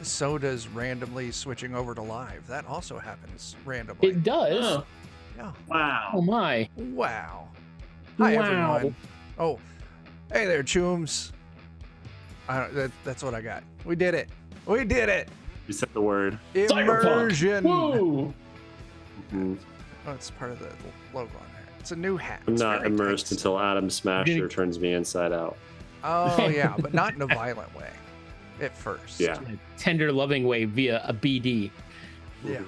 So does randomly switching over to live. That also happens randomly. It does. Oh, Yeah. wow. Oh my. Wow. Hi, Wow. everyone. Oh, hey there, Chooms. That's what I got. We did it. We did it. You said the word. Immersion. Woo! Mhm. Oh, it's part of the logo on there. It's a new hat. I'm It's not very immersed nice. until Adam Smasher turns me inside out. Oh, yeah, but not in a violent way at first. Yeah. In a tender, loving way via a BD. Yeah.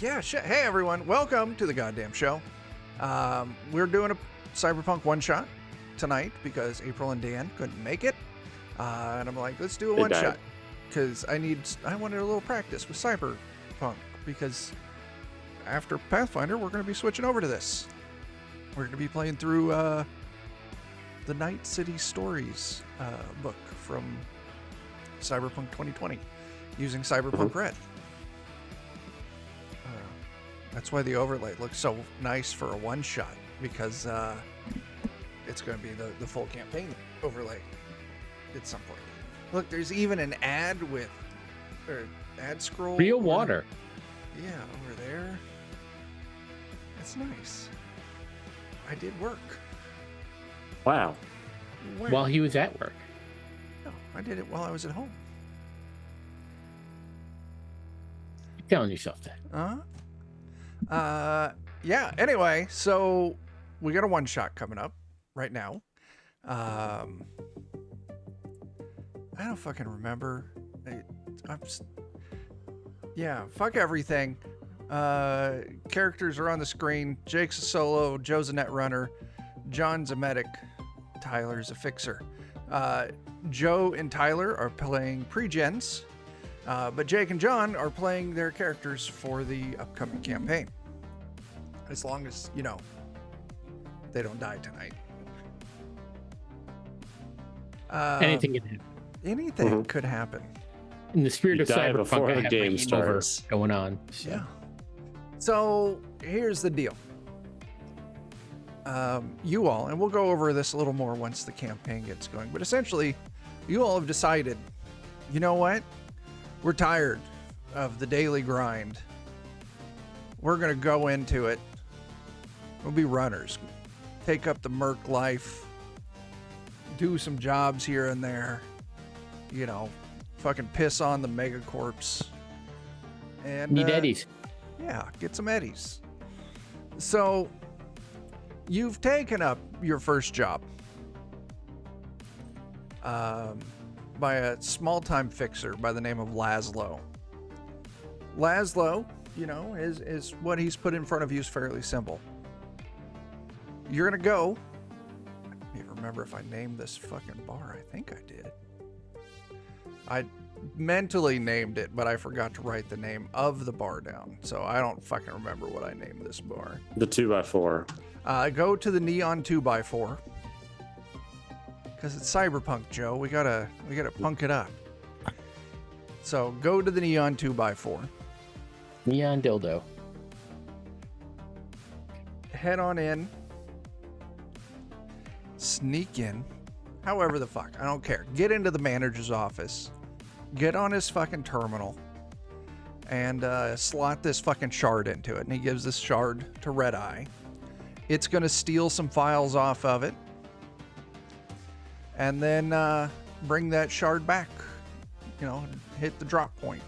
Yeah, shit. Hey, everyone. Welcome to the goddamn show. We're doing a Cyberpunk One-Shot tonight because April and Dan couldn't make it. And I'm like, let's do a They one-shot. died. Because I wanted a little practice with Cyberpunk. Because after Pathfinder, we're going to be switching over to this. We're going to be playing through the Night City Stories book from Cyberpunk 2020 using Cyberpunk Red. That's why the overlay looks so nice for a one-shot, because it's going to be the full campaign overlay at some point. Look, there's even an ad ad scroll. Real water. Yeah, over there. That's nice. I did work. Wow. Where? While he was at work. No, I did it while I was at home. You're telling yourself that. Yeah, anyway, so we got a one-shot coming up right now. I don't fucking remember. Yeah, fuck everything. Characters are on the screen. Jake's a solo, Joe's a net runner, John's a medic, Tyler's a fixer. Joe and Tyler are playing pre-gens, but Jake and John are playing their characters for the upcoming campaign. As long as, they don't die tonight. Anything can happen. Anything could happen. In the spirit You of die Cyberpunk, before I the have game my game over starts. going on. So. Yeah. So here's the deal. You all, and we'll go over this a little more once the campaign gets going, but essentially, you all have decided, you know what? We're tired of the daily grind. We're going to go into it. We'll be runners. Take up the merc life. Do some jobs here and there. Fucking piss on the megacorps. And Need Eddies. yeah, get some eddies. So, you've taken up your first job by a small-time fixer by the name of Laszlo. Laszlo, is what he's put in front of you is fairly simple. You're gonna go. I can't remember if I named this fucking bar. I think I did. I mentally named it, but I forgot to write the name of the bar down, so I don't fucking remember what I named this bar. The 2x4. Go to the neon 2x4 because it's Cyberpunk, Joe. We gotta punk it up. So go to the neon 2x4. Neon dildo. Head on in. Sneak in. However the fuck, I don't care. Get into the manager's office. Get on his fucking terminal and slot this fucking shard into it. And he gives this shard to Red Eye. It's going to steal some files off of it. And then bring that shard back. Hit the drop point.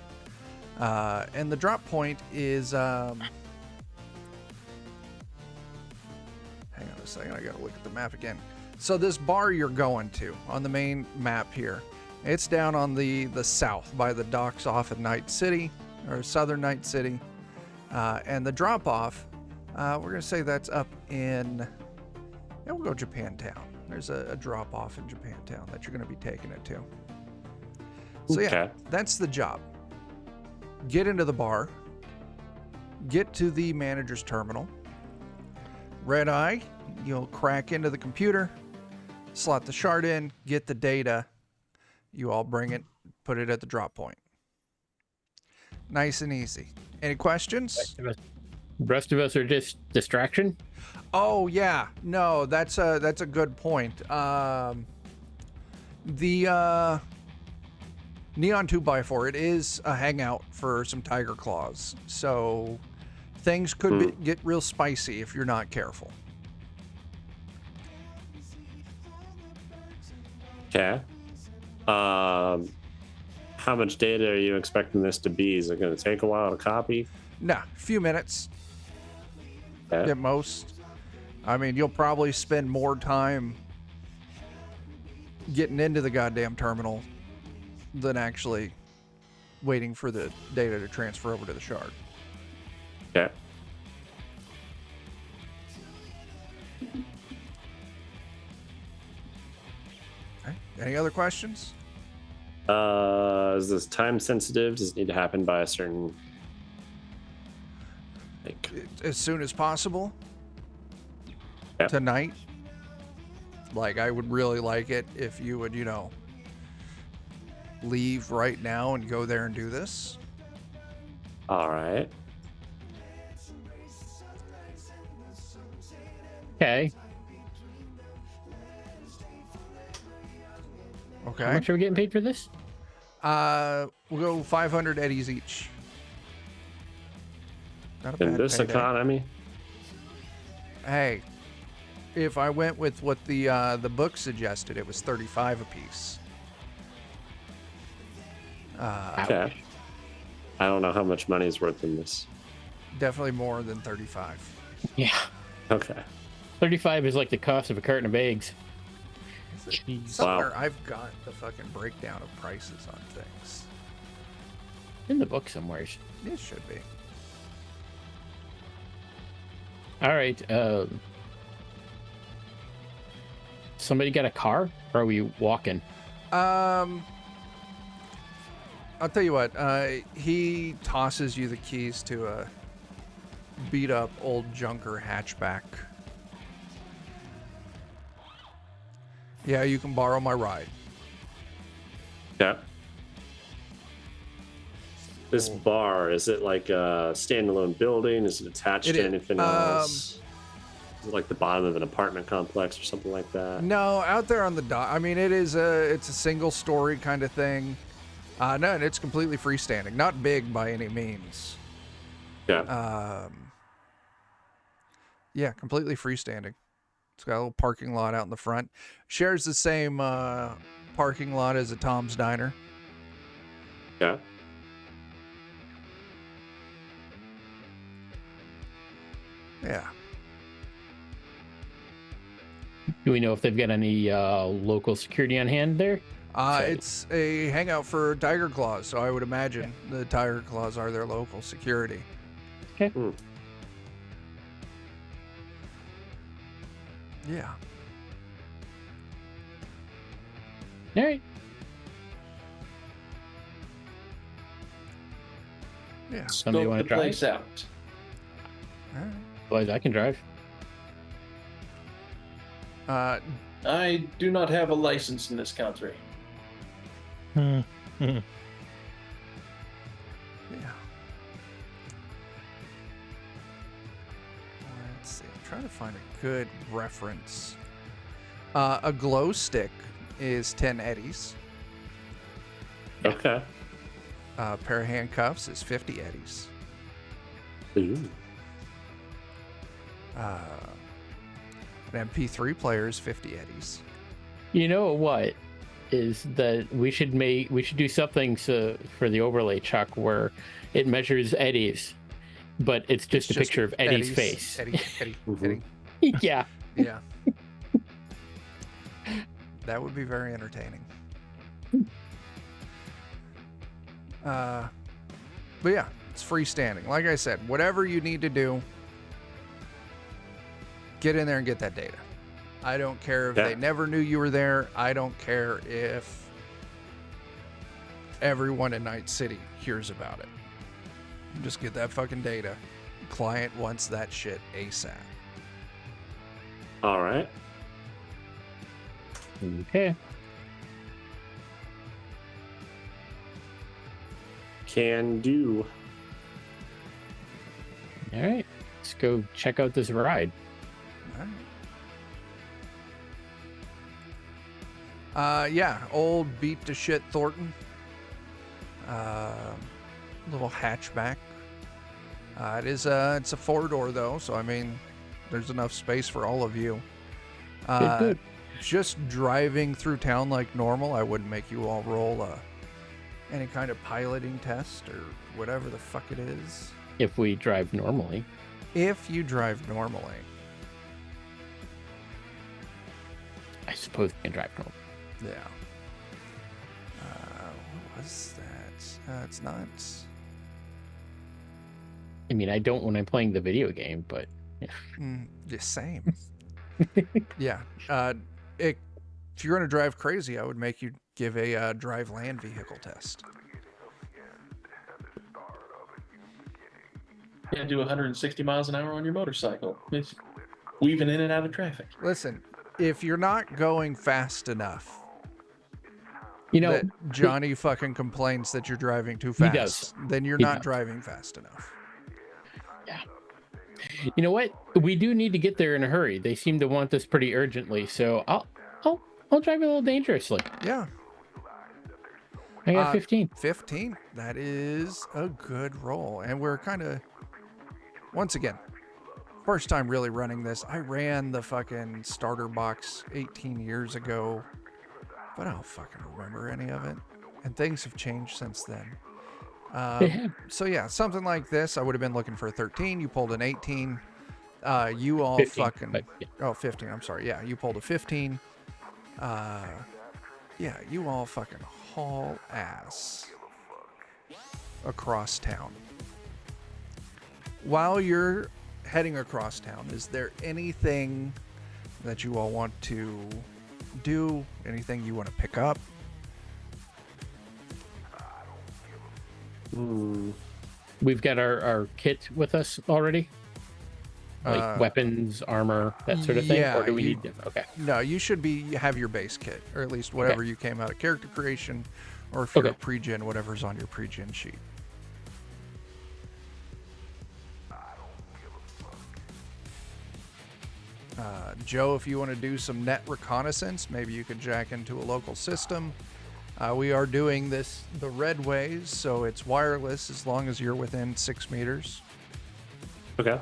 And the drop point is... hang on a second, I got to look at the map again. So this bar you're going to on the main map here, it's down on the south by the docks off at Night City, or southern Night City. And the drop off, we're going to say that's up in, we'll go Japantown. There's a drop off in Japantown that you're going to be taking it to. So yeah, Okay. that's the job. Get into the bar, get to the manager's terminal. Red Eye, you'll crack into the computer, slot the shard in, get the data. You all bring it, put it at the drop point. Nice and easy. Any questions? The rest of us are just distraction. Oh yeah, no, that's a good point. Neon 2x4, it is a hangout for some tiger claws. So things could get real spicy if you're not careful. Okay. How much data are you expecting this to be? Is it going to take a while to copy? Nah, a few minutes Okay. at most. I mean, you'll probably spend more time getting into the goddamn terminal than actually waiting for the data to transfer over to the shard. Okay. Okay. Any other questions? Is this time sensitive? Does it need to happen by a certain, like, As soon as possible. Yeah. Tonight. Like, I would really like it if you would, leave right now and go there and do this. all right. Okay. Okay. How much are we getting paid for this? We'll go 500 eddies each. Not a In bad this payday. economy, Hey, if I went with what the book suggested, it was 35 apiece. okay. I don't know how much money is worth in this. Definitely more than 35. Yeah. Okay. 35 is like the cost of a carton of eggs. Jeez. Somewhere I've got the fucking breakdown of prices on things. In the book somewhere. It should be. All right. Somebody got a car? Or are we walking? I'll tell you what. He tosses you the keys to a beat up old junker hatchback. Yeah, you can borrow my ride. Yeah. This bar, is it like a standalone building? Is it attached It to is. anything else? Is it like the bottom of an apartment complex or something like that? No, out there on the dock. I mean, it's a single story kind of thing. No, and it's completely freestanding. Not big by any means. Yeah. Yeah, completely freestanding. It's got a little parking lot out in the front. Shares the same parking lot as a Tom's Diner. Yeah. Yeah. Do we know if they've got any local security on hand there? Okay. It's a hangout for Tiger Claws, so I would imagine the Tiger Claws are their local security. Okay. Yeah. All right. Yeah. Somebody Scope want to the drive? place out. All Otherwise, I can drive. right. I do not have a license in this country. Yeah. Let's see. I'm trying to find a good reference. A glow stick is 10 eddies. Okay. A pair of handcuffs is 50 eddies. Ooh. An MP3 player is 50 eddies. You know what? Is that we should do something for the overlay, Chuck, where it measures Eddie's, but it's just a picture of Eddie's face. Eddie. Mhm. Yeah. Yeah. That would be very entertaining. But yeah, it's freestanding. Like I said, whatever you need to do, get in there and get that data. I don't care if they never knew you were there. I don't care if everyone in Night City hears about it. Just get that fucking data. Client wants that shit ASAP. All right. Okay. Can do. All right. Let's go check out this ride. Yeah, old beat to shit Thornton. Little hatchback. It's a 4-door though, so I mean, there's enough space for all of you. Good. Just driving through town like normal, I wouldn't make you all roll any kind of piloting test or whatever the fuck it is. If we drive normally. If you drive normally. I suppose we can drive normally. Yeah. What was that? It's not. I mean, I don't when I'm playing the video game, but yeah. The same. Yeah. If you're going to drive crazy, I would make you give a drive land vehicle test. Yeah, do 160 miles an hour on your motorcycle. It's weaving in and out of traffic. Listen, if you're not going fast enough, that Johnny fucking complains that you're driving too fast, He does. then you're He not does. driving fast enough. Yeah. You know what? We do need to get there in a hurry. They seem to want this pretty urgently, so I'll drive a little dangerously. Yeah. I got 15. 15. That is a good roll. And we're kind of, once again, first time really running this. I ran the fucking starter box 18 years ago, but I don't fucking remember any of it. And things have changed since then. They have. So yeah, something like this, I would have been looking for a 13. You pulled an 18. You all 15, fucking, but, yeah. oh, 15. I'm sorry. Yeah, you pulled a 15. Yeah, you all fucking haul ass across town. While you're heading across town, is there anything that you all want to do? Anything you want to pick up? We've got our kit with us already? Like weapons, armor, that sort of thing? yeah, Or do we you- need them? Okay. No, you should have your base kit, or at least whatever you came out of character creation, or if you're a Okay. pre-gen, whatever's on your pre-gen sheet. Joe, if you want to do some net reconnaissance, maybe you could jack into a local system. We are doing this the red ways, so it's wireless as long as you're within 6 meters. Okay.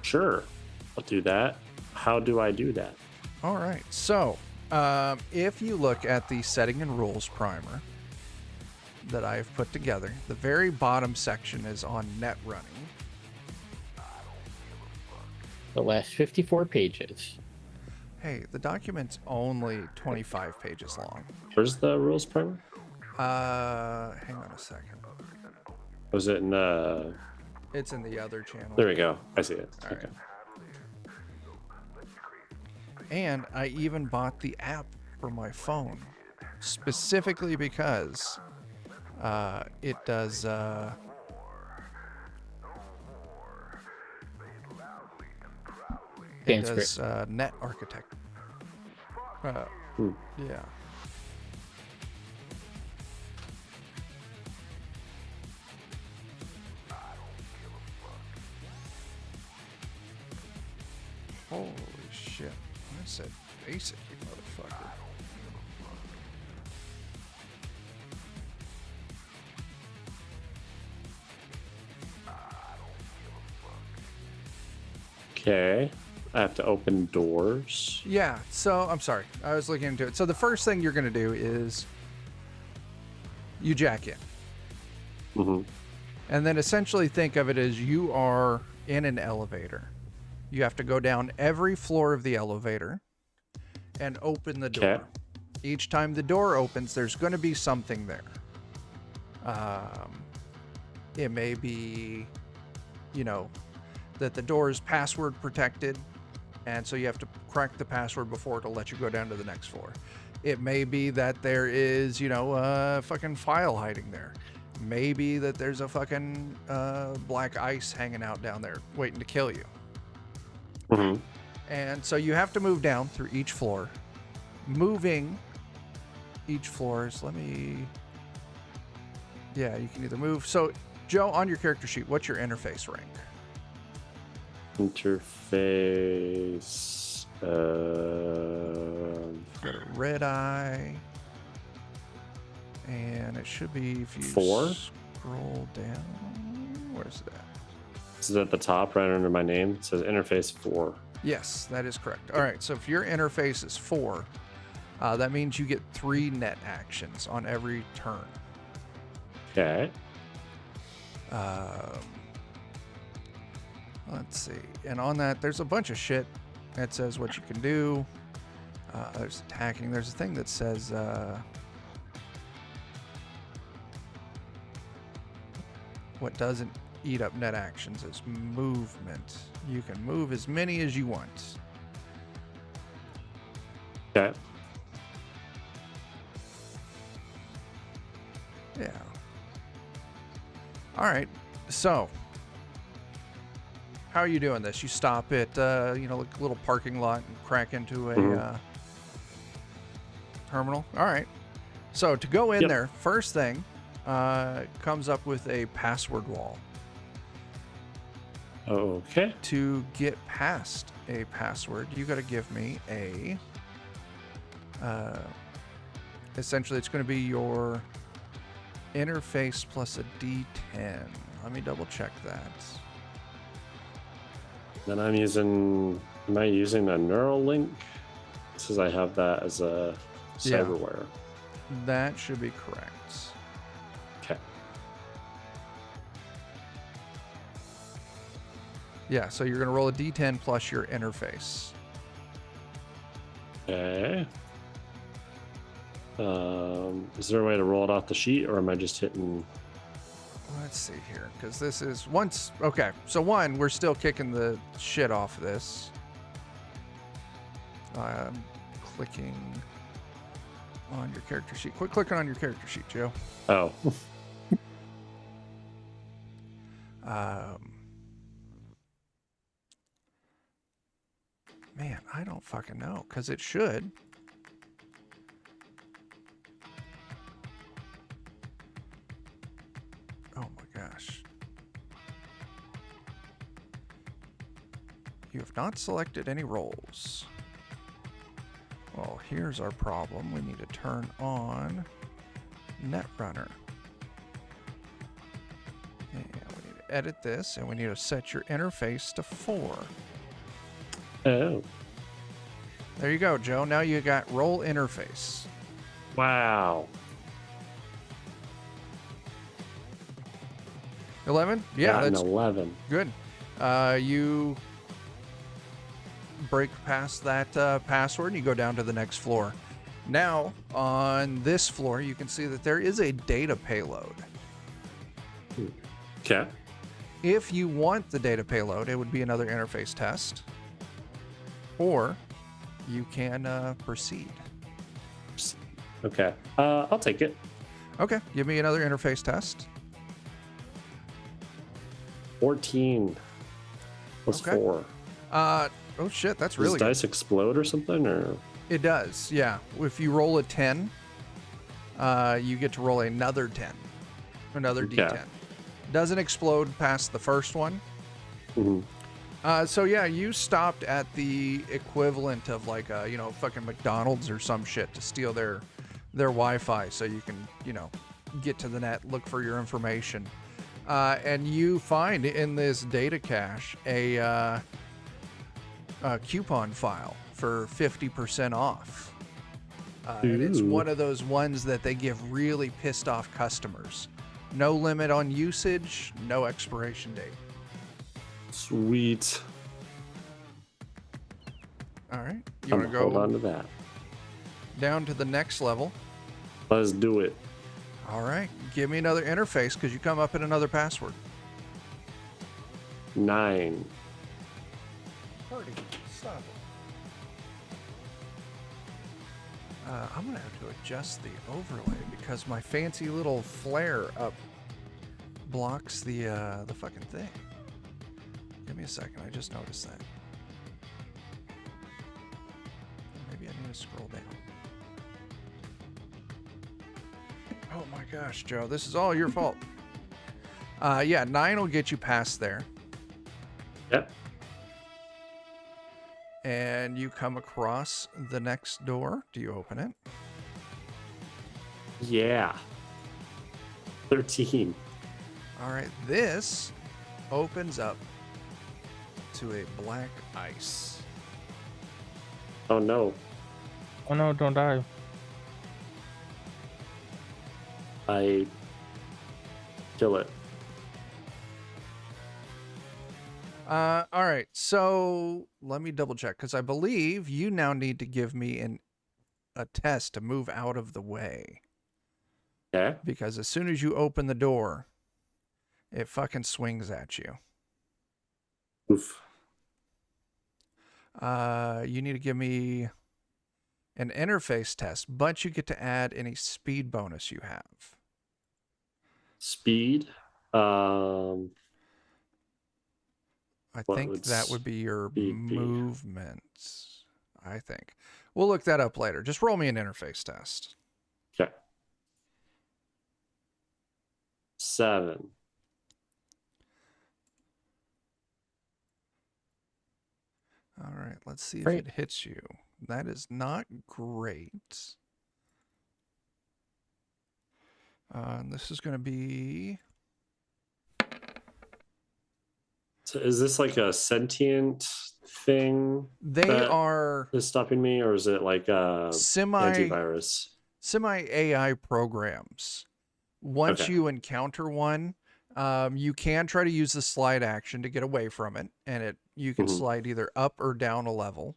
Sure. I'll do that. How do I do that? All right. So, if you look at the setting and rules primer that I have put together, the very bottom section is on net running. The last 54 pages. Hey, the document's only 25 pages long. Where's the rules primer? Hang on a second. Was it in It's in the other channel. there we go. I see it. All right. Okay. And I even bought the app for my phone specifically because it does net architect. Yeah. Holy shit. I said basic, you motherfucker. Okay. I have to open doors. Yeah, so I'm sorry. I was looking into it. So the first thing you're going to do is you jack in. Mm-hmm. And then essentially think of it as you are in an elevator. You have to go down every floor of the elevator and open the door. Okay. Each time the door opens, there's going to be something there. It may be, that the door is password protected, and so you have to crack the password before it'll let you go down to the next floor. It may be that there is, a fucking file hiding there. Maybe that there's a fucking black ice hanging out down there waiting to kill you. Mm-hmm. And so you have to move down through each floor. Moving each floor is, yeah, you can either move. So, Joe, on your character sheet, what's your interface rank? Interface. Got a red eye. And it should be if you 4? scroll down. Where's that? This is at the top right under my name. It says interface 4. Yes, that is correct. All right, so if your interface is 4, that means you get 3 net actions on every turn. Okay. Let's see. And on that, there's a bunch of shit that says what you can do. There's attacking. There's a thing that says... what doesn't eat up net actions is movement. You can move as many as you want. Okay. Yeah. All right. So, how are you doing this? You stop at, like a little parking lot and crack into a terminal. All right. So to go in there, first thing, comes up with a password wall. Okay. To get past a password, you got to give me a. Essentially, it's going to be your interface plus a D10. Let me double check that. Then I'm using. Am I using a neural link? Since I have that as a cyberware. That should be correct. Okay. Yeah, so you're going to roll a D10 plus your interface. Okay. Is there a way to roll it off the sheet, or am I just hitting? Let's see here, because this is once. Okay, so one, we're still kicking the shit off this. Clicking on your character sheet. Quit clicking on your character sheet, Joe. Oh. Man, I don't fucking know, because it should. Oh my gosh. You have not selected any roles. Well, here's our problem. We need to turn on Netrunner. And we need to edit this, and we need to set your interface to 4. Oh. There you go, Joe. Now you got role interface. Wow. 11? Yeah, Got an that's 11. good. You break past that password and you go down to the next floor. Now, on this floor, you can see that there is a data payload. Okay. If you want the data payload, it would be another interface test. Or you can proceed. Okay. I'll take it. Okay, give me another interface test. 14 plus Okay. 4. Oh shit, that's Does really good. dice explode or something, or? It does, yeah. If you roll a 10, you get to roll another 10. Another D10. Doesn't explode past the first one. Mm-hmm. So yeah, you stopped at the equivalent of like fucking McDonald's or some shit to steal their Wi-Fi so you can, get to the net, look for your information. And you find in this data cache a coupon file for 50% off. And it's one of those ones that they give really pissed off customers. No limit on usage, no expiration date. Sweet. All right. You want to go hold on to that. down to the next level? Let's do it. All right. Give me another interface because you come up in another password. 9. Party, stop it. I'm going to have to adjust the overlay because my fancy little flare up blocks the fucking thing. Give me a second. I just noticed that. Maybe I need to scroll down. Oh my gosh, Joe. This is all your fault. 9 will get you past there. Yep. And you come across the next door. Do you open it? Yeah. 13. All right, this opens up to a black ice. Oh no. Oh no, don't die. I kill it. All right, so let me double check because I believe you now need to give me a test to move out of the way. Okay. Because as soon as you open the door, it fucking swings at you. Oof. You need to give me an interface test, but you get to add any speed bonus you have. Speed. I What think would that would be your speed be? movements. I think. We'll look that up later. Just roll me an interface test. Okay. 7. All right, let's see if Great. it hits you. That is not great. And this is going to be... So is this like a sentient thing They that are is stopping me, or is it like a antivirus? semi-AI programs. Once Okay. you encounter one, you can try to use the slide action to get away from it, and you can Mhm. slide either up or down a level,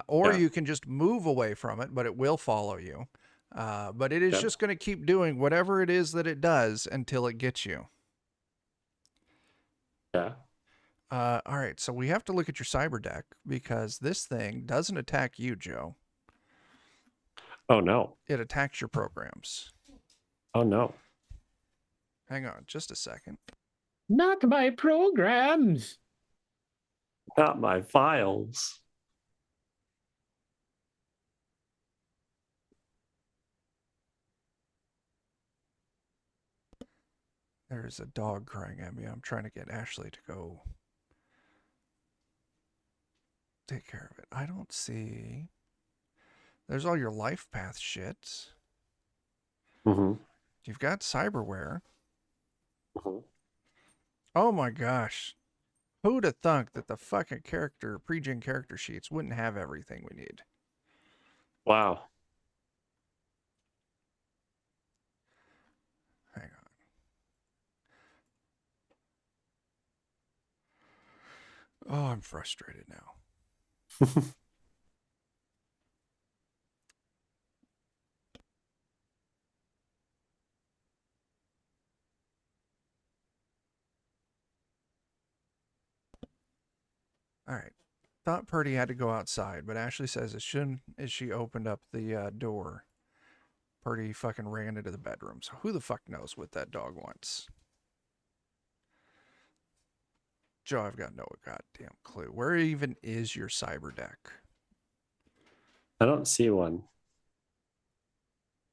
or Yeah. you can just move away from it, but it will follow you. But it is Okay. just going to keep doing whatever it is that it does until it gets you. Yeah. All right, so we have to look at your cyber deck because this thing doesn't attack you, Joe. Oh no. It attacks your programs. Oh no. Hang on just a second. Not my programs. Not my files. There's a dog crying at me. I'm trying to get Ashley to go take care of it. I don't see. There's all your life path shit. Mm-hmm. You've got cyberware. Mm-hmm. Oh my gosh. Who'd have thunk that the fucking pre-gen character sheets wouldn't have everything we need? Wow. Hang on. Oh, I'm frustrated now. All right. Thought Purdy had to go outside, but Ashley says as soon as she opened up the door, Purdy fucking ran into the bedroom. So who the fuck knows what that dog wants? Joe, I've got no goddamn clue. Where even is your cyber deck? I don't see one.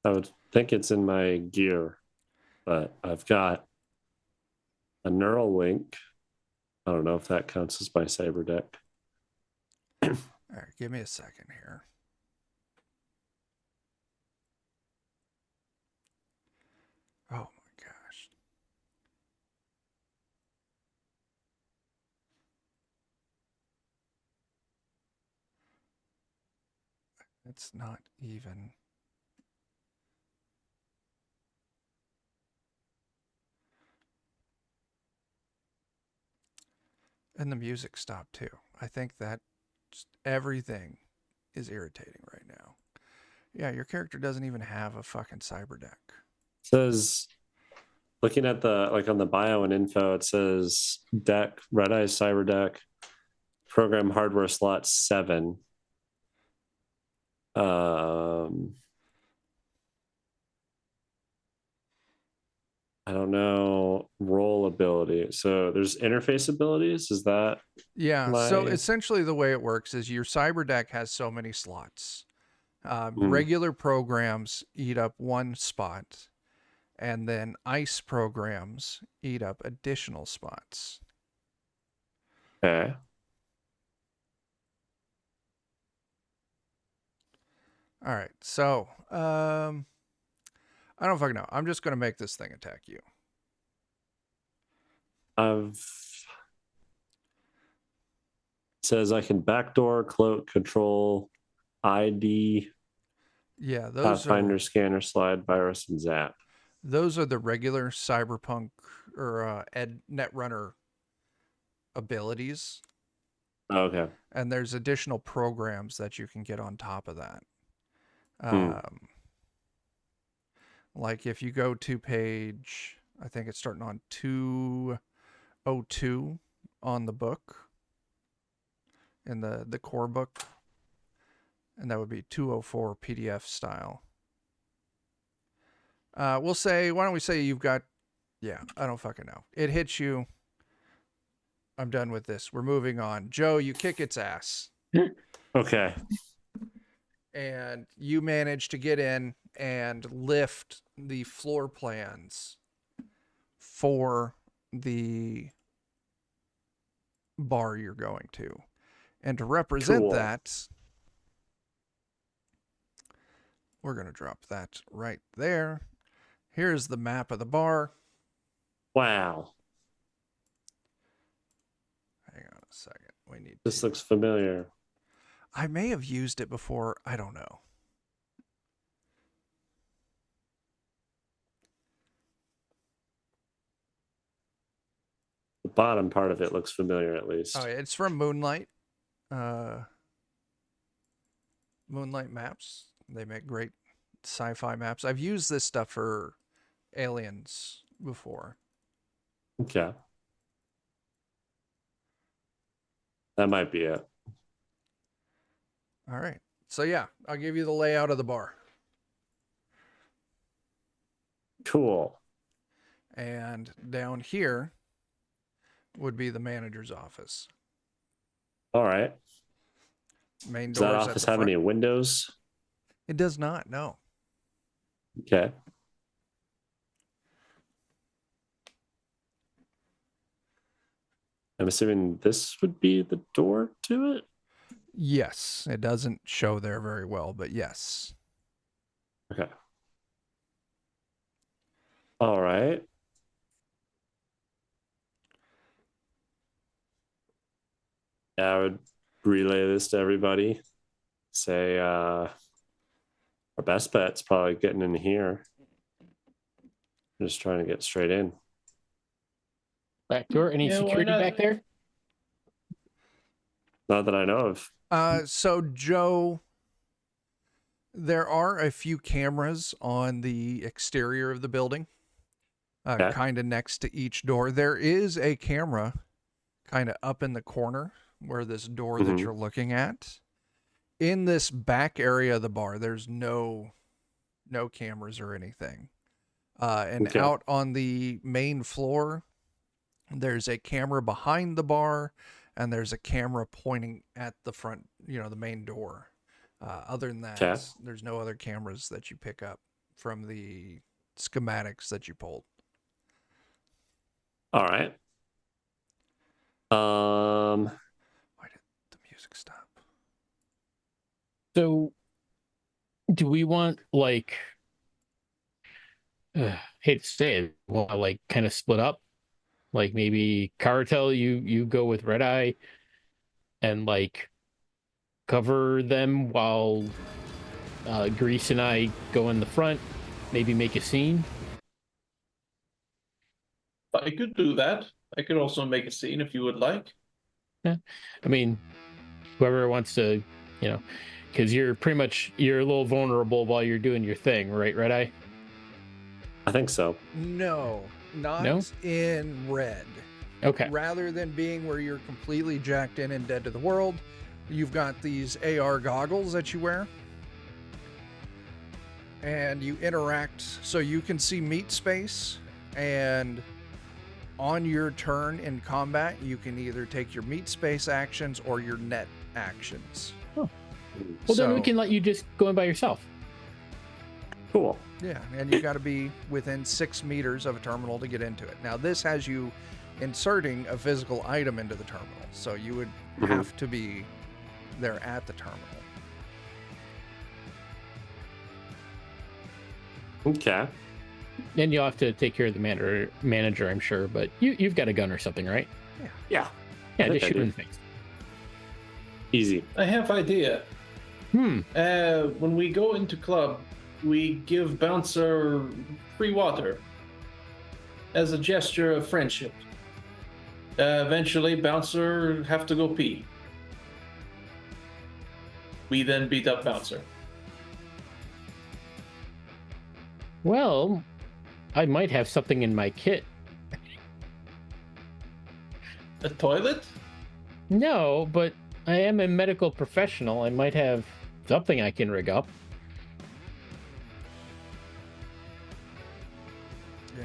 I would think it's in my gear, but I've got a neural link. I don't know if that counts as my cyber deck. All right, give me a second here. Oh my gosh. It's not even. And the music stopped too. I think that just everything is irritating right now. Yeah, your character doesn't even have a fucking cyber deck. It says, looking at the like on the bio and info, it says deck, Red Eye cyber deck, program hardware slot 7. I don't know, role ability. So there's interface abilities. Is that Yeah, so my essentially the way it works is your cyber deck has so many slots. Hmm. Regular programs eat up one spot, and then ICE programs eat up additional spots. Okay. All right, so I don't fucking know. I'm just gonna make this thing attack you. Says I can backdoor, cloak, control, ID, Yeah, Pathfinder, scanner, slide, virus, and zap. those are the regular Cyberpunk or Netrunner abilities. Okay. And there's additional programs that you can get on top of that. Hmm. Like if you go to page, I think it's starting on 202 on the book, in the core book, and that would be 204 PDF style. We'll say, why don't we say you've got, yeah, I don't fucking know. It hits you. I'm done with this. We're moving on. Joe, you kick its ass. Okay. And you manage to get in and lift the floor plans for the bar you're going to. And to represent that, we're going to drop that right there. Here's the map of the bar. Wow. Hang on a second. This looks familiar. I may have used it before. I don't know. The bottom part of it looks familiar, at least. Oh, it's from Moonlight. Moonlight Maps. They make great sci-fi maps. I've used this stuff for Aliens before. Okay. That might be it. All right. So yeah, I'll give you the layout of the bar. Cool. And down here would be the manager's office. All right. Main Does that doors at office the have front. any windows? It does not, no. Okay. I'm assuming this would be the door to it? Yes, it doesn't show there very well, but yes. Okay. All right. Yeah, I would relay this to everybody. Say our best bet's probably getting in here. I'm just trying to get straight in. Back door? Any Yeah, why security not? back there? Not that I know of. So Joe, there are a few cameras on the exterior of the building, Okay. kind of next to each door. There is a camera kind of up in the corner where this door that you're looking at. In this back area of the bar, there's no cameras or anything. And out on the main floor, there's a camera behind the bar, and there's a camera pointing at the front, the main door. Other than that, there's no other cameras that you pick up from the schematics that you pulled. All right. Why did the music stop? So, do we want, like, hate to say it, like kind of split up? Like maybe Caratel, you go with Red Eye and like cover them while Grease and I go in the front, maybe make a scene. I could do that. I could also make a scene if you would like. Yeah. I mean, whoever wants to, because you're a little vulnerable while you're doing your thing, right, Red Eye? I think so. No, not No? in Red. Okay. Rather than being where you're completely jacked in and dead to the world, you've got these AR goggles that you wear. And you interact so you can see meat space, and on your turn in combat, you can either take your meat space actions or your net actions. Oh. Well, then we can let you just go in by yourself. Cool. Yeah, and you got to be within 6 meters of a terminal to get into it. Now, this has you inserting a physical item into the terminal, so you would have to be there at the terminal. Okay. And you'll have to take care of the manager, I'm sure. But you've got a gun or something, right? Yeah. Yeah, I think just I shoot do. in the face. Easy. I have idea. When we go into club, we give bouncer free water as a gesture of friendship. Eventually, bouncer have to go pee. We then beat up bouncer. Well, I might have something in my kit. A toilet? No, but I am a medical professional. I might have something I can rig up. Yeah.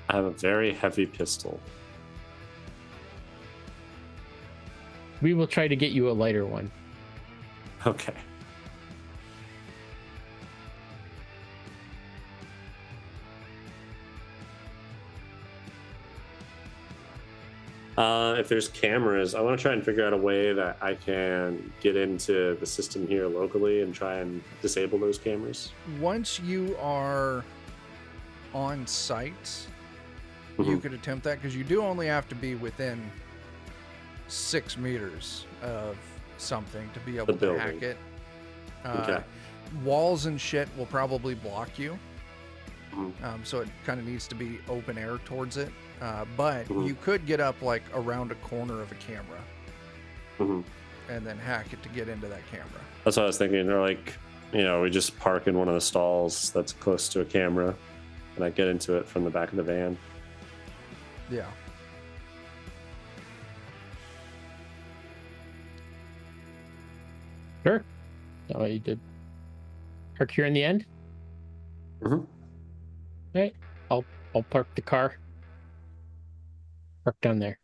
I have a very heavy pistol. We will try to get you a lighter one. Okay. If there's cameras, I want to try and figure out a way that I can get into the system here locally and try and disable those cameras. Once you are on site, you Mhm. could attempt that because you do only have to be within 6 meters of something to be able The to hack building. it. Okay. Walls and shit will probably block you. Mhm. So it kind of needs to be open air towards it. But Mhm. you could get up like around a corner of a camera Mhm. and then hack it to get into that camera. That's what I was thinking. Or like, we just park in one of the stalls that's close to a camera, and I get into it from the back of the van. Yeah. Sure. Oh, you did. Park here in the end. Mhm. Right. I'll park the car. Park down there.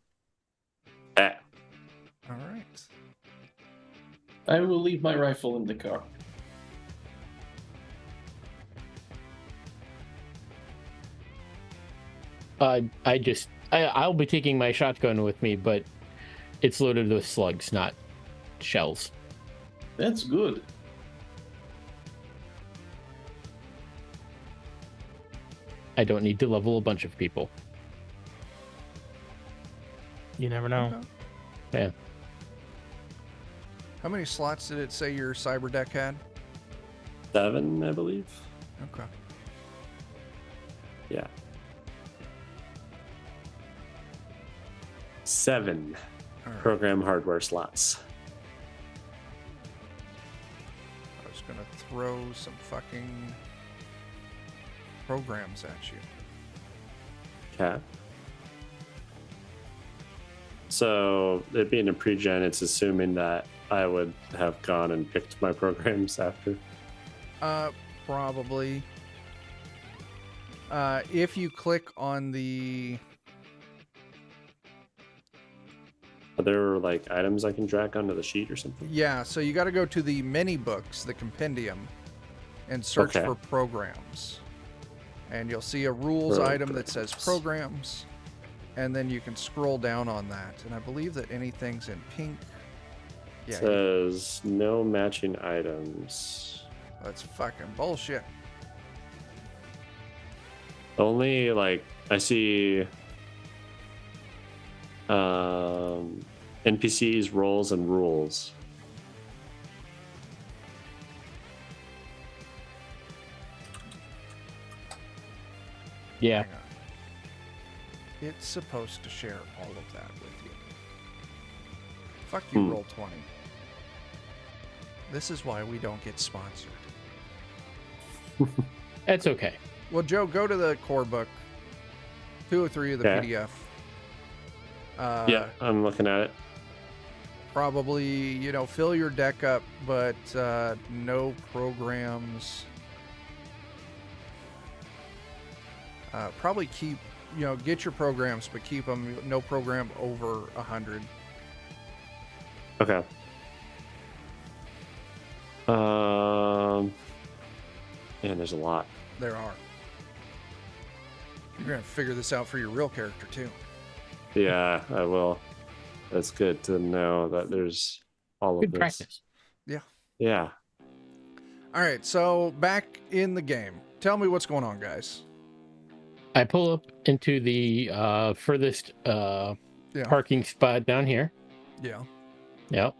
Ah, All right. I will leave my rifle in the car. I'll be taking my shotgun with me, but it's loaded with slugs, not shells. That's good. I don't need to level a bunch of people. You never know. Okay. Yeah. How many slots did it say your cyber deck had? 7, I believe. Okay. Yeah. 7 All right. program hardware slots. I was gonna throw some fucking programs at you. Okay. So it being a pre-gen, it's assuming that I would have gone and picked my programs after. Probably. If you click on the Are there like items I can drag onto the sheet or something? so you got to go to the mini books, the compendium, and search Okay. for programs, and you'll see a rules item that says programs, and then you can scroll down on that, and I believe that anything's in pink. Yeah, Says no matching items. that's fucking bullshit. Only like I see NPCs, roles, and rules. Yeah. Hang on. It's supposed to share all of that with you. Fuck you, Roll20. This is why we don't get sponsored. That's okay. Well, Joe, go to the core book, 203 of the Okay. PDF. Yeah, I'm looking at it. Probably, fill your deck up, but no programs. Probably keep, get your programs, but keep them, no program over 100. Okay. Man, there's a lot. There are. You're going to figure this out for your real character, too. Yeah, I will. That's good to know that there's all Good of this. practice. Yeah. Yeah. All right, so back in the game. Tell me what's going on, guys. I pull up into the furthest Yeah. parking spot down here. Yeah. Yep.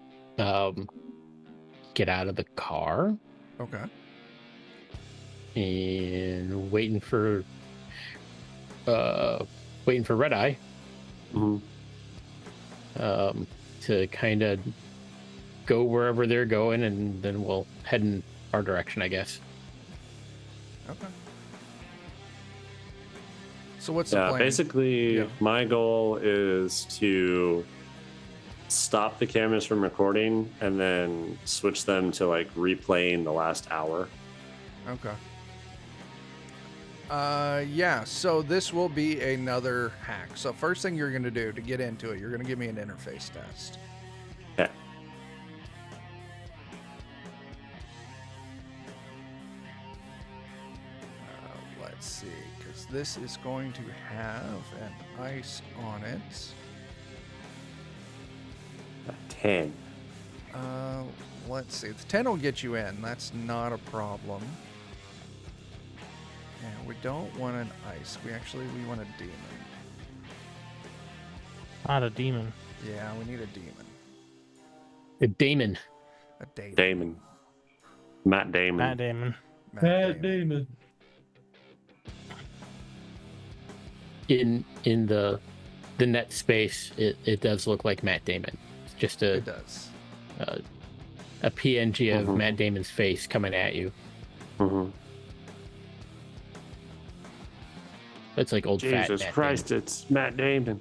Get out of the car Okay. and waiting for Red Eye Mhm. to kind of go wherever they're going, and then we'll head in our direction, I guess. Okay. So what's the Yeah, plan? basically, Yeah. my goal is to stop the cameras from recording and then switch them to like replaying the last hour. Okay. Yeah, so this will be another hack. So first thing you're going to do to get into it, you're going to give me an interface test. Okay. Let's see, because this is going to have an ice on it. 10. Let's see. The 10 will get you in. That's not a problem. And we don't want an ice. We want a demon. Not a demon. Yeah, we need a demon. The Damon. A Damon. Damon. Matt Damon. Matt Damon. Matt Damon. In the net space, it does look like Matt Damon. It's just It does. a PNG of Mhm. Matt Damon's face coming at you. Mhm. It's like old fat Jesus Matt Christ, Damon. it's Matt Damon.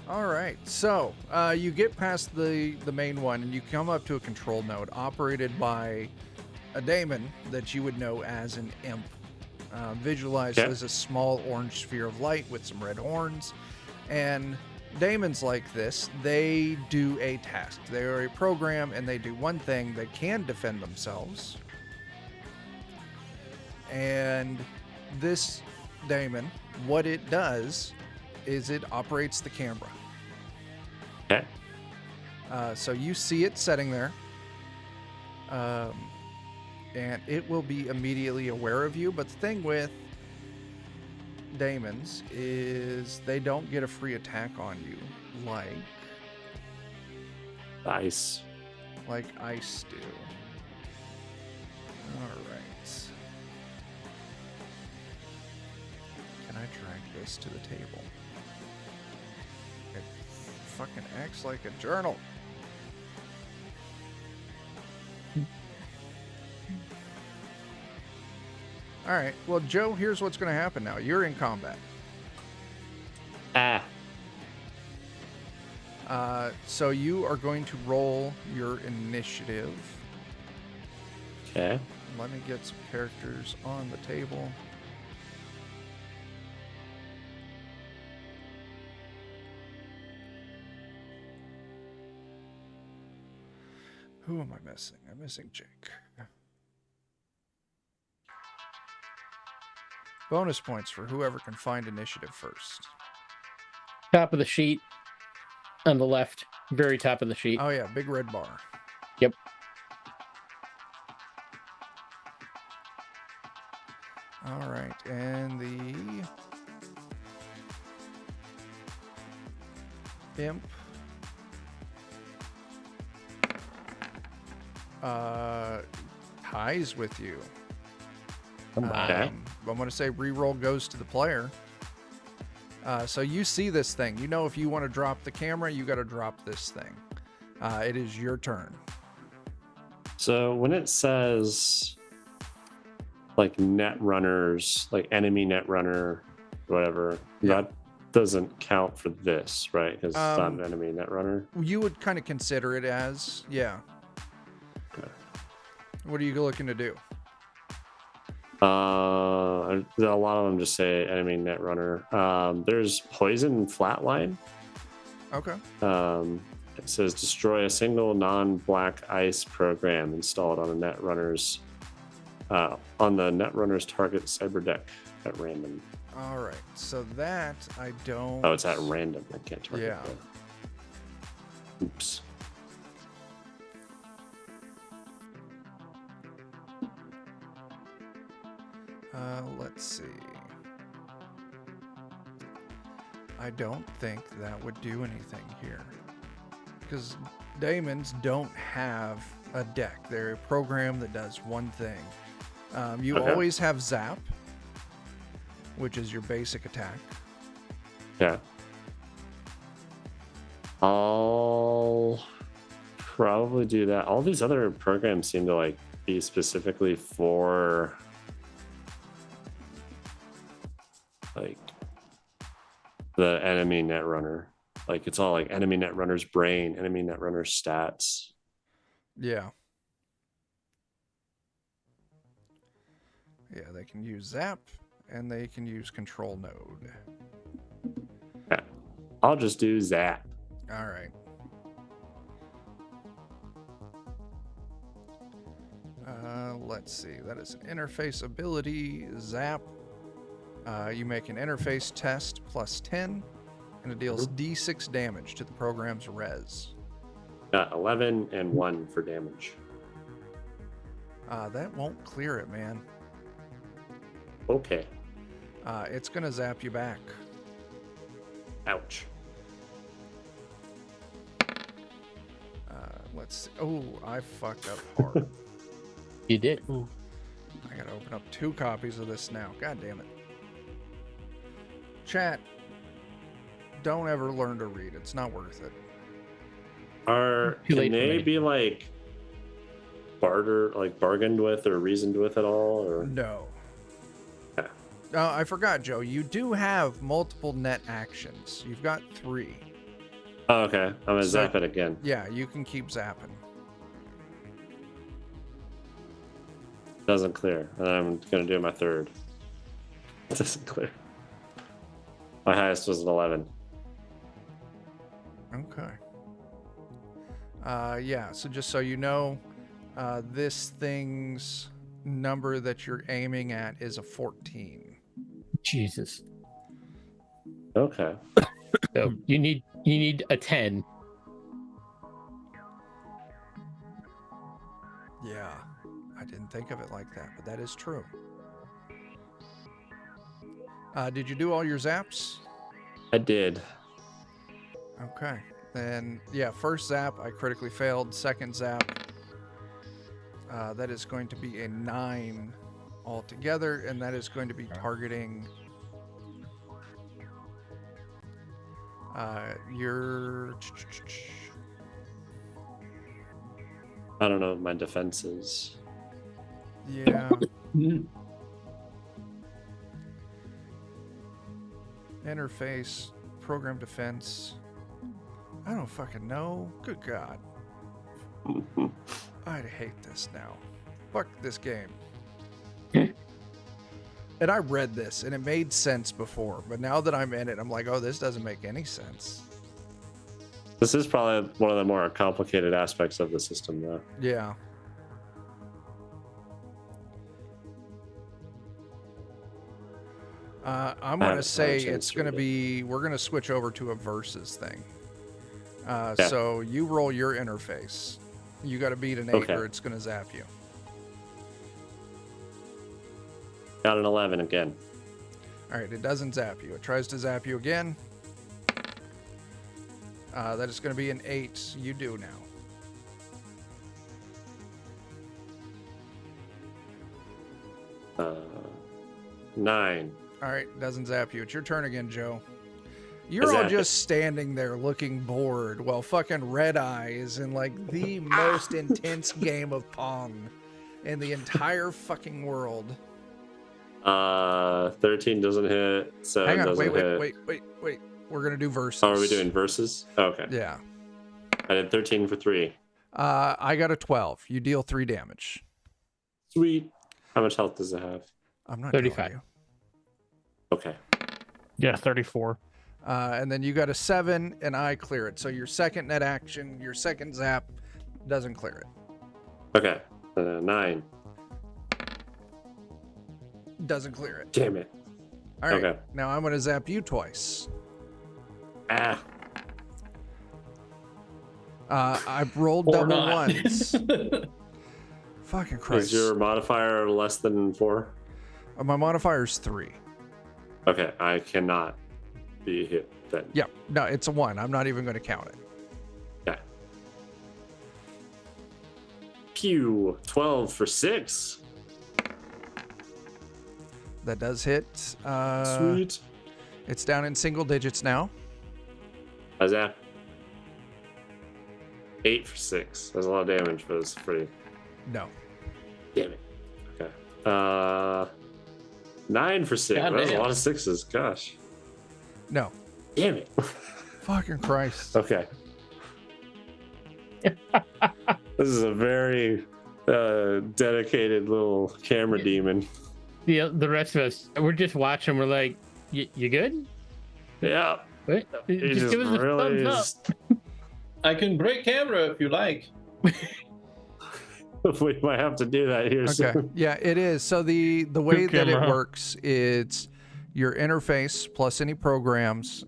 All right. So you get past the main one, and you come up to a control node operated by a daemon that you would know as an imp. Visualized Okay. as a small orange sphere of light with some red horns. And daemons like this, they do a task. They are a program, and they do one thing. They can defend themselves. And this daemon, what it does is it operates the camera. Okay. So you see it setting there. And it will be immediately aware of you. But the thing with daemons is they don't get a free attack on you Nice. like ice do. Alright. Can I drag this to the table? It fucking acts like a journal. Alright, well, Joe, here's what's going to happen now. You're in combat. Ah. So you are going to roll your initiative. Okay. Let me get some characters on the table. Who am I missing? I'm missing Jake. Bonus points for whoever can find initiative first. Top of the sheet on the left, very top of the sheet. Oh yeah, big red bar. Yep. All right, and the imp ties with you. Okay. I'm going to say reroll goes to the player. So you see this thing. You know if you want to drop the camera, you got to drop this thing. It is your turn. So when it says like net runners, like enemy net runner, whatever, Yeah. that doesn't count for this, right? Because it's not Um, an enemy net runner. You would kind of consider it as, yeah. Okay. What are you looking to do? A lot of them just say enemy net runner. There's poison flatline. Okay. It says destroy a single non-black ice program installed on a net runner's on the net runner's target cyber deck at random. All right. So that I don't. Oh, it's at random. I can't target Yeah. that. Oops. Let's see. I don't think that would do anything here. Because daemons don't have a deck. They're a program that does one thing. You always have zap, which is your basic attack. Yeah. I'll probably do that. All these other programs seem to like be specifically for like the enemy netrunner. Like it's all like enemy netrunner's brain, enemy netrunner's stats. Yeah. Yeah, they can use zap and they can use control node. Yeah. I'll just do zap. All right. Let's see. That is an interface ability, zap. You make an interface test plus 10, and it deals D6 damage to the program's res. Got 11 and 1 for damage. That won't clear it, man. Okay. It's going to zap you back. Ouch. Let's see. Oh, I fucked up hard. You did. I gotta open up 2 copies of this now. God damn it. Chat, don't ever learn to read. It's not worth it. Too late Can for they me. be like bargained with or reasoned with at all? Or No. Yeah. I forgot, Joe. You do have multiple net actions. You've got 3. Oh, okay. I'm gonna So- zap it again. Yeah, you can keep zapping. Doesn't clear. And I'm gonna do my third. It doesn't clear. My highest was an 11. Okay. Yeah, so just so you know, this thing's number that you're aiming at is a 14. Jesus. Okay. So you need a 10. Yeah, I didn't think of it like that, but that is true. Did you do all your zaps? I did. Okay. Then, yeah, first zap, I critically failed. Second zap, that is going to be a 9 altogether, and that is going to be targeting your... I don't know what my defense is. Yeah. Interface, program defense. I don't fucking know. Good God. I'd hate this now. Fuck this game. And I read this and it made sense before, but now that I'm in it, I'm like, oh, this doesn't make any sense. This is probably one of the more complicated aspects of the system, though. Yeah. I'm going to say it's going to be, we're going to switch over to a versus thing. So you roll your interface. You got to beat an 8 or it's going to zap you. Got an 11 again. All right, it doesn't zap you. It tries to zap you again. That is going to be an 8. You do now. 9. All right, doesn't zap you. It's your turn again, Joe. You're all just standing there looking bored while fucking Red Eye is in like the most intense game of Pong in the entire fucking world. 13 doesn't hit. 7 Hang on, doesn't hit. wait. We're gonna do versus. Oh, are we doing versus? Okay. Yeah. I did 13 for 3. I got a 12. You deal 3 damage. Sweet. How much health does it have? I'm not 35. telling you. Okay. Yeah, 34. And then you got a 7, and I clear it. So your second net action, your second zap, doesn't clear it. Okay. 9. Doesn't clear it. Damn it. All right. Okay. Now I'm gonna zap you twice. Ah. I rolled Or double not. ones. Fucking Christ. Is your modifier less than 4? My modifier's 3. Okay, I cannot be hit then. Yep. No, it's a 1. I'm not even going to count it. Okay. Pew, 12 for 6. That does hit. Sweet. It's down in single digits now. How's that? 8 for 6. That's a lot of damage, but it's pretty. No. Damn it. Okay. 9 for 6. God That's a damn. lot of 6s. Gosh. No. Damn it. Fucking Christ. Okay. This is a very dedicated little camera demon. The rest of us, we're just watching. We're like, you good? Yeah. What? He Just give us a really thumbs up. I can break camera if you like. We might have to do that here Okay. soon. Yeah, it is. So the way that it camera. works, it's your interface plus any programs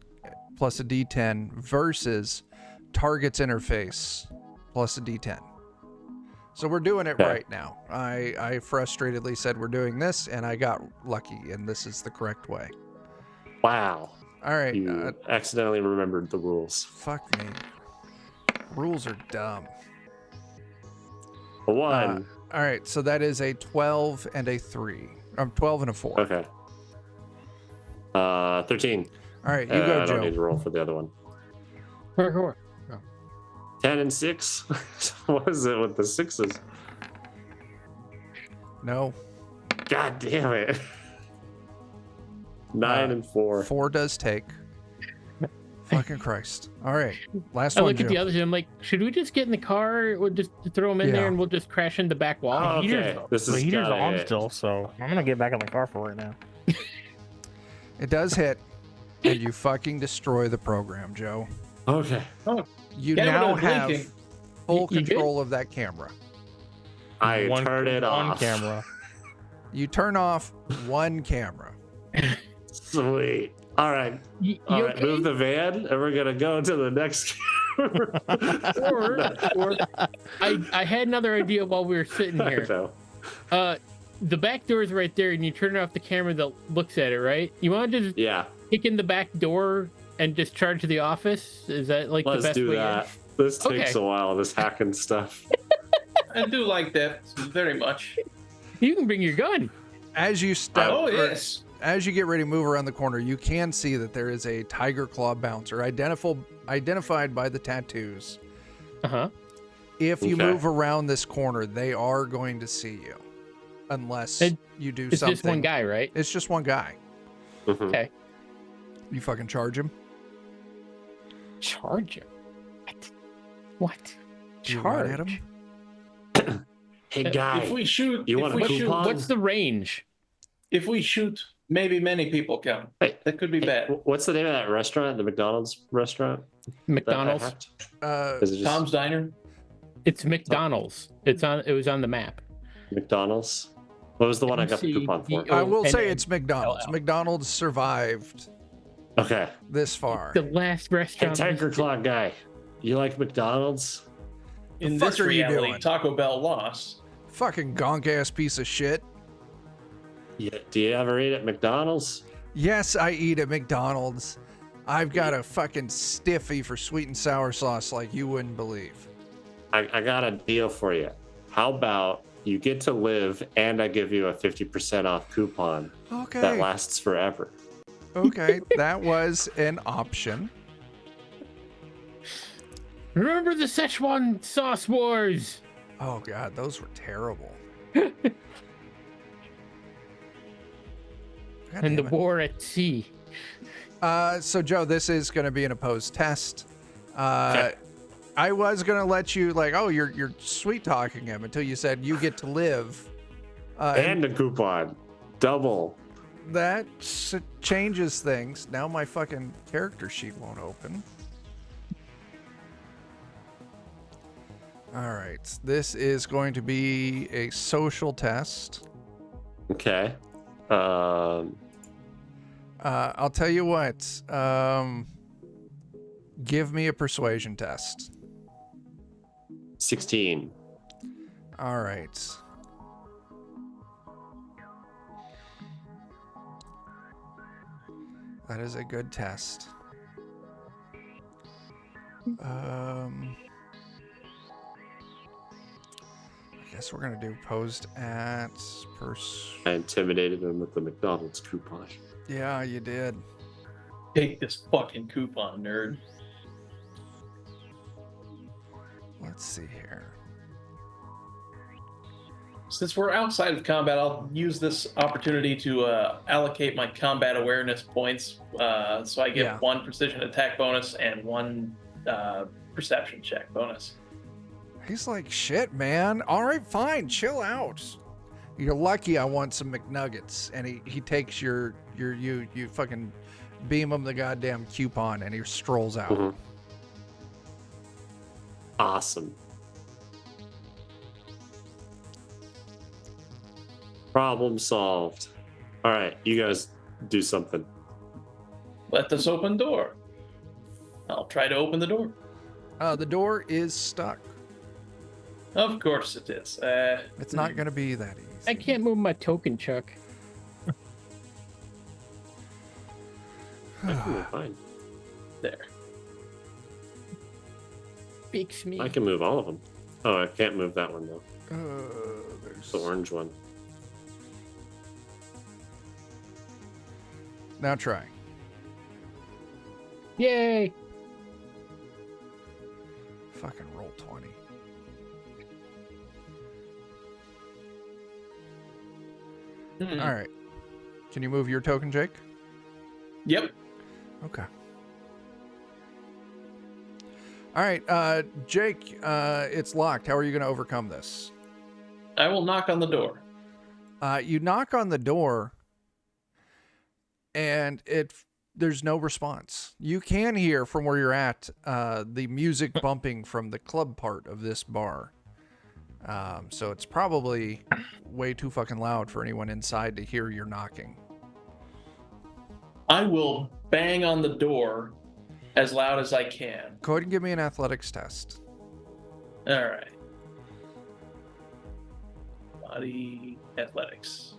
plus a D10 versus target's interface plus a D10. So we're doing it Okay. right now. I frustratedly said we're doing this, and I got lucky, and this is the correct way. Wow. All right. You accidentally remembered the rules. Fuck me. Rules are dumb. A 1. All right. So that is a 12 and a 3. 12 and a 4. Okay. 13. All right. You go, I don't need Joe. to roll for the other one. Sure. 10 and 6. What is it with the 6s? No. God damn it. 9 and 4. 4 does take. Fucking Christ. All right. Last I one, look at Joe. the others and I'm like, should we just get in the car? We'll just throw them in Yeah. there and we'll just crash into the back wall. Oh, okay. This The is heater's gotta on hit. still, so I'm gonna get back in the car for right now. It does hit, and you fucking destroy the program, Joe. Okay. You Camera now is have blinking. full You good? control of that camera. I turn it on off. camera. You turn off one camera. Sweet. All right. You All right. okay? Move the van, and we're gonna go to the next. or I had another idea while we were sitting here. So, The back door is right there, and you turn off the camera that looks at it, right? You want to just yeah. kick in the back door and just charge the office? Is that like Let's the best do way? that. This takes Okay. a while. This hacking stuff. I do like that very much. You can bring your gun. As you step, Oh, or yes. as you get ready to move around the corner, you can see that there is a tiger claw bouncer identified by the tattoos. Uh-huh. If you Okay. move around this corner, they are going to see you, unless And you do It's something. just one guy, right? It's just one guy. Mhm. Okay. You fucking charge him. Charge him. What? You run Charge? at him. Hey, If guy. we shoot, You if want a we coupon? shoot, What's the range? if we shoot, maybe many people come. Hey, That could be bad. What's the name of that restaurant? The McDonald's restaurant? that I McDonald's. hacked? Uh, Is it just Tom's Diner. It's McDonald's. It was on the map. McDonald's? What was the one I got the coupon for? MCDO. I will say and- it's McDonald's. LL. McDonald's survived Okay. this far. The last Hey, restaurant. Tiger Claw guy. You like McDonald's? In fuck this are you reality, doing? Taco Bell lost. Fucking gonk ass piece of shit. Yeah. Do you ever eat at McDonald's? Yes, I eat at McDonald's. I've got a fucking stiffy for sweet and sour sauce like you wouldn't believe. I got a deal for you. How about you get to live and I give you a 50% off coupon that Okay. lasts forever? Okay, that was an option. Remember the Szechuan sauce wars? Oh god, those were terrible. God And the damn it. war at sea. So Joe, this is going to be an opposed test. Okay. I was going to let you you're sweet talking him until you said you get to live. And a coupon. Double. That changes things. Now my fucking character sheet won't open. All right. This is going to be a social test. Okay. I'll tell you what. Give me a persuasion test. 16. All right. That is a good test. I guess we're gonna do posed at I intimidated him with the McDonald's coupon. Yeah, you did. Take this fucking coupon, nerd. Let's see here. Since we're outside of combat, I'll use this opportunity to allocate my combat awareness points. So I get 1 precision attack bonus and 1 perception check bonus. He's like, shit, man. All right, fine. Chill out. You're lucky I want some McNuggets. And he takes you fucking beam him the goddamn coupon and he strolls out. Mm-hmm. Awesome. Problem solved. All right, you guys do something. Let this open door. I'll try to open the door. The door is stuck. Of course it is. It's not going to be that easy. I can't move my token, Chuck. Fine. There. Fix me. I can move all of them. Oh, I can't move that one though. There's The orange one. Now try. Yay! Fucking roll 20. All right. Can you move your token, Jake? Yep. Okay. All right, Jake, it's locked. How are you going to overcome this? I will knock on the door. You knock on the door, and there's no response. You can hear from where you're at the music bumping from the club part of this bar. So it's probably way too fucking loud for anyone inside to hear your knocking. I will bang on the door as loud as I can. Go ahead and give me an athletics test. All right. Body athletics.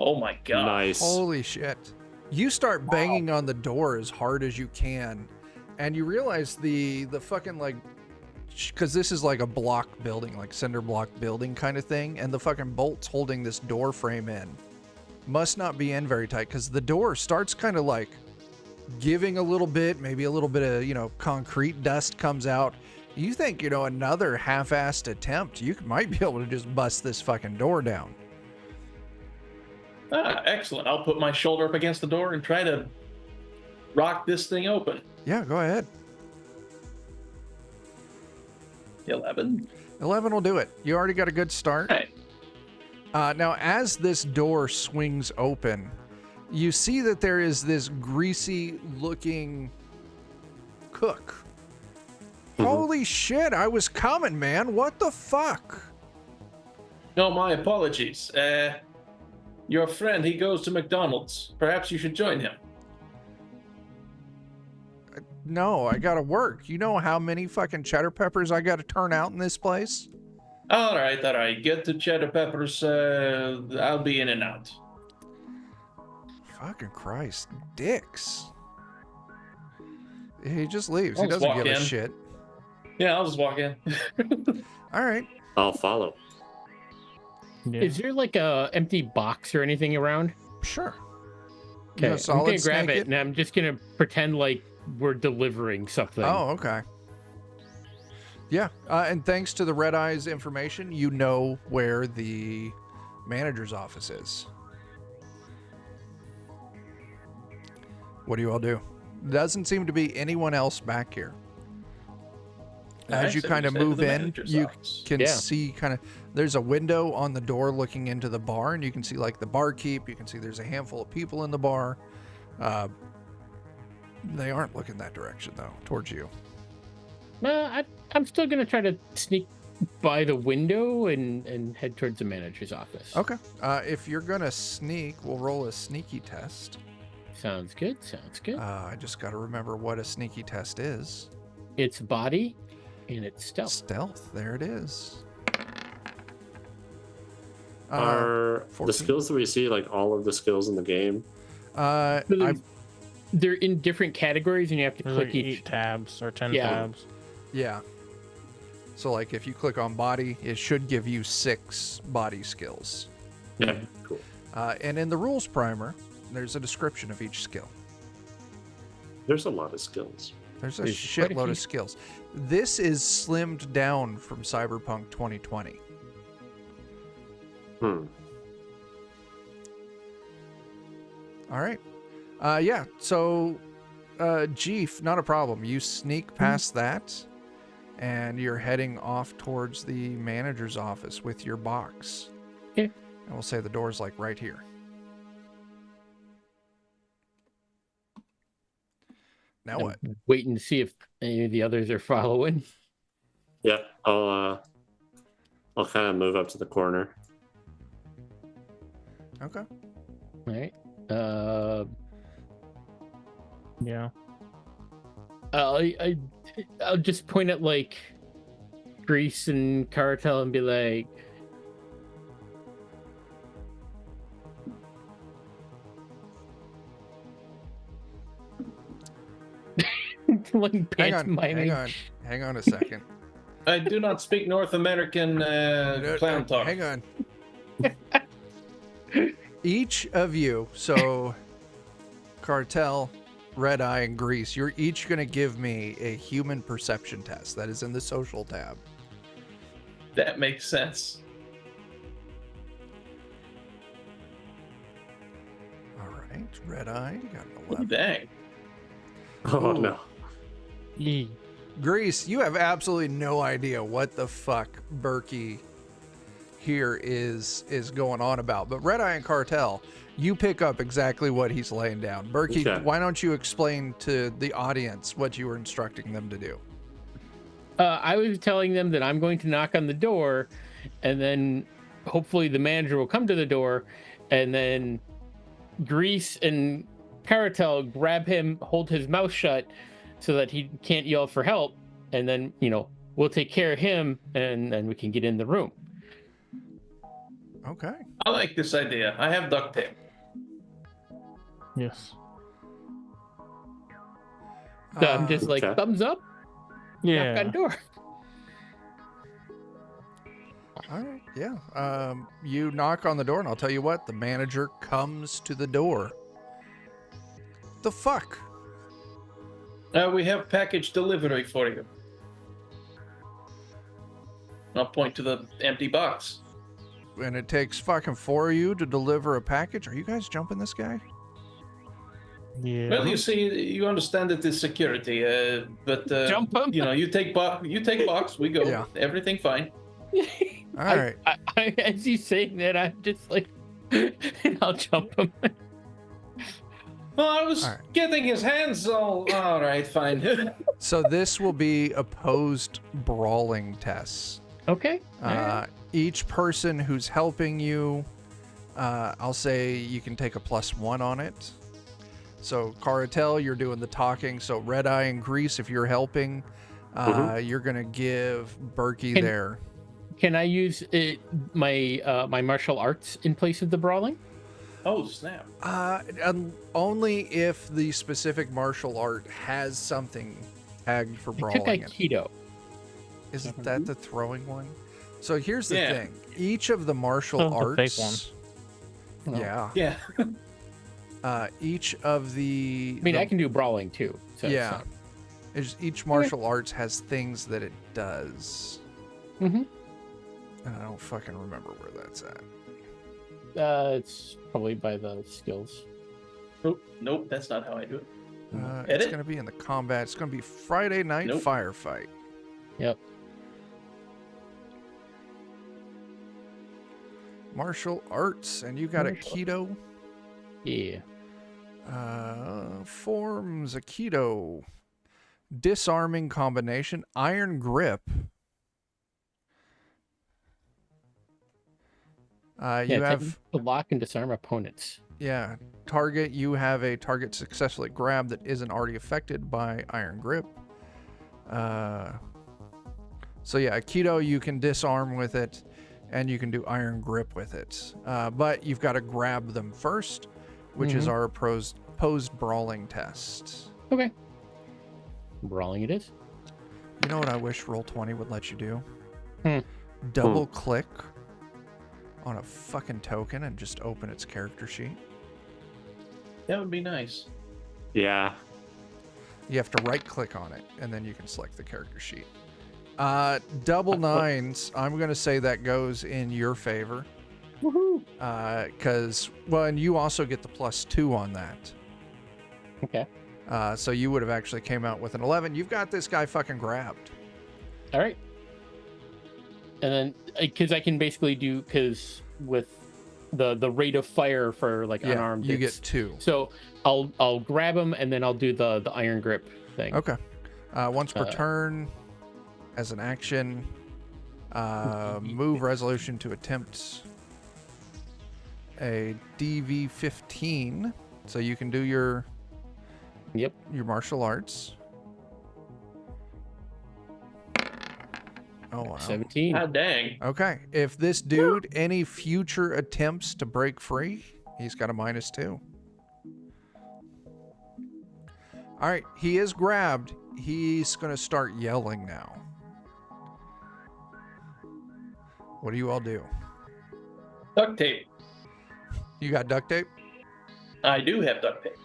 Oh my god. Nice. Holy shit. You start banging on the door as hard as you can, and you realize the fucking, like, because this is like a block building, like cinder block building kind of thing, and the fucking bolts holding this door frame in must not be in very tight, because the door starts kind of like giving a little bit, maybe a little bit of, concrete dust comes out. You think, another half-assed attempt, you might be able to just bust this fucking door down. Excellent. I'll put my shoulder up against the door and try to rock this thing open. Yeah, go ahead. 11. 11 will do it. You already got a good start. Right. Now, as this door swings open, you see that there is this greasy-looking cook. Holy shit, I was coming, man. What the fuck? No, my apologies. Your friend, he goes to McDonald's. Perhaps you should join him. No, I gotta work. You know how many fucking cheddar peppers I gotta turn out in this place? All right. Get the cheddar peppers. I'll be in and out. Fucking Christ. Dicks. He just leaves. He I'll just doesn't walk give a in. shit. Yeah, I'll just walk in. All right. I'll follow. Yeah. Is there like a empty box or anything around? Sure. Okay, I'm solid gonna grab snake it and I'm just gonna pretend like we're delivering something. Oh, okay. Yeah, and thanks to the Red Eyes information, you know where the manager's office is. What do you all do? Doesn't seem to be anyone else back here. As you So kind of head to move the in, manager's you office. can Yeah. see kind of, there's a window on the door looking into the bar, and you can see like the barkeep. You can see there's a handful of people in the bar. They aren't looking that direction though, towards you. I'm still gonna try to sneak by the window and head towards the manager's office. Okay. If you're gonna sneak, we'll roll a sneaky test. Sounds good. Sounds good. I just got to remember what a sneaky test is. It's body and it's stealth. Stealth. There it is. Are 14. the skills that we see like all of the skills in the game? I they're in different categories, and you have to There's click like each. 8 tabs or 10 Yeah. tabs. Yeah. So like if you click on body, it should give you 6 body skills. Yeah, cool. And in the rules primer, there's a description of each skill. There's a lot of skills. There's a There's quite a shitload few. of skills. This is slimmed down from Cyberpunk 2020. Hmm. All right. Yeah. So, Jeef, not a problem. You sneak past that, and you're heading off towards the manager's office with your box. Okay. And we'll say the door's like right here. Now what? I'm waiting to see if any of the others are following. Yeah, I'll kind of move up to the corner. Okay. All right. Yeah. I'll just point at like Grease and Cartel and be like, like Hang on. pantomiming. Hang on a second. I do not speak North American clown talk. Hang on. Each of you, so Cartel, Red Eye, and Grease, you're each going to give me a human perception test. That is in the social tab. That makes sense. All right. Red Eye, you got an Oh, 11. dang. Oh Ooh. no. E. Grease, you have absolutely no idea what the fuck Berkey here is going on about. But Red Eye and Cartel, you pick up exactly what he's laying down. Berkey, Okay. why don't you explain to the audience what you were instructing them to do? I was telling them that I'm going to knock on the door, and then hopefully the manager will come to the door, and then Grease and Cartel grab him, hold his mouth shut so that he can't yell for help, and then, we'll take care of him, and then we can get in the room. Okay. I like this idea. I have duct tape. Yes. So I'm just like, Okay. thumbs up, knock Yeah. on door. All right. Yeah. You knock on the door, and I'll tell you what, the manager comes to the door. The fuck? We have package delivery for you. I'll point to the empty box. And it takes fucking 4 of you to deliver a package? Are you guys jumping this guy? Yeah. Well, you see, you understand that it's security, but Jump 'em. you take box, we go, Yeah. everything fine. All right. I, as you saying that, I'm just like, and I'll jump him. Well, I was All right. getting his hands all right, fine. So this will be opposed brawling tests. Okay. Each person who's helping you, I'll say you can take a +1 on it. So Cartel, you're doing the talking. So Red Eye and Grease, if you're helping, you're gonna give Berkey Can- there. Can I use my my martial arts in place of the brawling? Oh, snap. Only if the specific martial art has something tagged for I took brawling. in it. Aikido. Isn't that the throwing one? So here's the Yeah. thing. Each of the martial Oh, the fake arts. one. Yeah. Yeah. Each of the. I mean, the- I can do brawling too. So yeah. Each martial arts has things that it does. Mm-hmm. And I don't fucking remember where that's at. It's probably by the skills. Nope, that's not how I do it. It's Edit? going to be in the combat. It's going to be Friday Night Nope. Firefight. Yep. Martial arts. And you got Martial Aikido. Yeah. Forms Aikido. Disarming combination. Iron grip. You have, to lock and disarm opponents. yeah, target. You have a target successfully grabbed that isn't already affected by iron grip. So yeah, Aikido, you can disarm with it, and you can do iron grip with it. But you've got to grab them first, which is our opposed brawling test. Okay. Brawling it is. You know what I wish Roll20 would let you do? Hmm. Double click on a fucking token and just open its character sheet. That would be nice. Yeah. You have to right click on it and then you can select the character sheet. Double nines, I'm going to say that goes in your favor. Woohoo! Because, well, and you also get the +2 on that. Okay. So you would have actually came out with an 11. You've got this guy fucking grabbed. All right. And then, because I can basically do, because with the rate of fire for like unarmed, you it's- get 2. So I'll grab him and then I'll do the iron grip thing. Okay. Once per turn, as an action, move resolution to attempt a DV15. So you can do your martial arts. Oh wow. 17. Ah, dang. Okay. If this dude any future attempts to break free, he's got a -2. All right, he is grabbed. He's going to start yelling now. What do you all do? Duct tape. You got duct tape? I do have duct tape.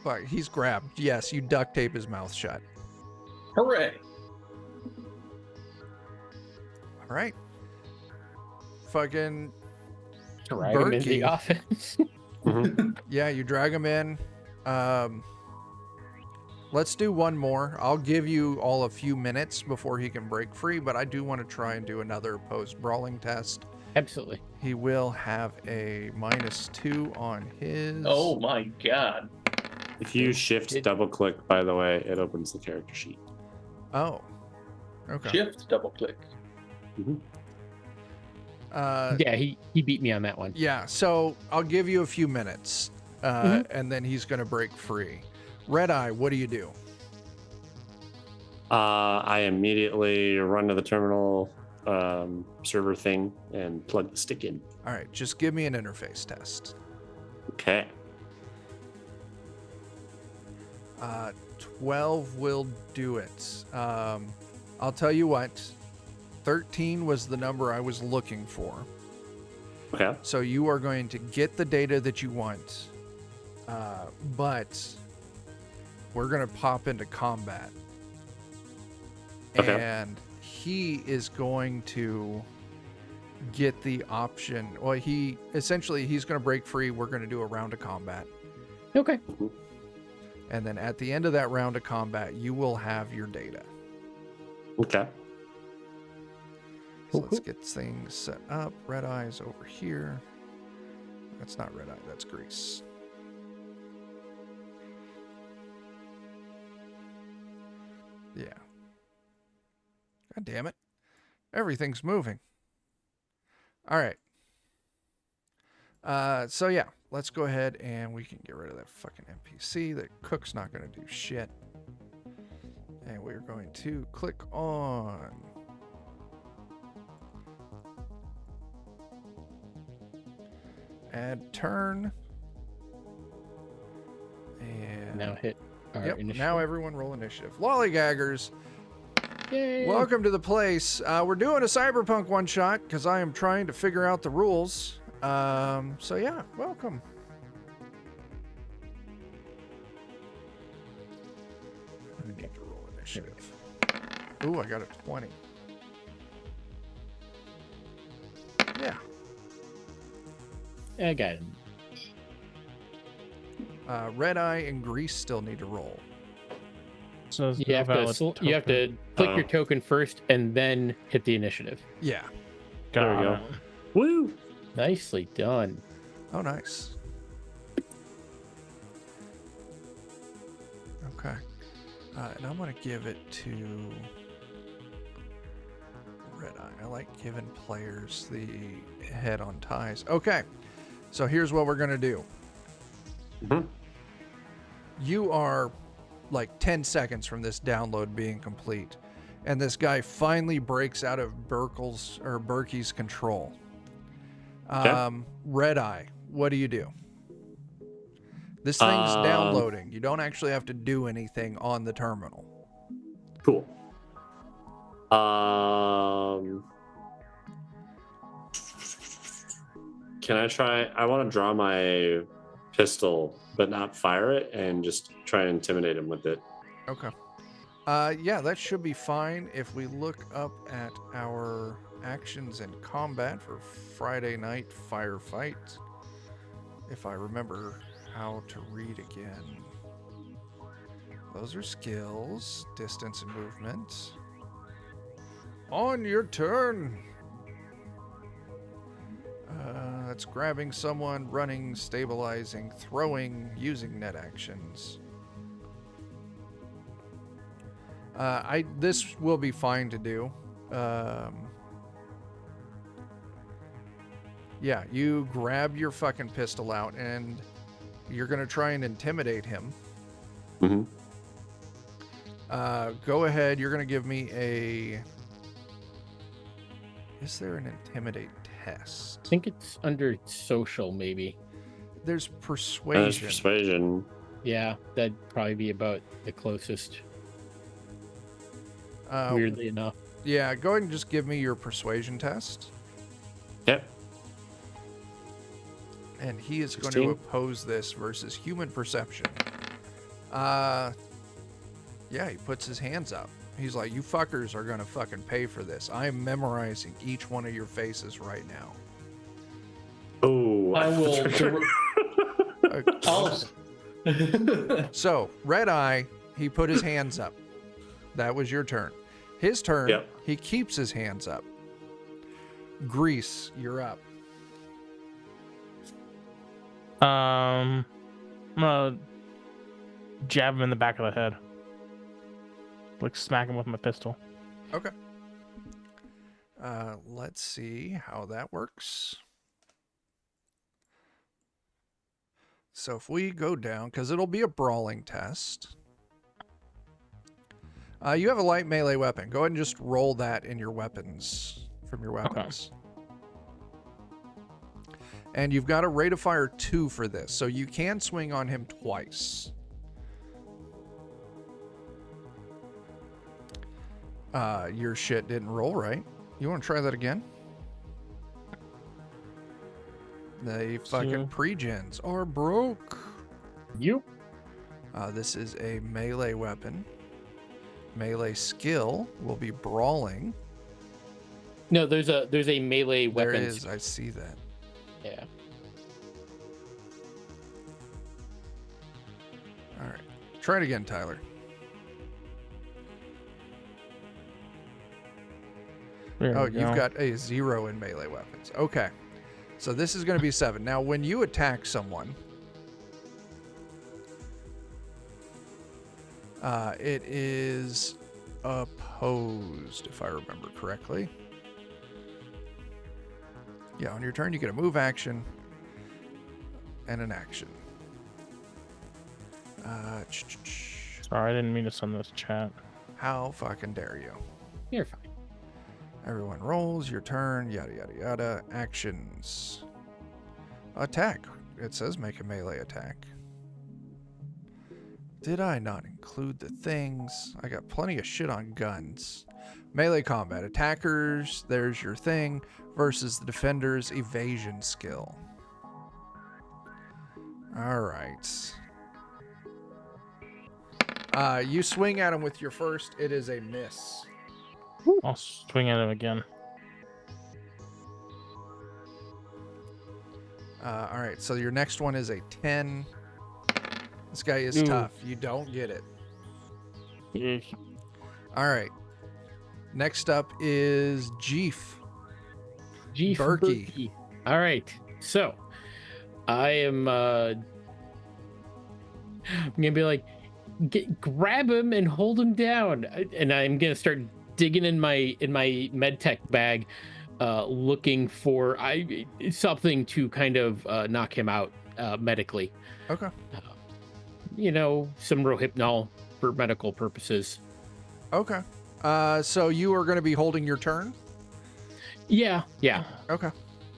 Fuck, he's grabbed. Yes, you duct tape his mouth shut. Hooray. All right. Fucking Drag him into the Berkey. offense. yeah, you drag him in. Let's do one more. I'll give you all a few minutes before he can break free, but I do want to try and do another post-brawling test. Absolutely. He will have a -2 on his. Oh my god. If you shift double click, by the way, it opens the character sheet. Oh. Okay. Shift double click. Yeah, he beat me on that one. Yeah, so I'll give you a few minutes, and then he's going to break free. Red Eye, what do you do? I immediately run to the terminal server thing and plug the stick in. All right, just give me an interface test. Okay. 12 will do it. I'll tell you what, 13 was the number I was looking for. Okay. So you are going to get the data that you want, but we're going to pop into combat. Okay. And he is going to get the option. Well, he's going to break free. We're going to do a round of combat. Okay. And then at the end of that round of combat, you will have your data. Okay. So let's get things set up. Red Eye's over here. That's not Red Eye, that's Grease. Yeah. God damn it. Everything's moving. All right. So yeah, let's go ahead and we can get rid of that fucking NPC. The cook's not going to do shit. And we're going to click on add turn. And Now hit our initiative. now everyone roll initiative. Lollygaggers, Yay. welcome to the place. We're doing a Cyberpunk One-Shot because I am trying to figure out the rules. So yeah, welcome. I need to roll initiative. Ooh, I got a 20. Yeah. I got him. Red Eye and Grease still need to roll. So there's You no have valid you have to token. click your token first and then hit the initiative. Yeah. There we Got go. it. Woo! Nicely done. Oh, nice. Okay. And I'm going to give it to Red Eye. I like giving players the head on ties. Okay. So here's what we're going to do. Mhm. You are like 10 seconds from this download being complete. And this guy finally breaks out of Berkey's control. Okay. Red Eye, what do you do? This thing's downloading. You don't actually have to do anything on the terminal. Cool. Can I try? I want to draw my pistol, but not fire it, and just try and intimidate him with it. Okay. Yeah, that should be fine. If we look up at our actions in combat for Friday night firefight, if I remember how to read again. Those are skills, distance and movement. On your turn. That's grabbing someone, running, stabilizing, throwing, using net actions. This will be fine to do. Yeah, you grab your fucking pistol out and you're gonna try and intimidate him. Mm-hmm. Go ahead. You're gonna give me a. Is there an intimidate test? I think it's under social, maybe. There's persuasion. That's persuasion. Yeah, that'd probably be about the closest. Weirdly enough. Yeah, go ahead and just give me your persuasion test. Yep. And he is 16. going to oppose this versus human perception. Yeah, he puts his hands up. He's like, you fuckers are going to fucking pay for this. I am memorizing each one of your faces right now. Oh, I will. So, Red Eye, he put his hands up. That was your turn. His turn, Yep. He keeps his hands up. Grease, you're up. I'm gonna jab him in the back of the head. Like smack him with my pistol. Okay. Let's see how that works. So if we go down, because it'll be a brawling test. You have a light melee weapon. Go ahead and just roll that in your weapons, from your weapons. And you've got a rate of fire 2 for this, so you can swing on him twice. Your shit didn't roll right. You want to try that again? The fucking pre-gens are broke. You? This is a melee weapon. Melee skill will be brawling. No, there's a melee weapon. There is, I see that. Yeah. All right. Try it again, Tyler. There Oh, we you've go. got a 0 in melee weapons. Okay. So this is going to be 7. Now, when you attack someone, it is opposed, if I remember correctly. Yeah, on your turn, you get a move action and an action. Sorry, I didn't mean to send this chat. How fucking dare you? You're fine. Everyone rolls, your turn, yada, yada, yada. Actions. Attack. It says make a melee attack. Did I not include the things? I got plenty of shit on guns. Melee combat. Attackers, there's your thing, versus the defender's evasion skill. Alright. You swing at him with your first. It is a miss. I'll swing at him again. Alright, so your next one is a 10. This guy is Ooh. tough. You don't get it. Yeah. Alright. Next up is Jeef. G for Berkey. Berkey. All right. So I am I'm gonna be like, grab him and hold him down, and I'm gonna start digging in my med tech bag, looking for something to kind of knock him out medically. Okay. Some Rohypnol for medical purposes. Okay. So you are going to be holding your turn? Yeah. Okay.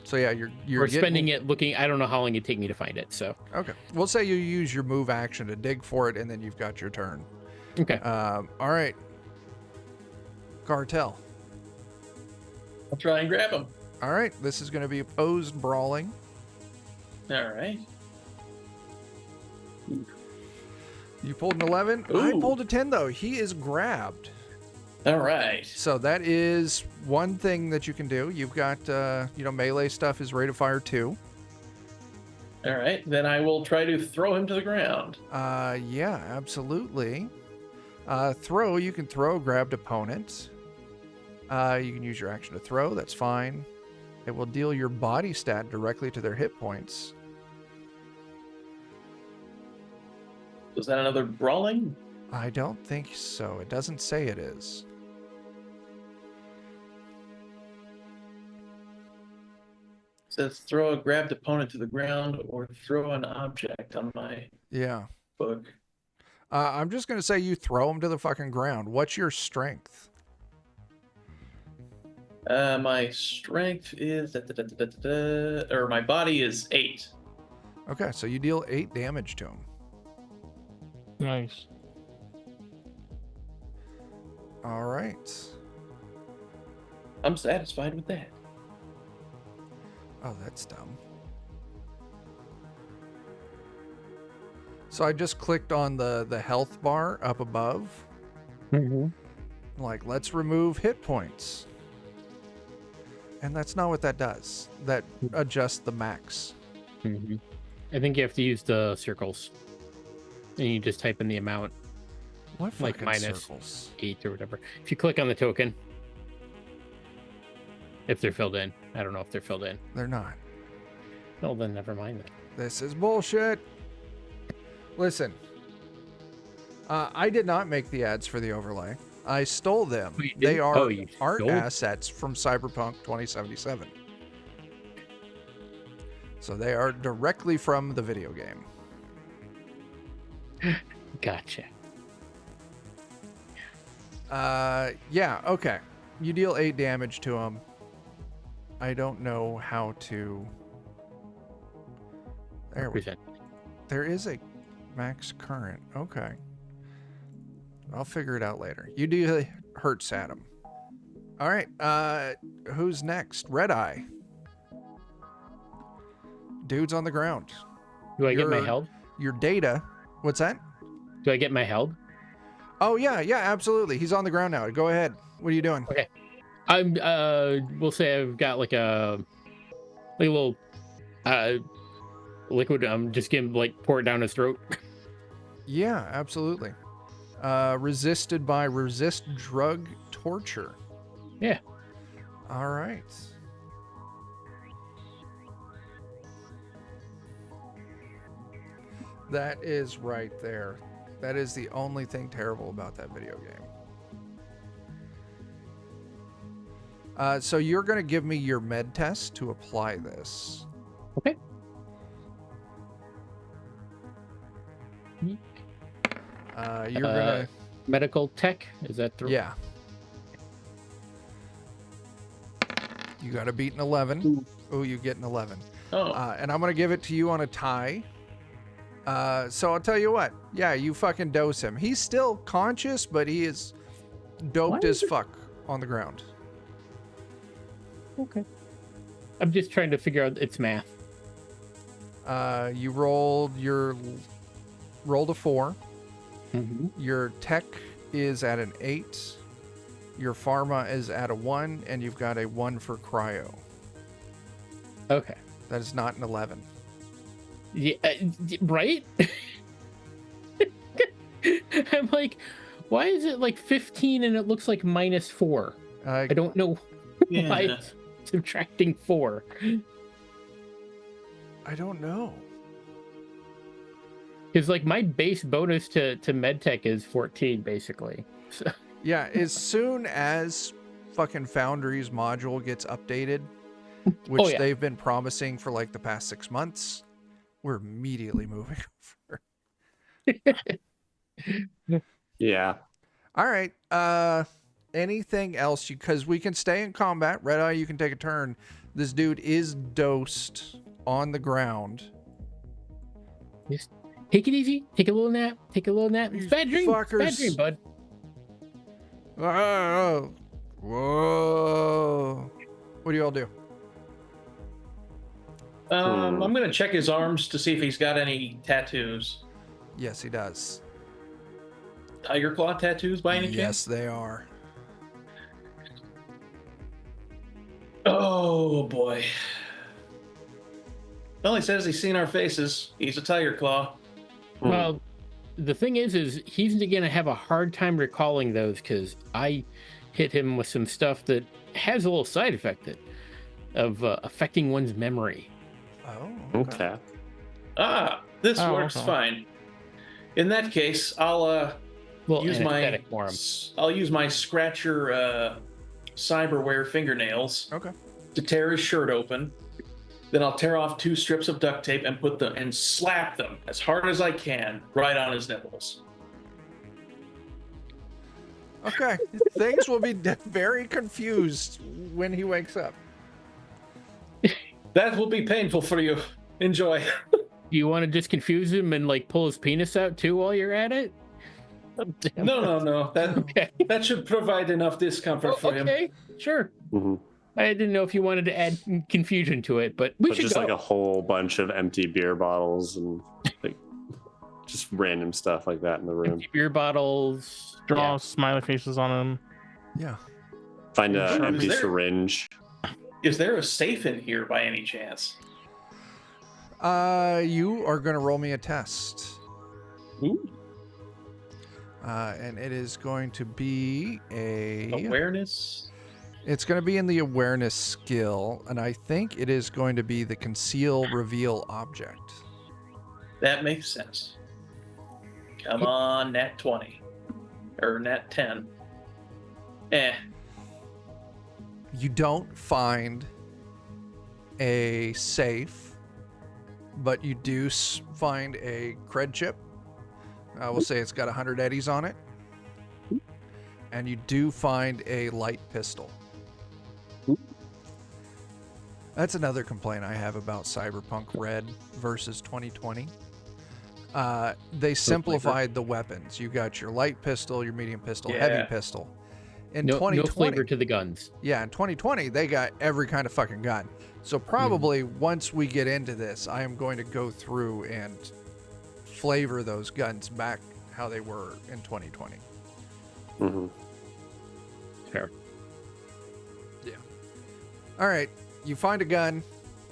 So yeah, you're Or spending it looking. I don't know how long it'd take me to find it. So Okay. We'll say you use your move action to dig for it, and then you've got your turn. okay. All right. Cartel. I'll try and grab him. All right. This is going to be opposed brawling. All right. You pulled an 11. I Ooh. pulled a 10, though. He is grabbed. All right. So that is one thing that you can do. You've got, melee stuff is rate of fire 2. All right. Then I will try to throw him to the ground. Yeah, absolutely. Throw, you can throw grabbed opponent. You can use your action to throw. That's fine. It will deal your body stat directly to their hit points. Was that another brawling? I don't think so. It doesn't say it is. It says throw a grabbed opponent to the ground or throw an object on my Yeah. book. I'm just going to say you throw him to the fucking ground. What's your strength? My strength is or my body is 8. Okay, so you deal 8 damage to him. Nice. All right. I'm satisfied with that. Oh, that's dumb. So I just clicked on the health bar up above. Like, let's remove hit points. And that's not what that does. That adjusts the max. I think you have to use the circles, and you just type in the amount, What like fucking minus circles? 8 or whatever. If you click on the token, if they're filled in, I don't know if they're filled in. They're not. Well, then never mind. This is bullshit. Listen, I did not make the ads for the overlay. I stole them. Oh, you They didn't? are Oh, you art stole? assets from Cyberpunk 2077. So they are directly from the video game. Gotcha. Yeah, okay. You deal 8 damage to him. I don't know how to... Represent. There is a max current. Okay. I'll figure it out later. You do hurts at him. All right. Who's next? Red Eye. Dude's on the ground. Do I get my Your- held? Your data. What's that? Do I get my held? Oh, yeah, absolutely. He's on the ground now. Go ahead. What are you doing? Okay. I'm we'll say I've got like a little liquid. I'm just gonna pour it down his throat. Yeah, absolutely. Resisted by resist drug torture. Yeah. All right. That is right there. That is the only thing terrible about that video game. So you're going to give me your med test to apply this. Okay. You're going to... Medical tech, is that through? Yeah. You got to beat an 11. Oh, you get an 11. Oh. And I'm going to give it to you on a tie. So I'll tell you what. Yeah, you fucking dose him. He's still conscious, but he is doped as fuck on the ground. Okay. I'm just trying to figure out its math. You rolled a 4. Mm-hmm. Your tech is at an 8. Your pharma is at a 1, and you've got a 1 for cryo. Okay. That is not an 11. Yeah, right? I'm like, why is it like 15 and it looks like -4? I don't know why Yeah. it's subtracting 4. I don't know. Because like my base bonus to medtech is 14 basically. So Yeah, as soon as fucking Foundry's module gets updated, which yeah. they've been promising for like the past 6 months, we're immediately moving over. Yeah. All right. anything else? Because we can stay in combat. Red Eye, you can take a turn. This dude is dosed on the ground. Just take it easy. Take a little nap. Take a little nap. It's You bad dream. It's fuckers. bad dream, bud. Oh, whoa. What do you all do? I'm gonna check his arms to see if he's got any tattoos. Yes, he does. Tiger claw tattoos by any Yes, chance? they are. Oh boy. Well, he says he's seen our faces. He's a tiger claw. Well, the thing is he's going to have a hard time recalling those because I hit him with some stuff that has a little side effect of affecting one's memory. Oh, Okay. This Oh, works okay. fine. In that case, I'll Well, use my anesthetic for him. I'll use my scratcher cyberware fingernails Okay. to tear his shirt open. Then I'll tear off 2 strips of duct tape and put them and slap them as hard as I can right on his nipples. Okay. Things will be very confused when he wakes up. That will be painful for you. Enjoy. Do you want to just confuse him and like pull his penis out too while you're at it? No. Okay. That should provide enough discomfort for him. Okay, sure. Mm-hmm. I didn't know if you wanted to add confusion to it, but we But should just go. like a whole bunch of empty beer bottles and like just random stuff like that in the room. Empty beer bottles. Draw Yeah. smiley faces on him. Yeah. Find Is an empty there- syringe. Is there a safe in here by any chance? You are going to roll me a test. Ooh. And it is going to be Awareness. It's going to be in the awareness skill, and I think it is going to be the conceal reveal object. That makes sense. Come on, nat 20. Or nat 10. You don't find a safe, but you do find a cred chip. We'll say it's got 100 eddies on it. And you do find a light pistol. That's another complaint I have about Cyberpunk Red versus 2020. They simplified the weapons. You got your light pistol, your medium pistol, heavy Yeah. pistol. In No 2020, flavor to the guns. yeah, in 2020, they got every kind of fucking gun. So probably once we get into this, I am going to go through and flavor those guns back how they were in 2020. Mm-hmm. Fair. Yeah. All right. You find a gun.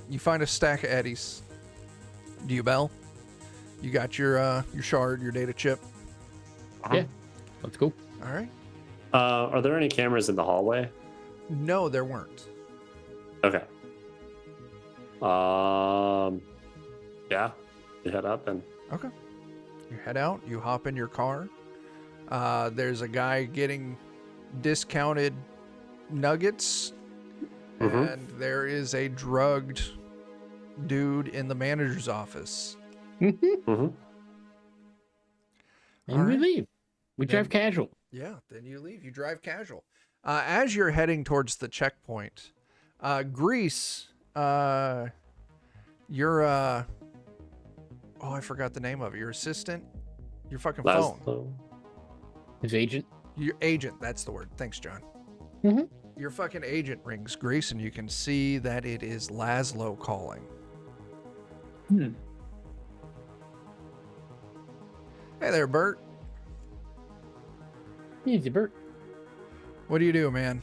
You find a stack of eddies. Do you bell? You got your shard, your data chip. Yeah. Let's go. All right. Are there any cameras in the hallway? No, there weren't. Okay. Yeah. You head up and Okay. You head out. You hop in your car. There's a guy getting discounted nuggets, Mhm. and there is a drugged dude in the manager's office. Mm-hmm. And All we right. leave. We drive casual. Yeah, then you leave. You drive casual. As you're heading towards the checkpoint, Grease, you're oh, I forgot the name of it. Your assistant, your fucking phone, Laszlo. His agent. your agent. That's the word. Thanks, John. Mhm. Your fucking agent rings, Grease, and you can see that it is Laszlo calling. Hey there, Bert. Easy, Bert. What do you do, man?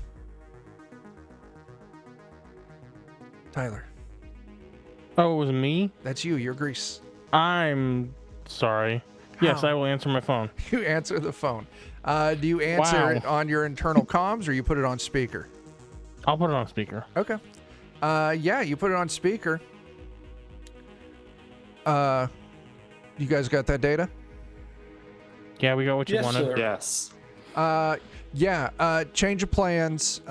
Tyler, Oh, it was me? that's you. You're Grease. I'm sorry. Yes, How? I will answer my phone. You answer the phone. Do you answer Wow. it on your internal comms or you put it on speaker? I'll put it on speaker. Okay. Yeah, you put it on speaker. You guys got that data? Yeah, we got what you Yes, wanted. sir. Yes. Yeah. Change of plans.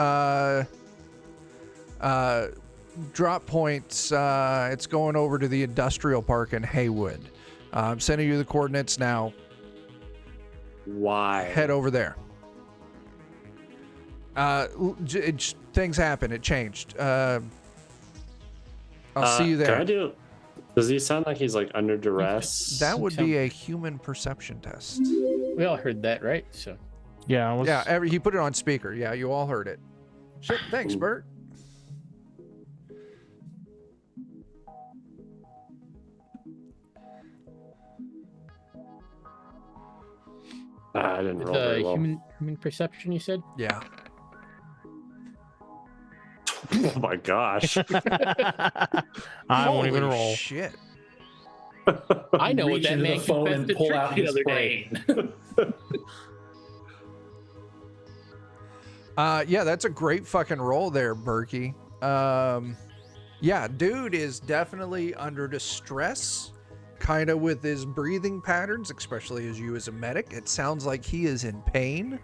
Drop points. It's going over to the industrial park in Haywood. I'm sending you the coordinates now. Why? Head over there. Things happen. It changed. I'll see you Can I there. does he sound like he's like under duress? That would be a human perception test. We all heard that, right? So Yeah, I was. Yeah, he put it on speaker. Yeah, you all heard it. Shit, thanks, Bert. I didn't roll the very well. human perception, you said? Yeah. Oh my gosh. I won't even Holy roll. Shit. I know what Reach that into man the phone and confessed to pull church out the his other day. brain. Yeah, that's a great fucking roll there, Berkey. Yeah, dude is definitely under distress, kind of with his breathing patterns, especially as you as a medic. It sounds like he is in pain.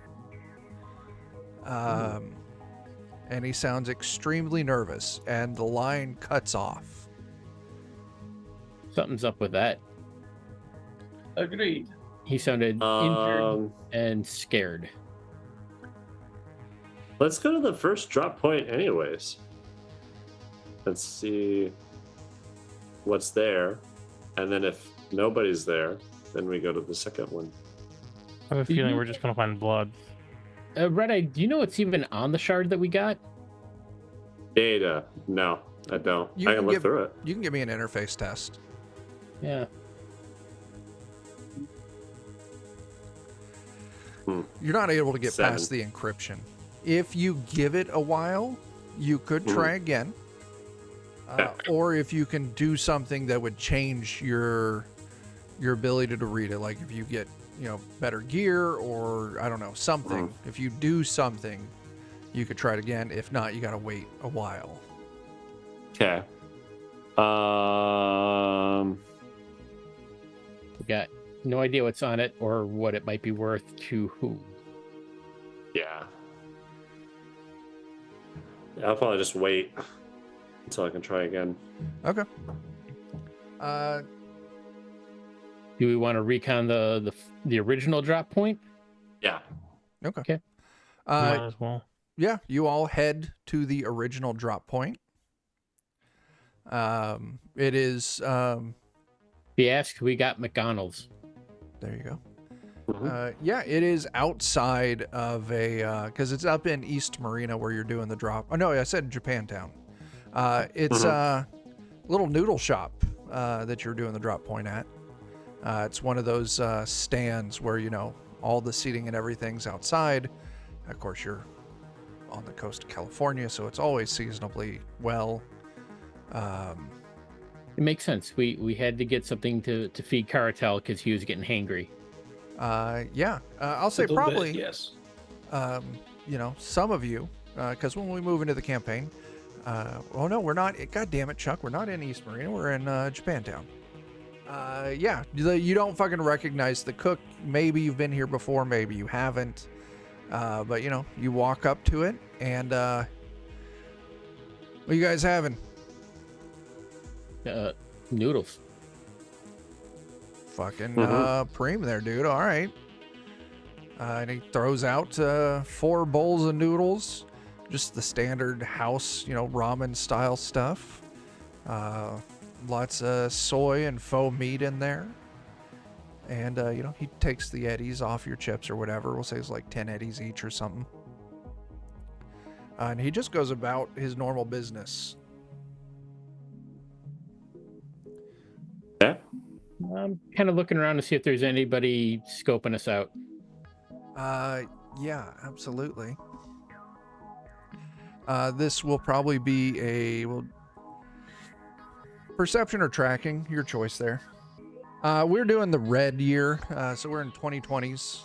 And he sounds extremely nervous, and the line cuts off. Something's up with that. Agreed. He sounded injured and scared. Let's go to the first drop point anyways. Let's see what's there. And then if nobody's there, then we go to the second one. I have a feeling we're just gonna find blood. Red Eye, do you know what's even on the shard that we got? Data. No, I don't. I can look through it. You can give me an interface test. Yeah. You're not able to get 7. past the encryption. If you give it a while, you could try again. Or if you can do something that would change your ability to read it, like if you get, better gear or I don't know, something. If you do something, you could try it again. If not, you got to wait a while. Okay. We got no idea what's on it or what it might be worth to who. Yeah. I'll probably just wait until I can try again. Okay. Do we want to recon the original drop point? Yeah. Okay. Might as well. Yeah, you all head to the original drop point. It is. He asked, we got McDonald's. There you go. Mhm. Yeah, it is outside of because it's up in East Marina where you're doing the drop. Oh no, I said Japantown. It's a little noodle shop that you're doing the drop point at. It's one of those stands where all the seating and everything's outside. Of course, you're on the coast of California, so it's always seasonably well. It makes sense. We had to get something to feed Caratel because he was getting hangry. Yeah, I'll say A little bit, probably. yes. Some of you, because when we move into the campaign, oh no, we're not. God damn it, Chuck, we're not in East Marina. We're in Japantown. Yeah, you don't fucking recognize the cook. Maybe you've been here before, maybe you haven't. But you walk up to it, and what are you guys having? Noodles. Fucking preem there, dude. All right. And he throws out 4 bowls of noodles, just the standard house, ramen style stuff. Lots of soy and faux meat in there. And, he takes the eddies off your chips or whatever. We'll say it's like 10 eddies each or something. And he just goes about his normal business. Yeah. I'm kind of looking around to see if there's anybody scoping us out. Yeah, absolutely. This will probably be perception or tracking, your choice there. We're doing the red year, so we're in 2020s,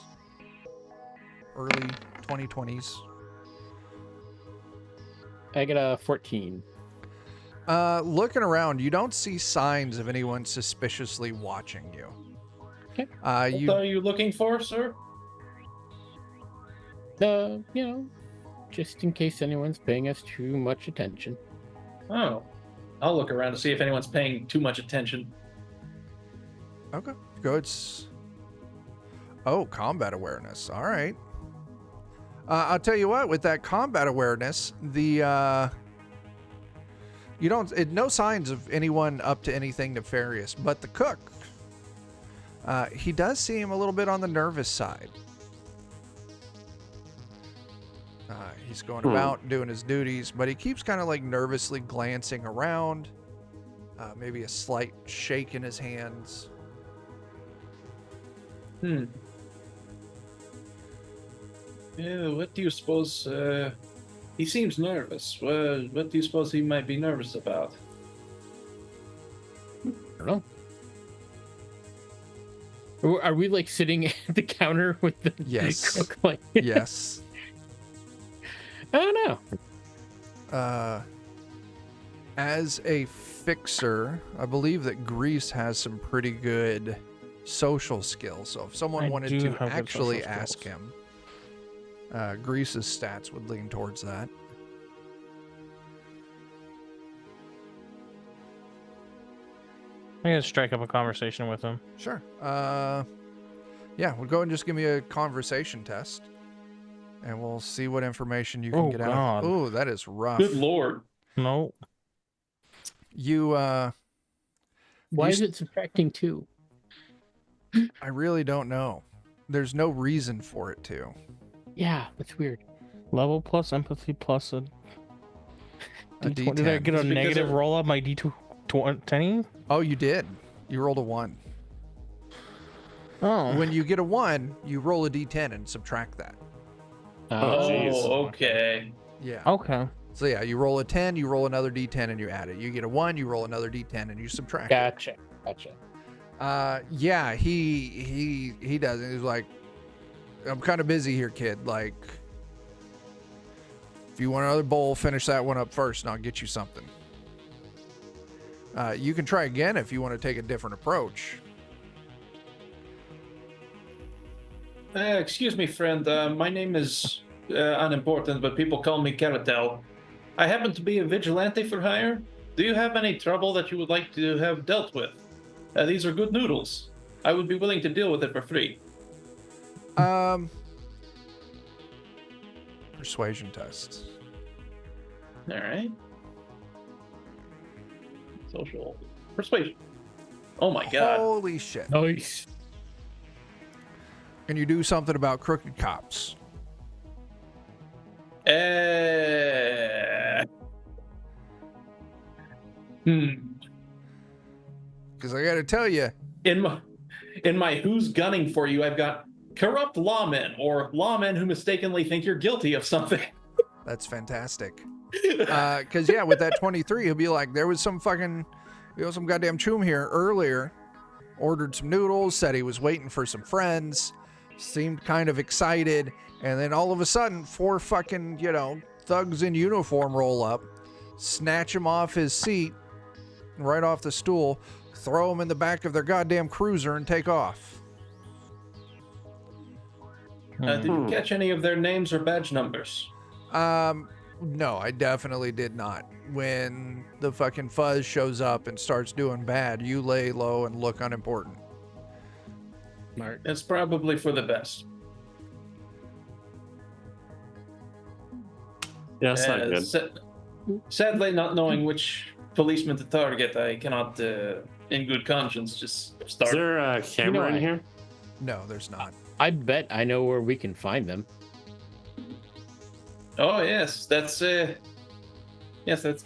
early 2020s. I got a 14. Looking around, you don't see signs of anyone suspiciously watching you. Okay. What are you looking for, sir? Just in case anyone's paying us too much attention. Oh. I'll look around to see if anyone's paying too much attention. Okay, good. Oh, combat awareness. All right. I'll tell you what, with that combat awareness, no signs of anyone up to anything nefarious, but the cook, he does seem a little bit on the nervous side. He's going about doing his duties, but he keeps kind of like nervously glancing around, maybe a slight shake in his hands. Yeah, what do you suppose? He seems nervous. What do you suppose he might be nervous about? I don't know. Are we like sitting at the counter with the Yes. cook? Like, Yes. I don't know. As a fixer, I believe that Grease has some pretty good social skills. So if someone I wanted do to have good actually social ask skills. him, Grease's stats would lean towards that. I'm gonna strike up a conversation with him. Sure. Yeah, we'll go and just give me a conversation test. And we'll see what information you can Oh, get God. out. Oh, that is rough. Good lord! No. You, Why is it subtracting 2? I really don't know. There's no reason for it to. Yeah, that's weird. Level plus empathy plus a A D20. Did I D10. get a It's because negative of- roll on my D20? Oh, you did. You rolled a 1. Oh. When you get a 1, you roll a D10 and subtract that. Oh, jeez. Oh, okay. Yeah. Okay. So yeah, you roll a 10, you roll another D10 and you add it. You get a 1, you roll another D10 and you subtract Gotcha. it. Yeah, he does it. He's like, I'm kind of busy here, kid. Like, if you want another bowl, finish that one up first and I'll get you something. You can try again if you want to take a different approach. Excuse me, friend. My name is unimportant, but people call me Caratel. I happen to be a vigilante for hire. Do you have any trouble that you would like to have dealt with? These are good noodles. I would be willing to deal with it for free. Persuasion tests. All right. Social persuasion. Oh my god. Holy shit. Nice. Can you do something about crooked cops? Because I got to tell you, In my who's gunning for you, I've got corrupt lawmen or lawmen who mistakenly think you're guilty of something. that's fantastic. Because, yeah, with that 23, he'll be like, there was some fucking, some goddamn choom here earlier, ordered some noodles, said he was waiting for some friends, seemed kind of excited, and then all of a sudden, 4 fucking, thugs in uniform roll up, snatch him off his seat, right off the stool, throw him in the back of their goddamn cruiser and take off. Did you catch any of their names or badge numbers? No, I definitely did not. When the fucking fuzz shows up and starts doing bad, you lay low and look unimportant. Smart. It's probably for the best. Yeah, that's not good. Sadly, not knowing which policeman to target, I cannot, in good conscience, just Is start. there a camera in here? No, there's not. I bet I know where we can find them. Oh yes, that's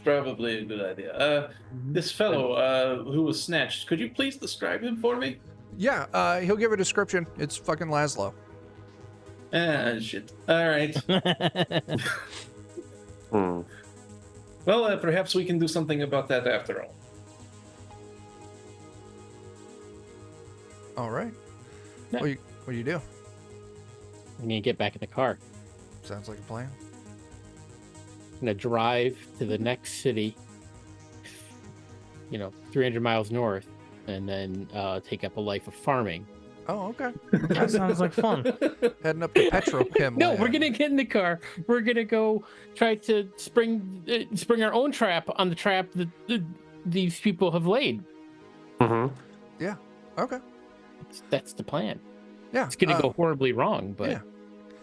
probably a good idea. This fellow who was snatched, could you please describe him for me? Yeah, he'll give a description. It's fucking Laszlo. Ah, shit. All right. Hmm. Well, perhaps we can do something about that after all. All right. Yeah. What do you do? I'm gonna get back in the car. Sounds like a plan. I'm gonna drive to the next city, 300 miles north, and then take up a life of farming. Oh, okay. That sounds like fun. Heading up to Petrochem. No, land. we're gonna get in the car. We're gonna go try to spring our own trap on the trap that these people have laid. Mm-hmm. Okay. That's the plan. Yeah. It's gonna go horribly wrong, but yeah.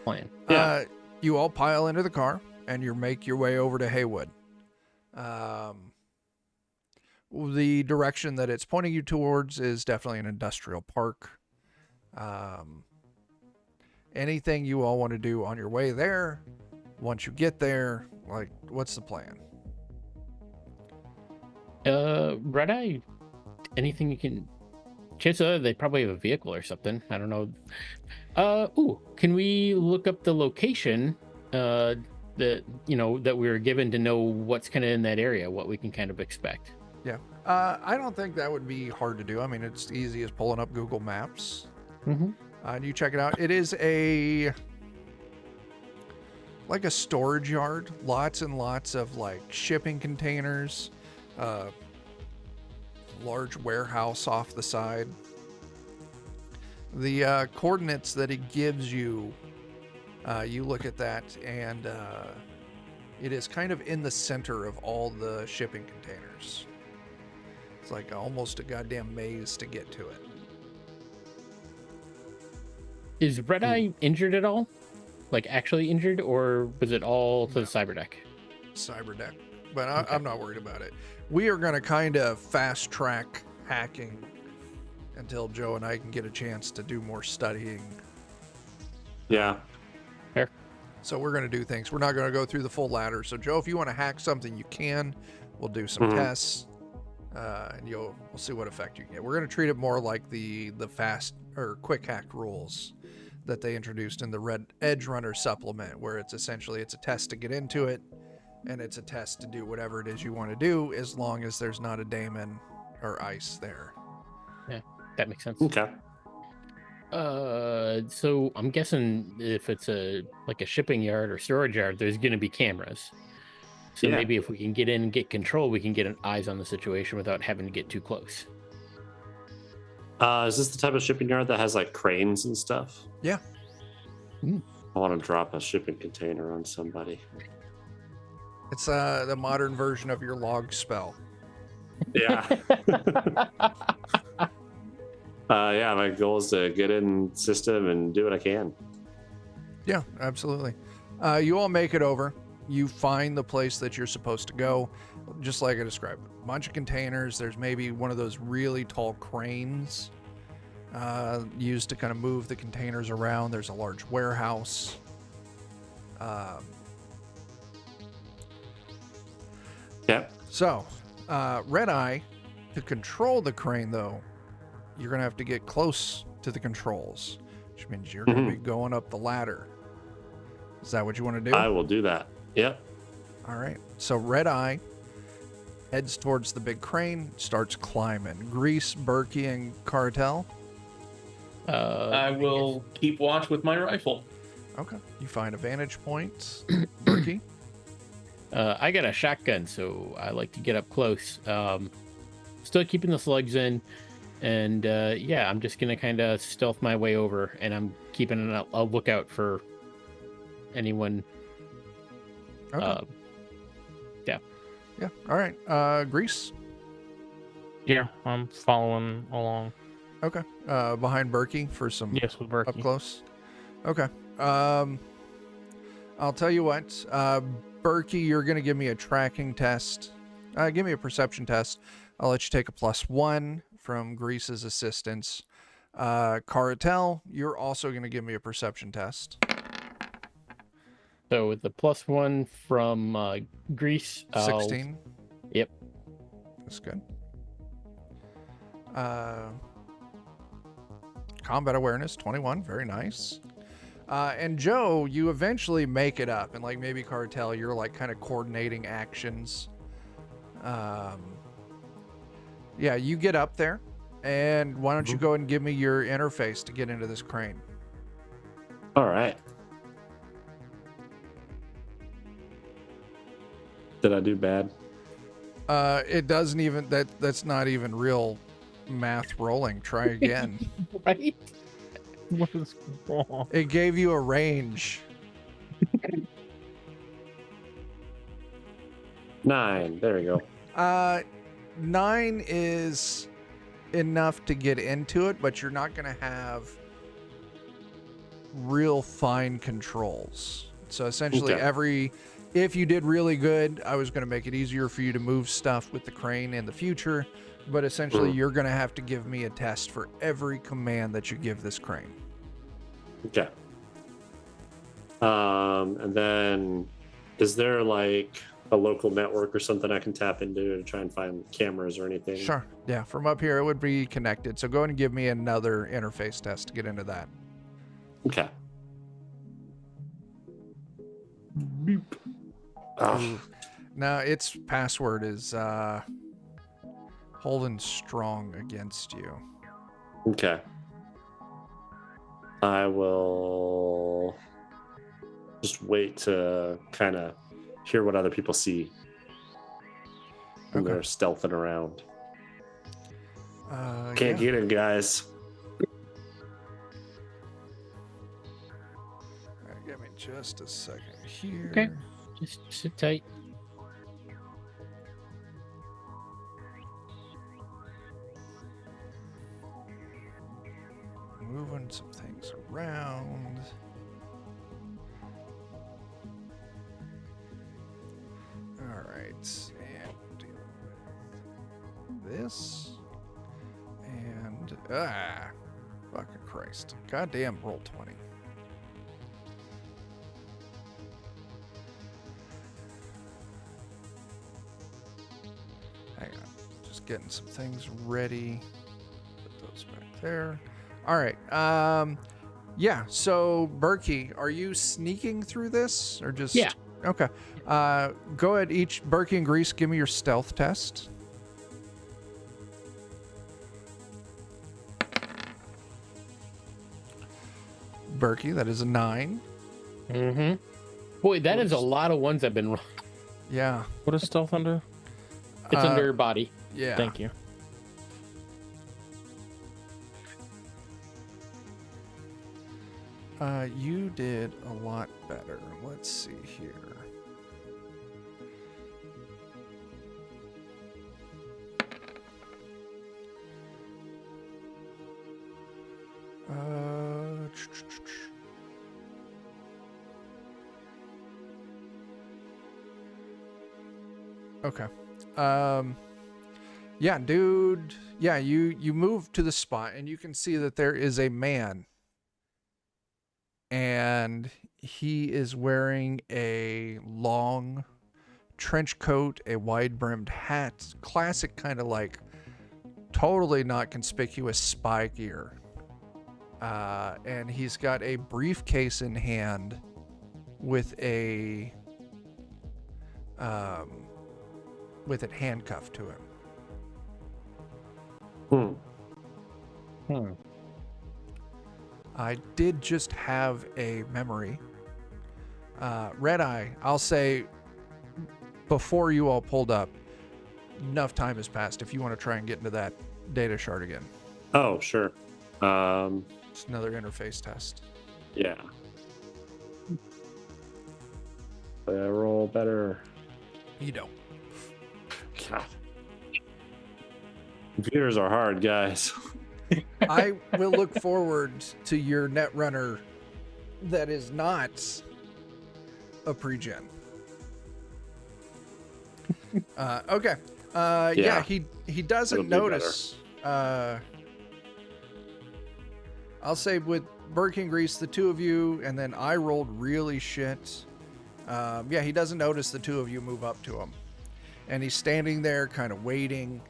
plan. Yeah. you all pile into the car and you make your way over to Haywood. The direction that it's pointing you towards is definitely an industrial park. Anything you all want to do on your way there, once you get there, like, what's the plan? Red Eye, anything you can. Chances are they probably have a vehicle or something. I don't know. Can we look up the location that that we were given to know what's kind of in that area, what we can kind of expect? Yeah. I don't think that would be hard to do. I mean, it's easy as pulling up Google Maps. Mm-hmm. And you check it out. It is like a storage yard. Lots and lots of like shipping containers. Large warehouse off the side. The coordinates that it gives you, you look at that, and it is kind of in the center of all the shipping containers. It's like almost a goddamn maze to get to it. Is Red Eye injured at all? Like actually injured, or was it all to the cyberdeck? Cyberdeck, but Okay. I'm not worried about it. We are going to kind of fast track hacking until Joe and I can get a chance to do more studying. Yeah. So we're going to do things. We're not going to go through the full ladder. So Joe, if you want to hack something, you can. We'll do some tests, and we'll see what effect you get. We're going to treat it more like the fast or quick hack rules that they introduced in the Red Edge Runner supplement, where it's a test to get into it, and it's a test to do whatever it is you want to do, as long as there's not a daemon or ice there. Yeah, that makes sense. Okay. So I'm guessing if it's a shipping yard or storage yard, there's going to be cameras. So Yeah. maybe if we can get in and get control, we can get an eyes on the situation without having to get too close. Is this the type of shipping yard that has like cranes and stuff? Yeah. I want to drop a shipping container on somebody. It's the modern version of your log spell. Yeah. Yeah, my goal is to get in system and do what I can. Yeah, absolutely. You all make it over. You find the place that you're supposed to go, just like I described. A bunch of containers. There's maybe one of those really tall cranes used to kind of move the containers around. There's a large warehouse. Yeah. So, Red Eye, to control the crane, though, you're going to have to get close to the controls, which means you're going to be going up the ladder. Is that what you want to do? I will do that. Yep. All right. So Red Eye heads towards the big crane, starts climbing. Grease, Berkey, and Cartel. I will keep watch with my rifle. Okay. You find a vantage point. Berkey. I got a shotgun, so I like to get up close. Still keeping the slugs in, and yeah, I'm just gonna kind of stealth my way over, and I'm keeping a lookout for anyone. Okay. Yeah. Yeah. All right. Grease. Yeah, I'm following along. Okay. Behind Berkey for some Yes, with Berkey. up close. Okay. I'll tell you what. Berkey, you're gonna give me a tracking test. Give me a perception test. I'll let you take a +1 from Grease's assistance. Cartel, you're also gonna give me a perception test. So with the +1 from Grease, 16. Yep. That's good. Combat awareness 21. Very nice. And Joe, you eventually make it up, and like maybe Cartel, you're like kind of coordinating actions. Yeah, you get up there, and why don't you go and give me your interface to get into this crane? All right. Did I do bad? It doesn't even that's not even real math rolling. Try again. Right? What is wrong? It gave you a range. 9. There we go. 9 is enough to get into it, but you're not going to have real fine controls. So essentially, Okay. if you did really good, I was going to make it easier for you to move stuff with the crane in the future. But essentially, Mhm. you're going to have to give me a test for every command that you give this crane. Okay. And then is there like a local network or something I can tap into to try and find cameras or anything? Sure. Yeah, from up here, it would be connected. So go ahead and give me another interface test to get into that. Okay. Beep. Ooh. Now, its password is holding strong against you. Okay. I will just wait to kind of hear what other people see when Okay. they're stealthing around. Yeah. Can't get it, guys. All right, give me just a second here. Okay. Just sit tight. Moving some things around. All right, and dealing with this. And fucking Christ. Goddamn roll 20. Hang on. Just getting some things ready. Put those back there. All right. Yeah, so Berkey, are you sneaking through this or just Yeah. Okay. Go ahead, each Berkey and Grease, give me your stealth test. Berkey, that is a 9. Mm-hmm. Boy, that is a lot of ones I've been wrong. Yeah. What is stealth under? It's under body. Yeah. Thank you. You did a lot better. Let's see here. Okay. Yeah, dude. Yeah, you move to the spot and you can see that there is a man. And he is wearing a long trench coat, a wide-brimmed hat, classic kind of like totally not conspicuous spy gear. And he's got a briefcase in hand with it handcuffed to him. I did just have a memory. Red Eye, I'll say before you all pulled up, enough time has passed if you want to try and get into that data shard again. Oh, sure. It's another interface test. Yeah. I roll better. You don't. God. Computers are hard, guys. I will look forward to your Netrunner that is not a pre-gen. Okay. Yeah, he doesn't notice. I'll say with Burke and Grease, the two of you, and then I rolled really shit. Yeah, he doesn't notice the two of you move up to him. And he's standing there kind of waiting,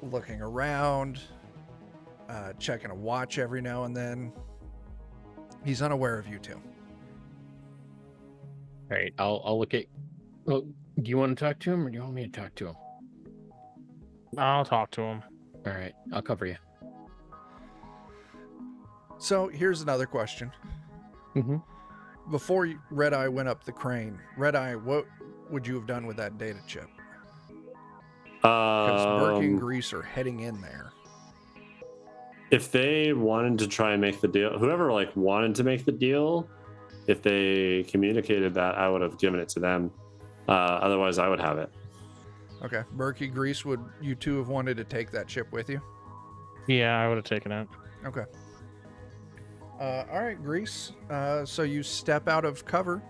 looking around, checking a watch every now and then. He's unaware of you two. All right, I'll look at. Well, do you want to talk to him, or do you want me to talk to him? I'll talk to him. All right, I'll cover you. So here's another question. Mm-hmm. Before Red Eye went up the crane, Red Eye, what would you have done with that data chip? Because Burke and Grease are heading in there. If they wanted to try and make the deal, whoever wanted to make the deal, if they communicated that, I would have given it to them. Otherwise, I would have it. Okay. Berkey, Grease, would you two have wanted to take that chip with you? Yeah, I would have taken it. Okay. All right, Grease. So you step out of cover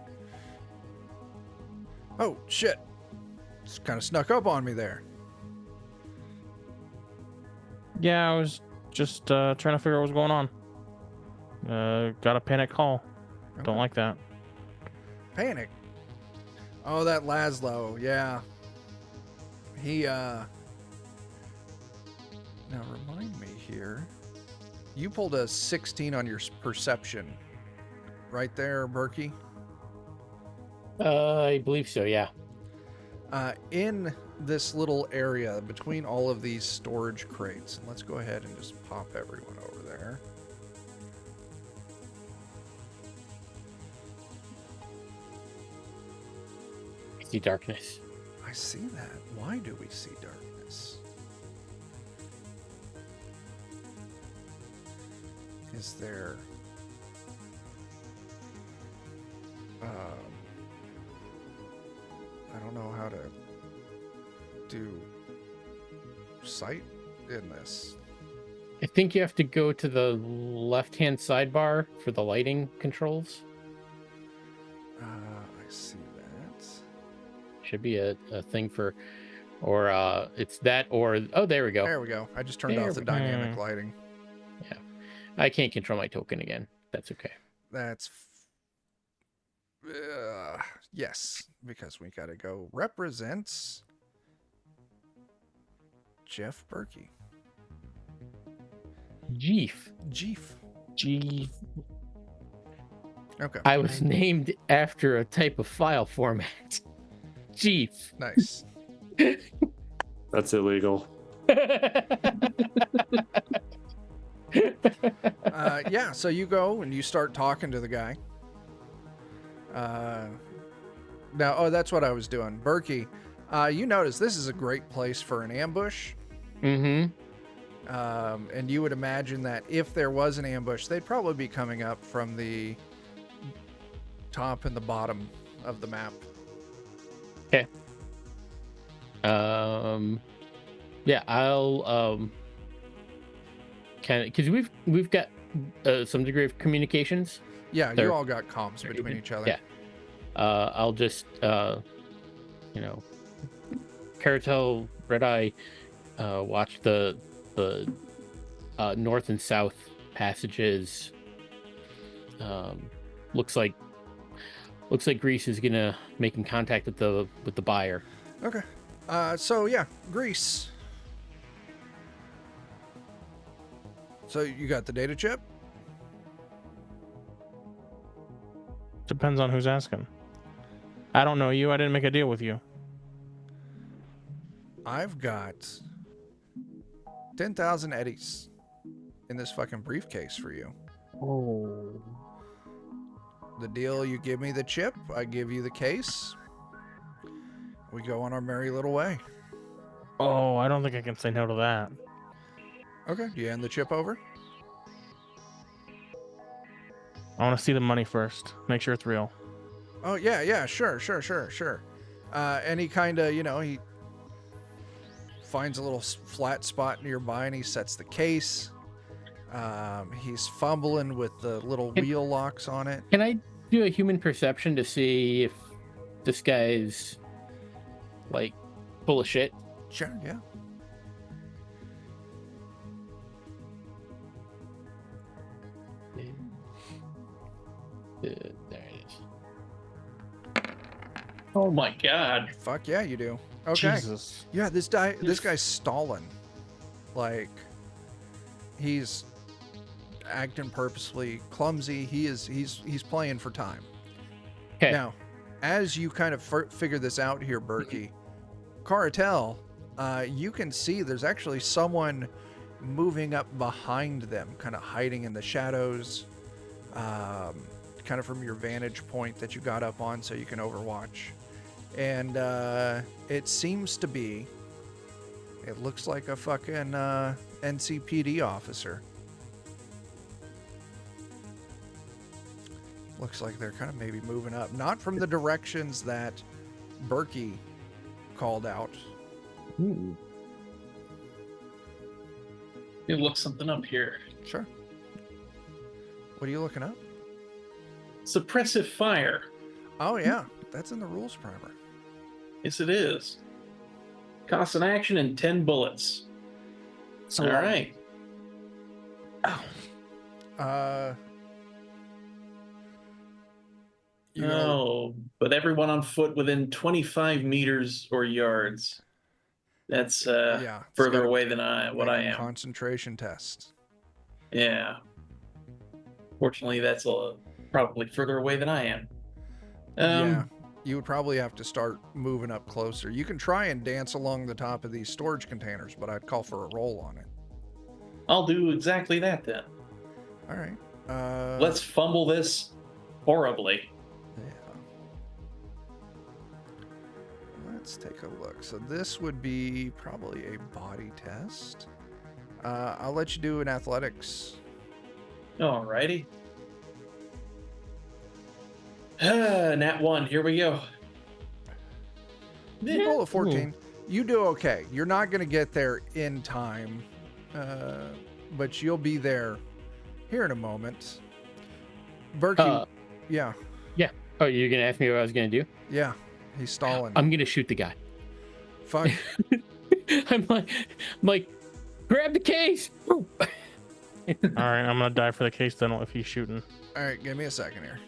Oh, shit. It's kind of snuck up on me there. Yeah, I was just trying to figure out what's going on. Got a panic call. Okay. Don't like that. Panic. Oh, that Laszlo. Yeah. He, Now, remind me here. You pulled a 16 on your perception. Right there, Berkey. I believe so, yeah. In this little area between all of these storage crates, and let's go ahead and just pop everyone over there. I see darkness. I see that. Why do we see darkness? Is there... I don't know how to do sight in this. I think you have to go to the left-hand sidebar for the lighting controls. I see that. Should be a thing for, or it's that, or, oh, there we go. There we go. I just turned There off the we- dynamic lighting. I can't control my token again. That's okay. That's... yes, because we gotta go represents Jeff Berkey. Jeef. Jeef. Gee, Okay, I was named after a type of file format. Jeef. nice. That's illegal. Yeah, so you go and you start talking to the guy. Now, oh, that's what I was doing. Berkey, you notice this is a great place for an ambush. Mm-hmm. And you would imagine that if there was an ambush, they'd probably be coming up from the top and the bottom of the map. Okay. Yeah, I'll kind of, because we've got some degree of communications. Yeah, They're- you all got comms between each other. Yeah. I'll just Caratel, Red Eye, watch the north and south passages. Looks like Greece is gonna making contact with the buyer. Okay. So yeah, Greece. So you got the data chip? depends on who's asking. I don't know you. I didn't make a deal with you. I've got 10,000 eddies in this fucking briefcase for you. Oh. The deal, you give me the chip, I give you the case. We go on our merry little way. Oh, I don't think I can say no to that. Okay, do you hand the chip over? I want to see the money first. Make sure it's real. Oh, yeah, sure. And he kind of, he finds a little flat spot nearby and he sets the case. He's fumbling with the little wheel locks on it. Can I do a human perception to see if this guy's like full of shit? Sure, yeah. There it is. Oh my god. Fuck yeah, you do. Okay. Jesus. Yeah, this guy's stalling. Like, he's acting purposely clumsy. He's playing for time. Okay. Now, as you kind of figure this out here, Berkey, Caratel, you can see there's actually someone moving up behind them, kind of hiding in the shadows, kind of from your vantage point that you got up on so you can overwatch. And it seems to be, it looks like a fucking NCPD officer. Looks like they're kind of maybe moving up. Not from the directions that Berkey called out. Ooh. You look something up here. Sure. What are you looking up? Suppressive fire. Oh, yeah. That's in the rules primer. Yes, it is. Cost an action and 10 bullets. So All right. You know, Oh, but everyone on foot within 25 meters or yards. That's yeah, it's further gotta away than what make I a am. concentration test. Yeah. Fortunately, that's probably further away than I am. Yeah, you would probably have to start moving up closer. You can try and dance along the top of these storage containers, but I'd call for a roll on it. I'll do exactly that then. All right. Let's fumble this horribly. Yeah. Let's take a look. So this would be probably a body test. I'll let you do an athletics. Alrighty. Nat 1, here we go. You roll a 14. You do okay. You're not going to get there in time, but you'll be there here in a moment. Berkey, yeah. Yeah. Oh, you're gonna ask me what I was gonna do? Yeah, he's stalling. I'm gonna shoot the guy. Fuck. I'm like, grab the case. All right, I'm gonna die for the case then if he's shooting. All right, give me a second here.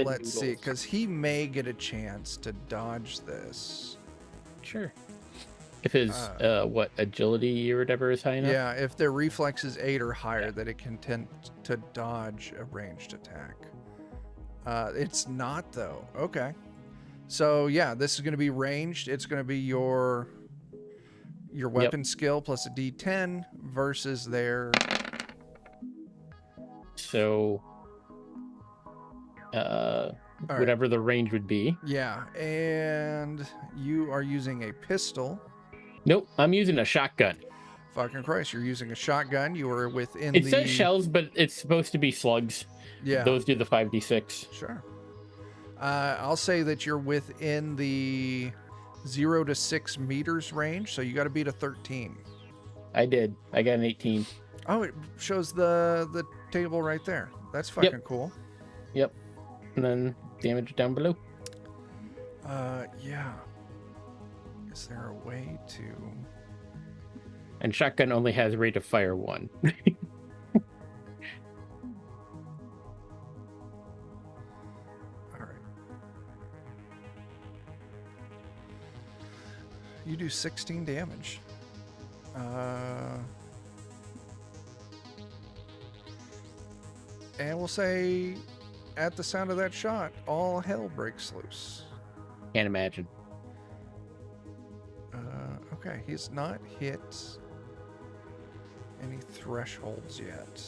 Let's see, because he may get a chance to dodge this. Sure. If his what agility or whatever is high enough. Yeah, if their reflex is 8 or higher, that it can tend to dodge a ranged attack. It's not though. Okay. So yeah, this is going to be ranged. It's going to be your weapon skill plus a D10 versus their. So, All right. whatever the range would be. Yeah, and you are using a pistol. Nope, I'm using a shotgun. Fucking Christ, you're using a shotgun. You are within It the. says shells, but it's supposed to be slugs. Yeah. Those do the 5d6. Sure. I'll say that you're within the 0 to 6 meters range, so you got to beat a 13. I did. I got an 18. Oh, it shows the table right there. That's fucking cool. Yep. And then damage down below. Yeah. Is there a way to? And shotgun only has rate of fire 1. All right. You do 16 damage. And we'll say, at the sound of that shot, all hell breaks loose. Can't imagine. Okay, he's not hit any thresholds yet.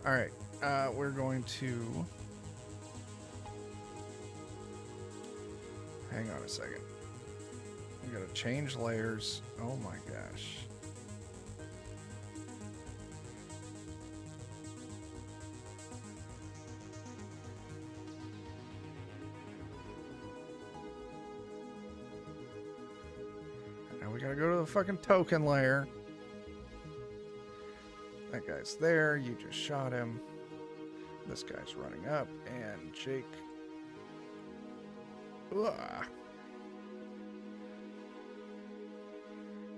All right, we're going to hang on a second. I'm gonna change layers. Oh my gosh. Now we gotta go to the fucking token layer. That guy's there. You just shot him. This guy's running up, and Jake. Ugh.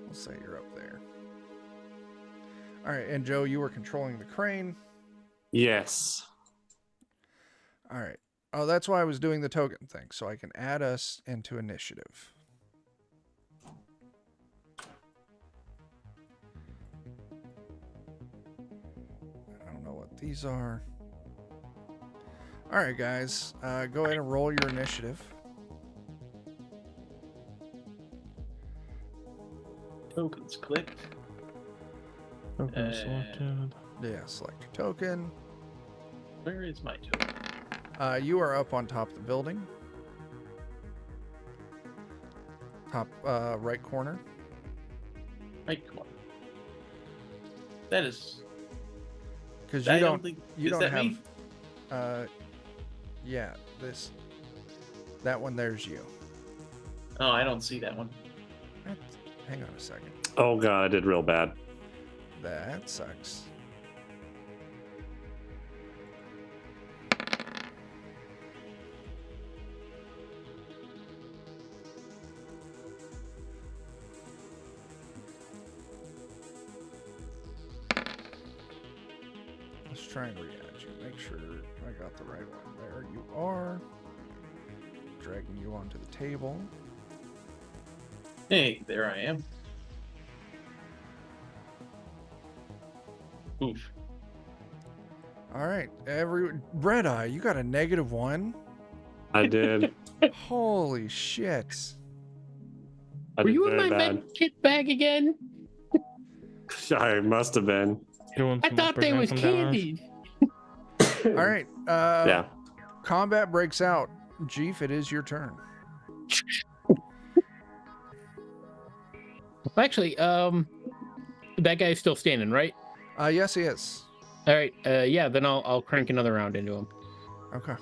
We'll say you're up there. All right, and Joe, you were controlling the crane. Yes. All right. Oh, that's why I was doing the token thing, so I can add us into initiative. I don't know what these are. All right, guys, go ahead and roll your initiative. Tokens clicked. Okay, selected. Yeah, select your token. Where is my token? You are up on top of the building. Top right corner. Right corner. That is. Because I you don't don't, think. you Is don't that have. me? Yeah, that one. There's you. Oh, I don't see that one. Hang on a second. Oh god, I did real bad. That sucks. Just trying to re-add you. Make sure I got the right one. There you are. Dragging you onto the table. Hey, there I am. Oof. All right, Red Eye, you got a -1. I did. Holy shit! I Were did you in very my bad. med kit bag again? I must have been. Doing I some thought they was some damage. candied. All right, Yeah. combat breaks out. Jeef, it is your turn. Actually, that guy's still standing, right? Yes, he is. All right. Yeah. Then I'll crank another round into him Okay.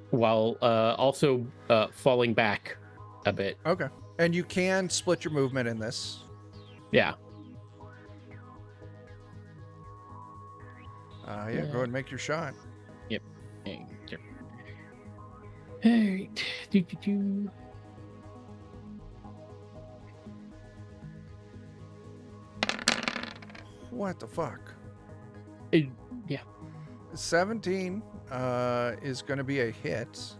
while also falling back a bit. Okay. And you can split your movement in this. Yeah. Go ahead and make your shot. All right. Do. What the fuck? Yeah. 17 is going to be a hit.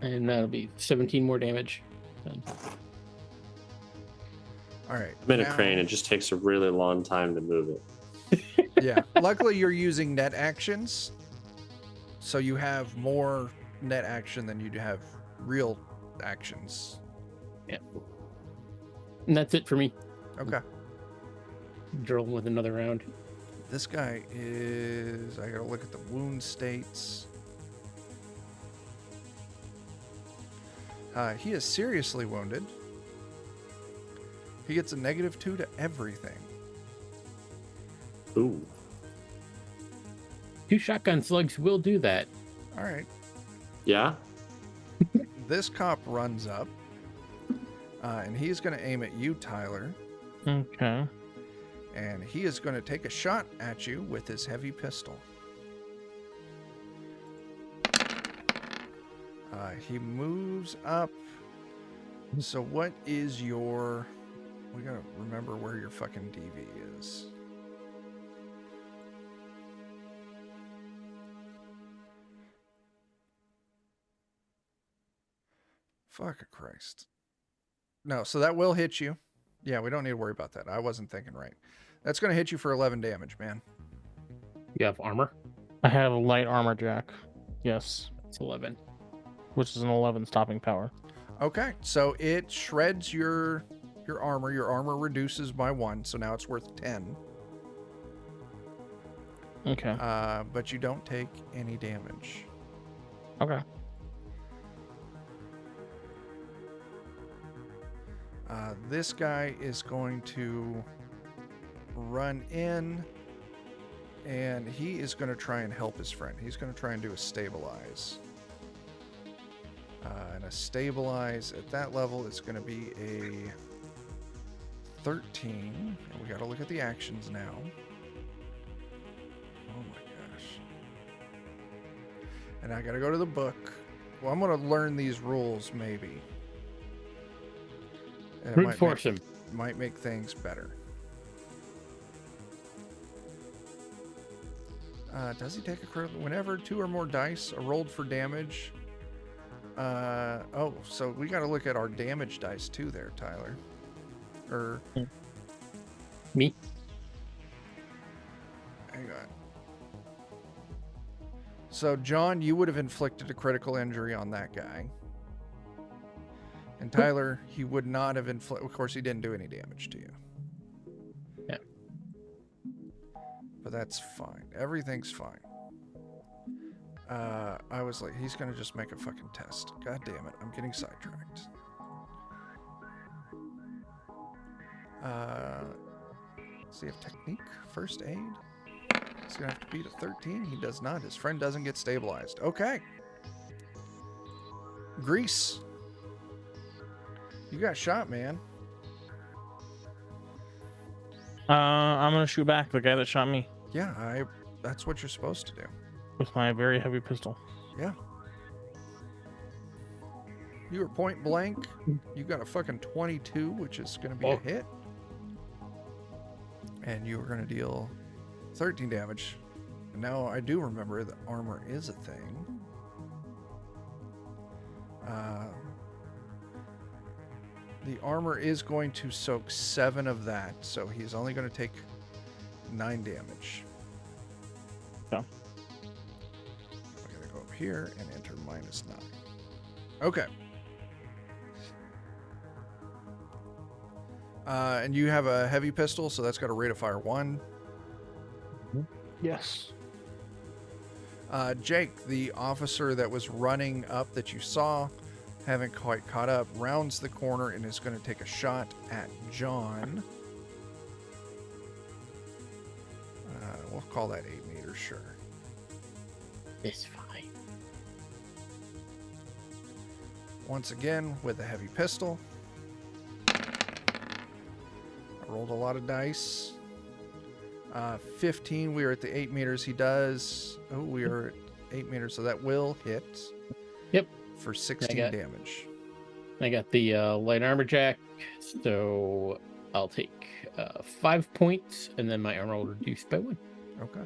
And that'll be 17 more damage. Then. All right. I'm in a now- crane. It just takes a really long time to move it. Yeah. Luckily, you're using net actions, so you have more net action than you have real actions. Yeah. And that's it for me. Okay. Drill with another round. This guy is... I gotta look at the wound states. He is seriously wounded. He gets a -2 to everything. Ooh. 2 shotgun slugs will do that. All right. Yeah? This cop runs up, and he's going to aim at you, Tyler. Okay. And he is going to take a shot at you with his heavy pistol. He moves up. So what is your... We got to remember where your fucking DV is. Fuck Christ. No, so that will hit you. Yeah, we don't need to worry about that. I wasn't thinking right. That's going to hit you for 11 damage, man. You have armor? I have a light armor jack. Yes. It's 11. Which is an 11 stopping power. Okay, so it shreds your armor. Your armor reduces by 1, so now it's worth 10. Okay. But you don't take any damage. Okay. This guy is going to run in, and he is going to try and help his friend. He's going to try and do a stabilize. And a stabilize at that level is going to be a 13. And we got to look at the actions now. Oh my gosh. And I got to go to the book. Well, I'm going to learn these rules maybe. And it Brute might force make- him. Might make things better. Does he take a critical? Whenever 2 or more dice are rolled for damage. Oh, so we got to look at our damage dice too there, Tyler. Or... Me? Hang on. So, John, you would have inflicted a critical injury on that guy. And Tyler, he would not have inflicted... Of course, he didn't do any damage to you. Yeah. But that's fine. Everything's fine. I was like, he's going to just make a fucking test. God damn it. I'm getting sidetracked. Does he have technique? First aid? He's going to have to beat a 13. He does not. His friend doesn't get stabilized. Okay. Grease. You got shot, man. I'm gonna shoot back the guy that shot me Yeah, that's what you're supposed to do. with my very heavy pistol. Yeah. You were point blank. You got a fucking 22, which is going to be a Oh. hit. And you were going to deal 13 damage. Now I do remember that armor is a thing. The armor is going to soak 7 of that, so he's only going to take 9 damage. Yeah. I'm going to go up here and enter -9. Okay. And you have a heavy pistol, so that's got a rate of fire 1. Yes. Jake, the officer that was running up that you saw, haven't quite caught up, rounds the corner and is going to take a shot at John. We'll call that 8 meters, sure. It's fine. Once again, with a heavy pistol. I rolled a lot of dice. 15, we are at the 8 meters. He does. Oh, we are at 8 meters, so that will hit. Yep. For 16 damage. I got the light armor jack, so I'll take 5 points, and then my armor will reduce by 1. Okay.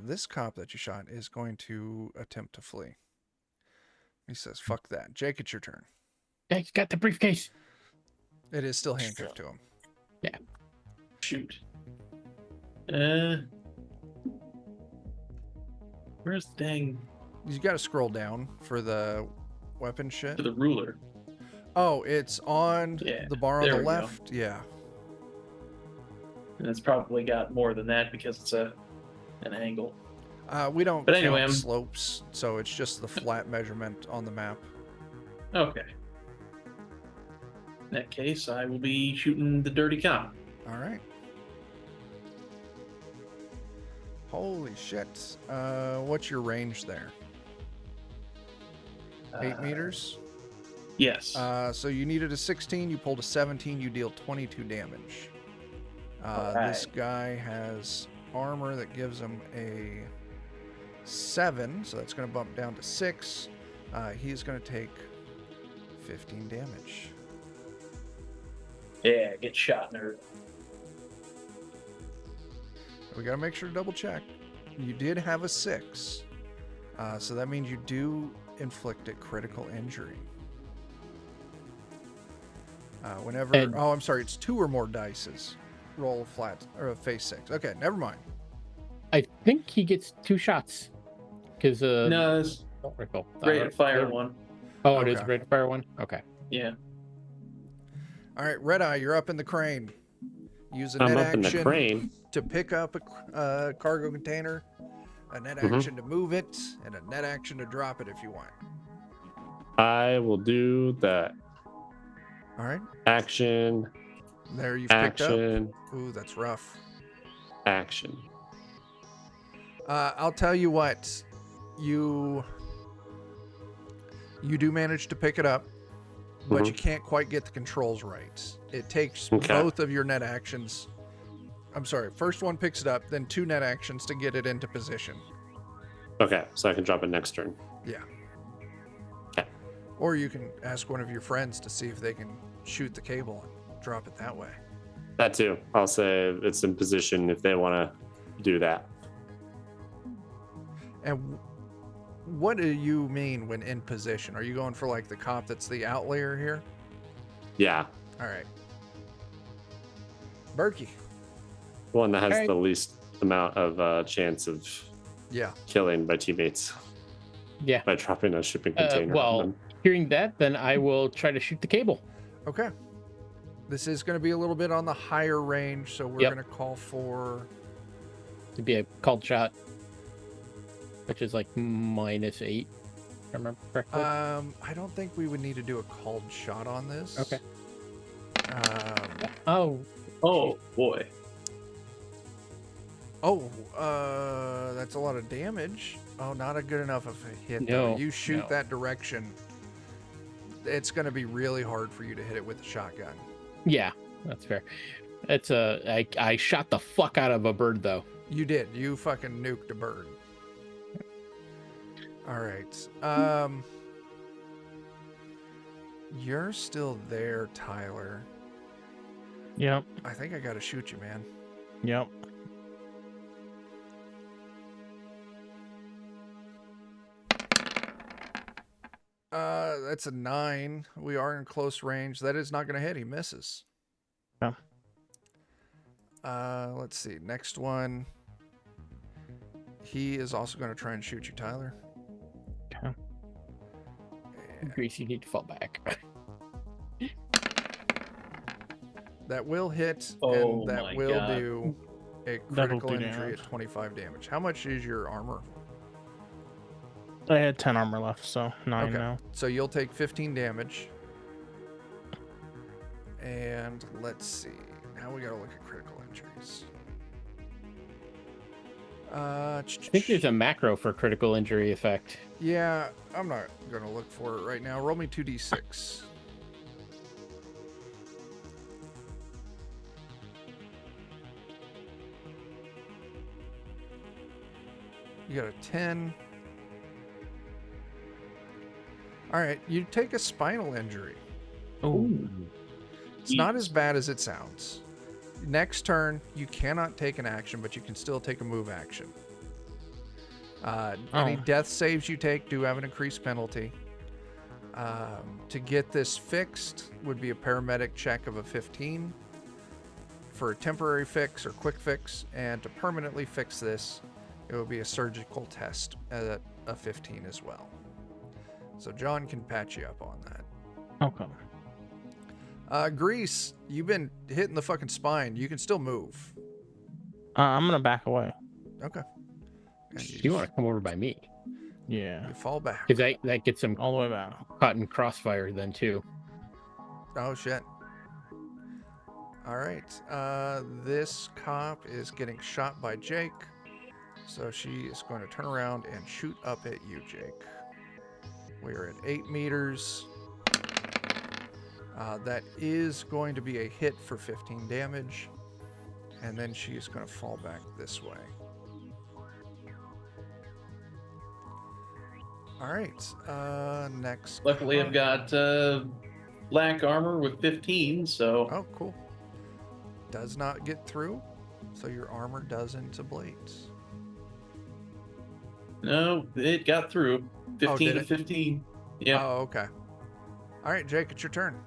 This cop that you shot is going to attempt to flee. He says, fuck that. Jake, it's your turn. Yeah, he's got the briefcase. It is still handcuffed to him. Yeah. Shoot. Where's the dang... You got to scroll down for the weapon shit. To the ruler. Oh, it's on the bar on there the we go. left. Yeah. And it's probably got more than that because it's an angle. We don't But anyway, count I'm- slopes, so it's just the flat measurement on the map. Okay. In that case, I will be shooting the dirty cop. All right. Holy shit. What's your range there? 8 meters? Yes. So you needed a 16, you pulled a 17, you deal 22 damage. This guy has armor that gives him a 7, so that's going to bump down to 6. He's going to take 15 damage. Yeah, get shot, nerd. We got to make sure to double check. You did have a 6, so that means you do inflict a critical injury. Whenever, I'm sorry, it's 2 or more dices. Roll flat or face 6. Okay, never mind. I think he gets 2 shots. Because No, it's don't recall. rate of fire 1. Oh, it is Okay. rate of fire 1. Okay. Yeah. All right, Red Eye, you're up in the crane. Use a I'm net up in the action crane. to pick up a cargo container, a net action to move it, and a net action to drop it if you want. I will do that. All right, Action, there you've picked up. action, Ooh, that's rough. action. I'll tell you what, you do manage to pick it up, but you can't quite get the controls right. It takes both of your net actions. I'm sorry, first one picks it up, then 2 net actions to get it into position. Okay, so I can drop it next turn. Yeah. Okay. Or you can ask one of your friends to see if they can shoot the cable and drop it that way. That too. I'll say it's in position if they want to do that. And what do you mean when in position? Are you going for like the cop that's the outlier here? Yeah, All right. Berkey. one that has Alright. the least amount of chance of Yeah. killing my teammates Yeah. by dropping a shipping container on Well, them. hearing that, then I will try to shoot the cable. Okay. This is going to be a little bit on the higher range, so we're Yep. going to call for... To be a called shot, which is like -8, if I remember correctly. I don't think we would need to do a called shot on this. Okay. Um, Oh, boy. That's a lot of damage. Oh, not a good enough of a hit. No, though. You shoot no. that direction, it's going to be really hard for you to hit it with a shotgun. Yeah, that's fair. It's I shot the fuck out of a bird though. You did. You fucking nuked a bird. All right. You're still there, Tyler. Yep. I think I gotta shoot you, man. Yep. That's a 9. We are in close range. That is not gonna hit. He misses. Yeah. Let's see. Next one. He is also gonna try and shoot you, Tyler. Okay. Grease, you need to fall back. That will hit, Oh and that my will God. do a That'll critical do injury damage. at 25 damage. How much is your armor? I had 10 armor left, so 9 Okay. now. So you'll take 15 damage. And let's see. Now we gotta look at critical injuries. I think there's a macro for critical injury effect. Yeah, I'm not gonna look for it right now. Roll me 2d6. You got a 10. All right, you take a spinal injury. Oh, It's not as bad as it sounds. Next turn, you cannot take an action, but you can still take a move action. Any death saves you take do have an increased penalty. To get this fixed would be a paramedic check of a 15 for a temporary fix or quick fix, and to permanently fix this, it would be a surgical test at a 15 as well. So John can patch you up on that. okay. Grease, you've been hitting the fucking spine. You can still move. I'm gonna back away. Okay. And You want to come over by me? Yeah, you fall back. Because that gets him all the way back. caught in crossfire then too. Oh shit. All right. This cop is getting shot by Jake, so she is going to turn around and shoot up at you, Jake. We are at 8 meters. That is going to be a hit for 15 damage, and then she is going to fall back this way. All right. Next. Luckily, cop. I've got black armor with 15, so Oh, cool. Does not get through, so your armor doesn't ablate. no, it got through. 15 did to it? 15. Yep. Oh, okay. All right, Jake, it's your turn.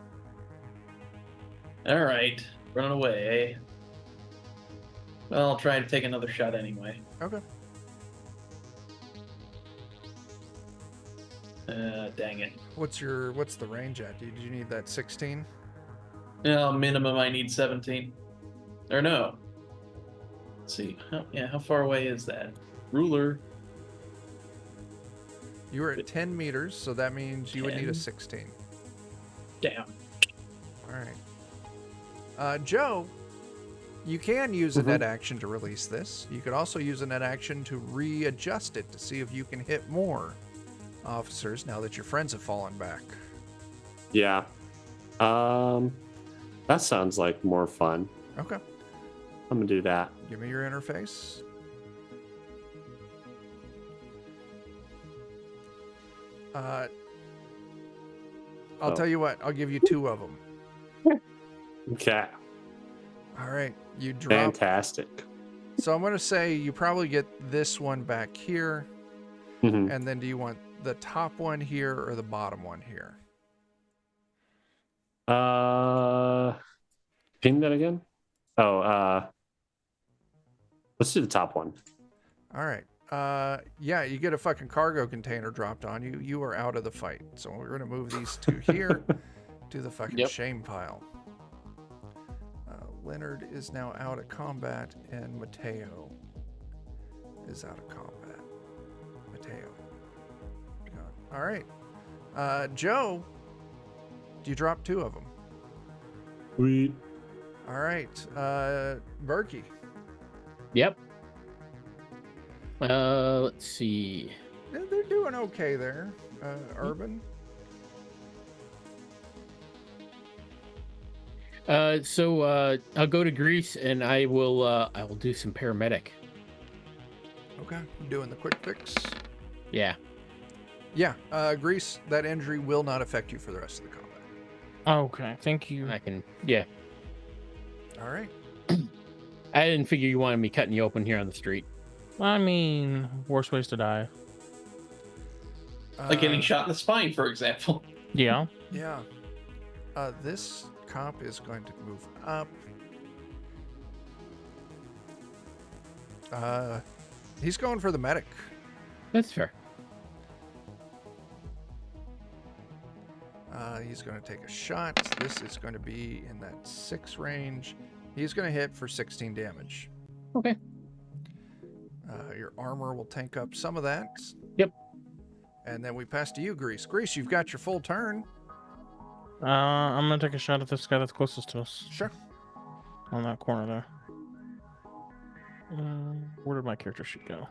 All right, running away. Well, I'll try to take another shot anyway. Okay. Dang it. What's the range at? Did you need that 16? Well, minimum I need 17. Or no. Let's see. How far away is that? Ruler. You were at 10 meters, so that means you would need a 10. 16. Damn. All right. Joe, you can use a net action to release this. You could also use a net action to readjust it to see if you can hit more officers now that your friends have fallen back. Yeah. That sounds like more fun. Okay. I'm gonna do that. Give me your interface. I'll tell you what. I'll give you 2 of them. Okay. All right. You drop. Fantastic. So I'm going to say you probably get this one back here. Mhm. And then do you want the top one here or the bottom one here? Ping that again. Oh, let's do the top one. All right. Yeah, you get a fucking cargo container dropped on you. You are out of the fight. So we're going to move these 2 here to the fucking Yep. shame pile. Leonard is now out of combat, and Mateo is out of combat. Mateo. All right. Joe, you drop 2 of them. Sweet. All right. Berkey. Yep. Let's see. They're doing okay there. Urban. So I'll go to Greece and I will do some paramedic. Okay. Doing the quick fix. Yeah. Yeah. Grease, that injury will not affect you for the rest of the combat. Okay, thank you. I can. Yeah. All right. I didn't figure you wanted me cutting you open here on the street. I mean, worst ways to die. Like getting Uh, shot in the spine, for example. Yeah. Yeah. This cop is going to move up. He's going for the medic. That's fair. He's going to take a shot. This is going to be in that 6 range. He's going to hit for 16 damage. Okay. Your armor will tank up some of that. Yep. And then we pass to you, Grease. Grease, you've got your full turn. I'm gonna take a shot at this guy that's closest to us Sure. on that corner there. Where did my character sheet go?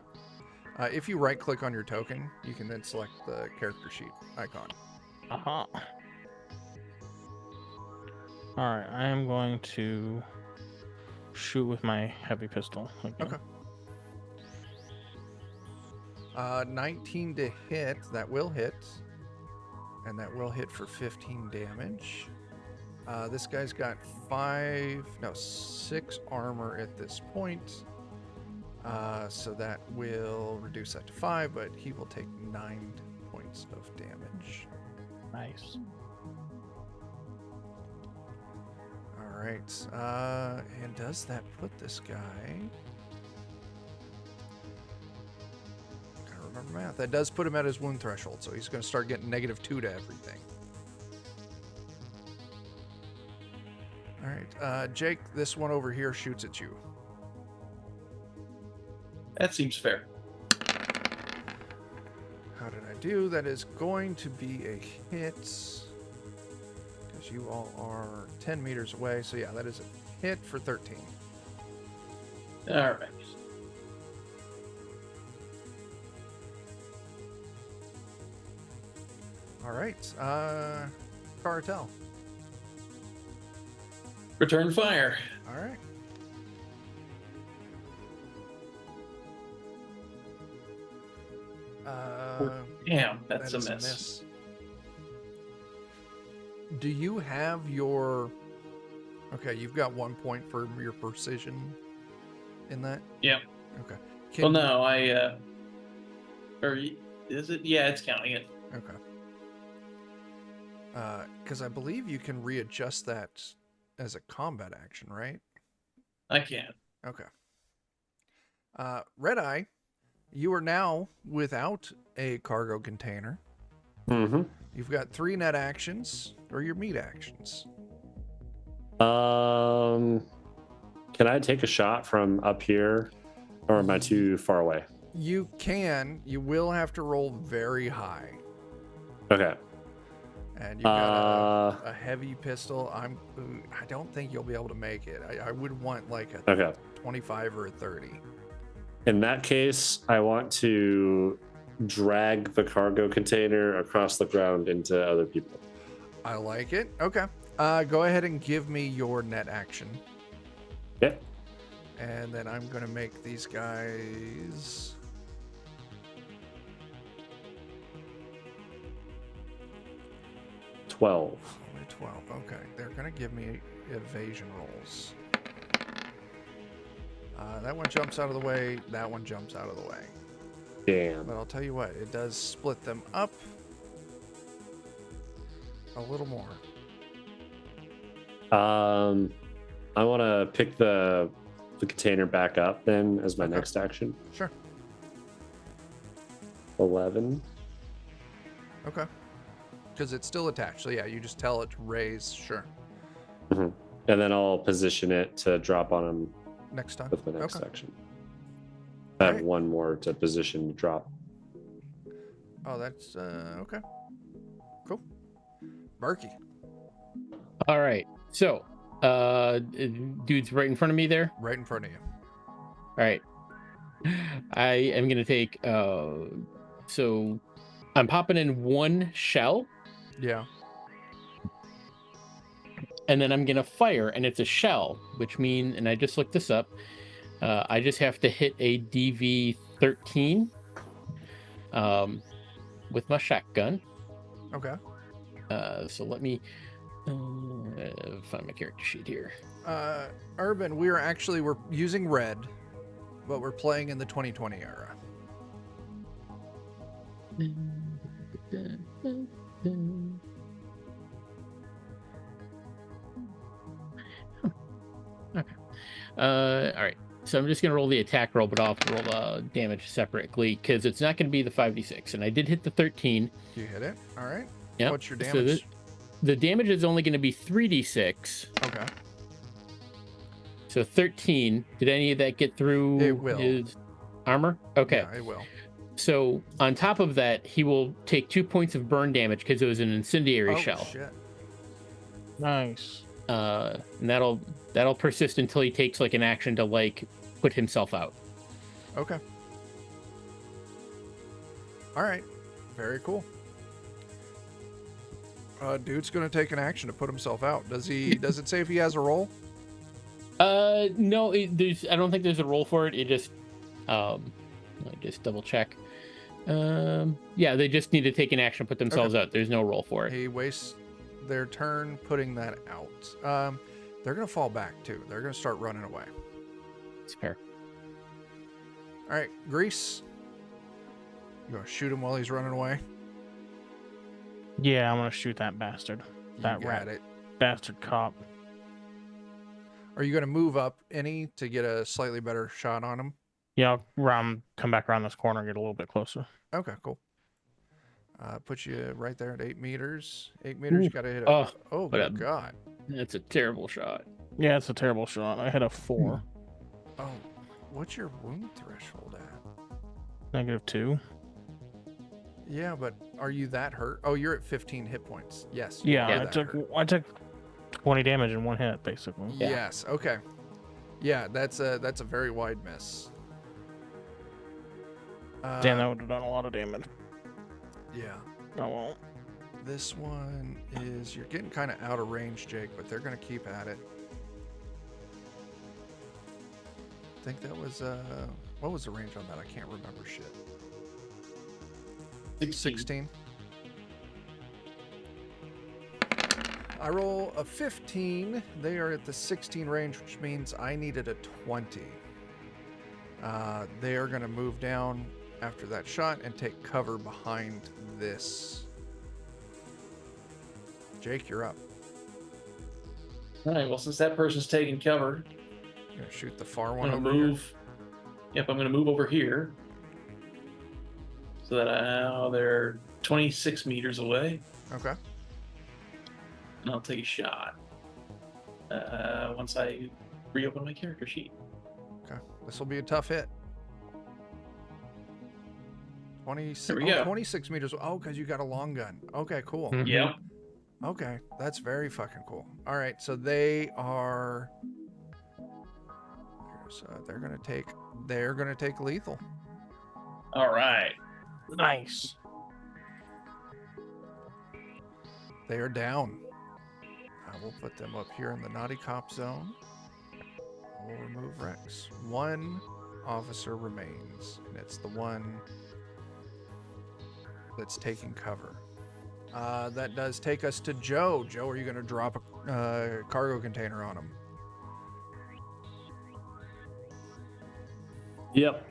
If you right-click on your token, you can then select the character sheet icon. Aha. All right, I am going to shoot with my heavy pistol. Again. Okay. 19 to hit. That will hit. And that will hit for 15 damage. This guy's got 6 armor at this point. So that will reduce that to 5, but he will take 9 points of damage. Nice. All right. And does that put this guy... Gotta remember math. That does put him at his wound threshold, so he's going to start getting -2 to everything. All right. Jake, this one over here shoots at you. That seems fair. How did I do? That is going to be a hit. Because you all are 10 meters away. So yeah, that is a hit for 13. All right. All right. Cartel. Return fire. All right. Damn, that's that a is miss. Do you have your... Okay, you've got 1 point for your precision in that? Yep. Okay. Well, no, or is it? Yeah, it's counting it. Okay. Because I believe you can readjust that as a combat action, right? I can. Okay. Red Eye, you are now without a cargo container. Mm-hmm. You've got 3 net actions, or your meat actions. Can I take a shot from up here, or am I too far away? You can. You will have to roll very high. Okay. And you've got a heavy pistol. I don't think you'll be able to make it. I would want like a Okay. 25 or a 30. In that case, I want to drag the cargo container across the ground into other people. I like it. Okay. Go ahead and give me your net action. Yep. And then I'm going to make these guys... Only 12. Okay. They're going to give me evasion rolls. That one jumps out of the way. That one jumps out of the way. Damn. But I'll tell you what, it does split them up a little more. I want to pick the container back up then as my Okay. next action. Sure. 11. Okay. Because it's still attached. So yeah, you just tell it to raise. Sure. Mm-hmm. And then I'll position it to drop on him Next time. with my next Okay. action. I have Alright. one more to position to drop. Oh, that's okay. Cool. Berkey. All right. So, dude's right in front of me there. Right in front of you. All right. I am going to take, so I'm popping in 1 shell Yeah. and then I'm going to fire, and it's a shell, which means, and I just looked this up, I just have to hit a DV 13 with my shotgun. Okay. So let me Find my character sheet here. Urban, we're using red, but we're playing in the 2020 era. Okay. All right. So I'm just gonna roll the attack roll, but I'll have to roll damage separately because it's not gonna be the 5d6. And I did hit the 13. You hit it. All right. Yeah. What's your So damage? the damage is only gonna be 3d6. Okay. So 13. Did any of that get through It will. his armor? Okay. Yeah, it will. So on top of that, he will take 2 points of burn damage because it was an incendiary Oh, shell. shit. Nice. And that'll persist until he takes like an action to like put himself out. Okay. All right. Very cool. Dude's gonna take an action to put himself out. Does it say if he has a roll? No, I don't think there's a roll for it. It just, let me just double check. Yeah, they just need to take an action, put themselves out. There's no roll for it. He wastes their turn putting that out. They're gonna fall back too. They're gonna start running away. It's fair. All right, Grease. You gonna shoot him while he's running away? Yeah, I'm gonna shoot that bastard. That You got rat it. bastard cop. Are you gonna move up any to get a slightly better shot on him? Yeah, I'll come back around this corner and get a little bit closer. Okay, cool. Put you right there at 8 meters. 8 meters, you gotta hit it. Oh, Oh, but good God. that's a terrible shot. Yeah, it's a terrible shot. I hit a 4. Oh, what's your wound threshold at? -2. Yeah, but are you that hurt? Oh, you're at 15 hit points. Yes. you Yeah, are I that took hurt. 20 damage in one hit, basically. Yeah. Yes. Okay. Yeah, that's a very wide miss. Damn, that would have done a lot of damage. Yeah. Oh well. This one is, you're getting kind of out of range, Jake, but they're going to keep at it. I think that was, what was the range on that? I can't remember shit. 16. I roll a 15. They are at the 16 range, which means I needed a 20. They are going to move down after that shot and take cover behind this. Jake, you're up. All right. Well, since that person's taking cover, You're going to shoot the far I'm one gonna over move. Yep, I'm gonna move over here, so that now they're 26 meters away, here. Okay. and I'll take a shot. Once I reopen my character sheet. Okay. This will be a tough hit. 26, There we go. 26 meters. Oh, because you got a long gun. Okay, cool. Mhm. Yep. Okay, that's very fucking cool. All right, so they are. They're gonna take lethal. All right. Nice. They are down. We'll put them up here in the naughty cop zone. We'll remove Rex. One officer remains, and it's the one that's taking cover. That does take us to Joe. Joe, are you going to drop a cargo container on him? Yep.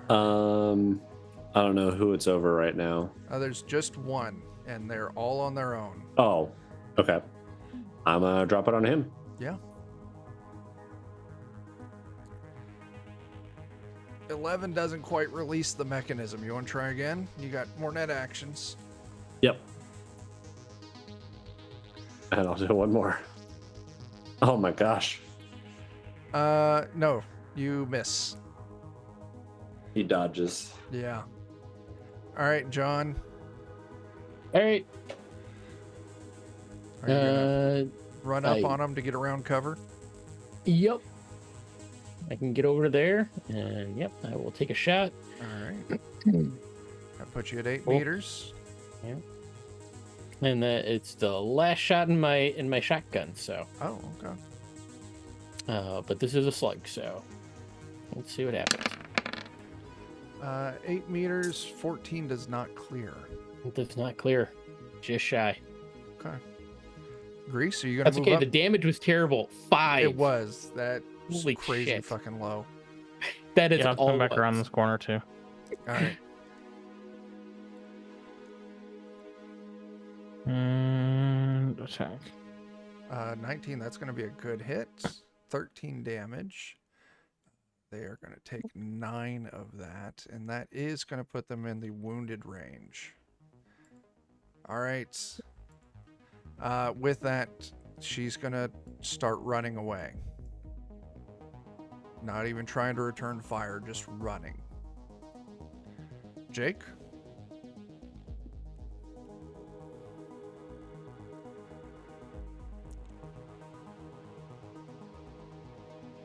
I don't know who it's over right now. There's just one, and they're all on their own. Oh, okay. I'm gonna drop it on him. Yeah. 11 doesn't quite release the mechanism. You want to try again? You got more net actions. Yep. And I'll do one more. Oh my gosh. No, you miss. He dodges. Yeah. All right, John. All right. Are you gonna run up I- on him to get around cover? Yep. I can get over there, and yep, I will take a shot. All right. That puts you at 8 Cool. meters. And it's the last shot in my shotgun. So, Oh, okay. but this is a slug, so let's see what happens. 8 meters, 14 does not clear. That's not clear. Just shy. Okay. Grease, are you gonna That's move okay. up? The damage was terrible. 5. It was. That was Holy crazy shit. fucking low. That is Yeah, I'll all come back it around was. this corner too. All right. And attack. 19, that's going to be a good hit. 13 damage. They are going to take 9 of that, and that is going to put them in the wounded range. All right. With that, she's going to start running away. Not even trying to return fire, just running. Jake?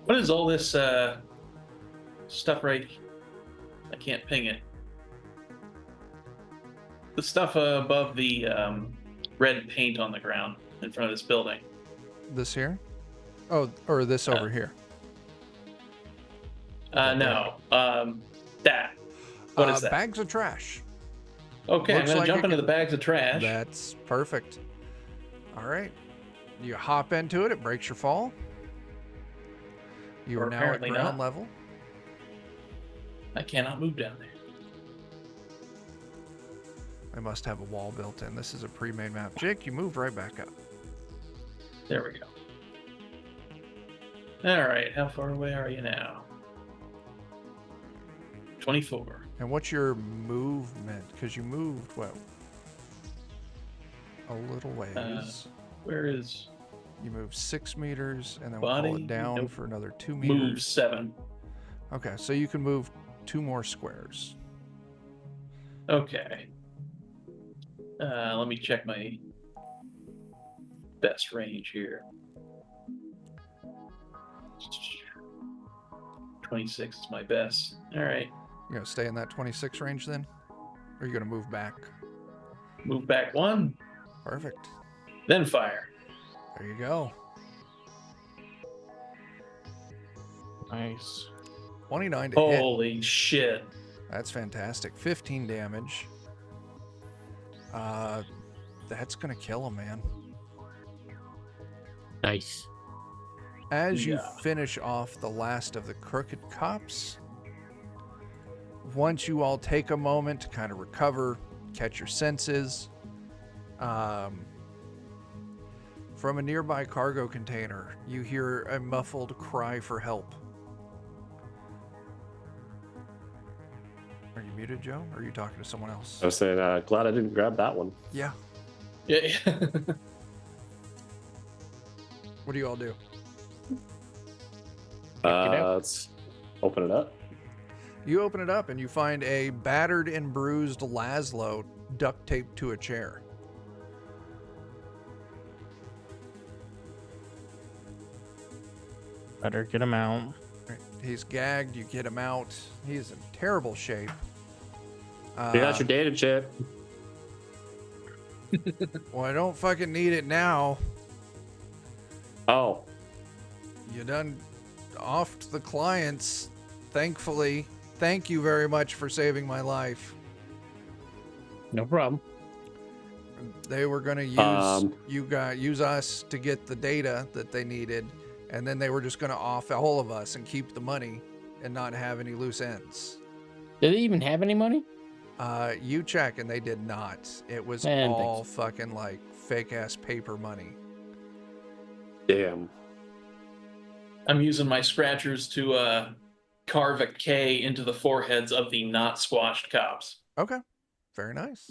What is all this stuff right? I can't ping it. The stuff above the red paint on the ground in front of this building. This here? Oh, or this over here. No. That. What is that? Bags of trash. Okay, looks I'm gonna like jump it into could- the bags of trash. That's perfect. All right. You hop into it. It breaks your fall. You Or are now at apparently ground not. level. I cannot move down there. I must have a wall built in. This is a pre-made map. Jake, you moved right back up. There we go. All right, how far away are you now? 24. And what's your movement? Because you moved, what? A little ways. Where is You move 6 meters, and then we'll pull Body? it down Nope. for another 2 move meters. 7? Okay, so you can move 2 more squares. Okay. Let me check my best range here. 26 is my best. All right. You gonna stay in that 26 range then? Or are you gonna move back? Move back 1, Perfect. then fire. There you go. Nice. 29 to hit. Holy shit. That's fantastic. 15 damage. That's gonna kill him, man. Nice. As you Yeah. finish off the last of the crooked cops, once you all take a moment to kind of recover, catch your senses, from a nearby cargo container, you hear a muffled cry for help. Are you muted, Joe? Or are you talking to someone else? I was saying, glad I didn't grab that one. Yeah. Yeah. What do you all do? out. Let's open it up. You open it up and you find a battered and bruised Laszlo duct taped to a chair. Better get him out. He's gagged. You get him out. He's in terrible shape. You got your data chip. Well, I don't fucking need it now. Oh, You done offed the clients, thankfully. Thank you very much for saving my life. No problem. They were going to use us to get the data that they needed, and then they were just going to off all of us and keep the money and not have any loose ends. Did they even have any money? You check, and they did not. It was Man, all fucking like fake ass paper money. damn. I'm using my scratchers to carve a K into the foreheads of the not squashed cops. Okay, very nice.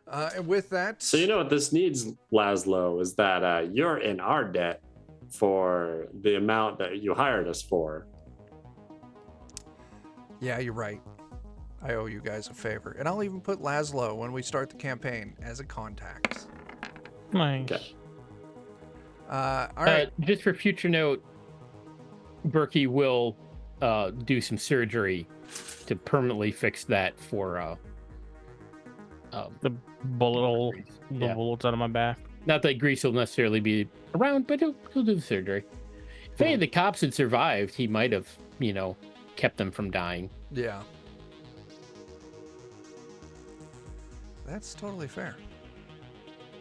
And with that, So you know what this needs, Laszlo, is that you're in our debt for the amount that you hired us for. yeah, you're right. I owe you guys a favor, and I'll even put Laszlo when we start the campaign as a contact. Nice. Okay. All right. Just for future note, Berkey will do some surgery to permanently fix that for The bullet hole, the Yeah. bullets out of my back. not that Grease will necessarily be around, but he'll do the surgery. If any of the cops had survived, he might have, kept them from dying. Yeah. That's totally fair.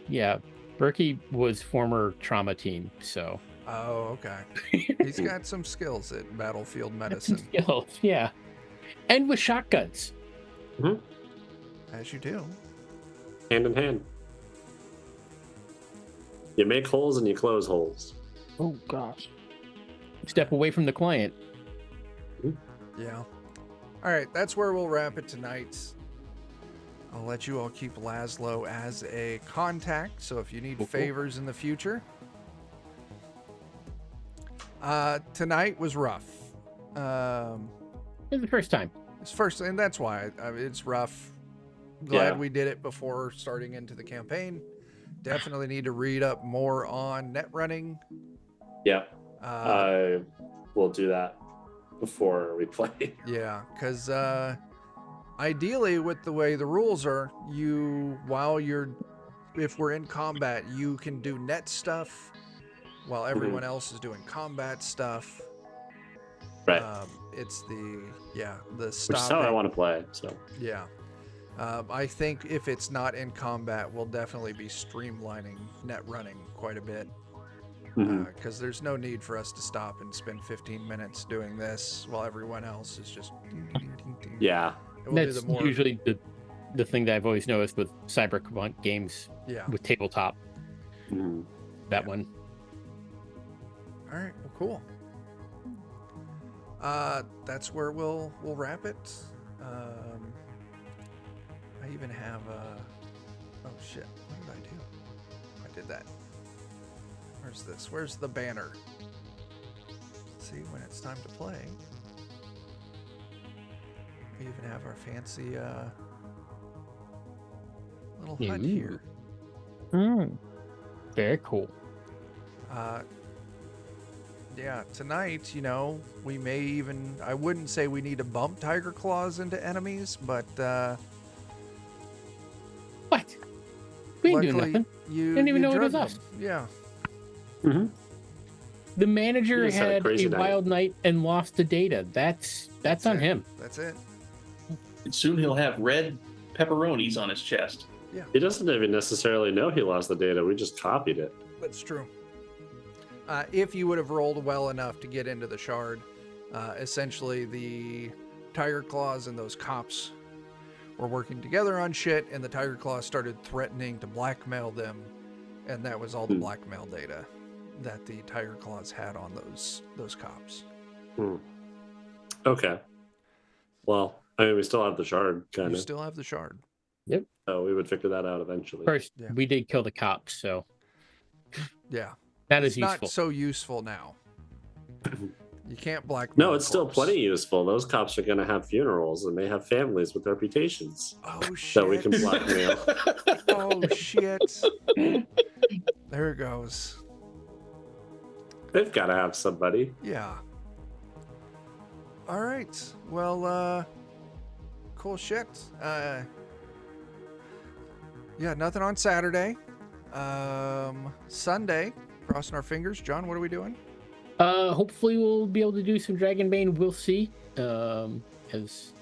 Yeah, Berkey was former trauma team, so Oh, okay. He's got some skills at battlefield that's some medicine, skills. Yeah, and with shotguns. as you do. Hand in hand. You make holes and you close holes. Oh gosh. Step away from the client. Yeah. All right, that's where we'll wrap it tonight. I'll let you all keep Laszlo as a contact, so if you need favors in the future. Tonight was rough. It's the first time. It's first, and that's why it's rough. Glad Yeah. we did it before starting into the campaign. Definitely need to read up more on net running. Yeah. Uh, I will do that before we play. Yeah, because ideally, with the way the rules are, if we're in combat, you can do net stuff while everyone else is doing combat stuff. Right. It's the Which is stopping. how I want to play. So Yeah. I think if it's not in combat, we'll definitely be streamlining net running quite a bit. Because there's no need for us to stop and spend 15 minutes doing this while everyone else is just. Ding, ding, ding, ding. yeah. We'll do That's the more. usually the thing that I've always noticed with Cyberpunk games Yeah. with tabletop. Mhm. That one. All right. Well, cool. That's where we'll wrap it. I even have oh shit! What did I do? I did that. Where's this? Where's the banner? See when it's time to play. We even have our fancy little hut Ooh. here. Very cool. Yeah, tonight, we may even, I wouldn't say we need to bump Tiger Claws into enemies, but What? We didn't do luckily nothing. you Didn't even you know it was drugged us. them. Yeah. Mm-hmm. The manager He just had a had crazy a night. wild night and lost the data. That's on it. him. That's it. And soon he'll have red pepperonis on his chest. He doesn't even necessarily know he lost the data. We just copied it. That's true. If you would have rolled well enough to get into the shard, essentially the Tiger Claws and those cops were working together on shit, and the Tiger Claws started threatening to blackmail them, and that was all the blackmail data that the Tiger Claws had on those cops. Okay. Well, I mean, we still have the shard, kind You of. still have the shard. So we would figure that out eventually. First, Yeah. we did kill the cops, so Yeah. that It's is useful. not so useful now. You can't blackmail. No, a it's still corpse. plenty useful. Those cops are going to have funerals and they have families with reputations Oh shit. that we can blackmail. Oh shit. There it goes. They've got to have somebody. Yeah. All right. Well, cool shit. Yeah, nothing on Saturday. Sunday, crossing our fingers. John, what are we doing? Hopefully we'll be able to do some Dragonbane. We'll see. As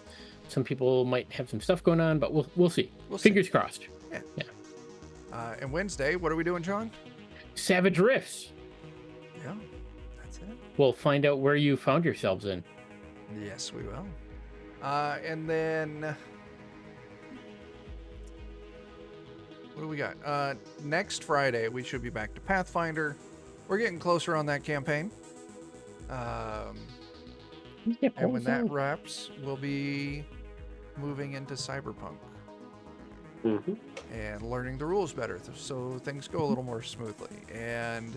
some people might have some stuff going on, but we'll see. We'll see. Fingers crossed. And Wednesday, what are we doing, John? Savage Rifts. Yeah, that's it. We'll find out where you found yourselves in. Yes, we will. And then what do we got? Next Friday, we should be back to Pathfinder. We're getting closer on that campaign. And when that wraps, we'll be moving into Cyberpunk Mm-hmm. and learning the rules better so things go a little more smoothly. And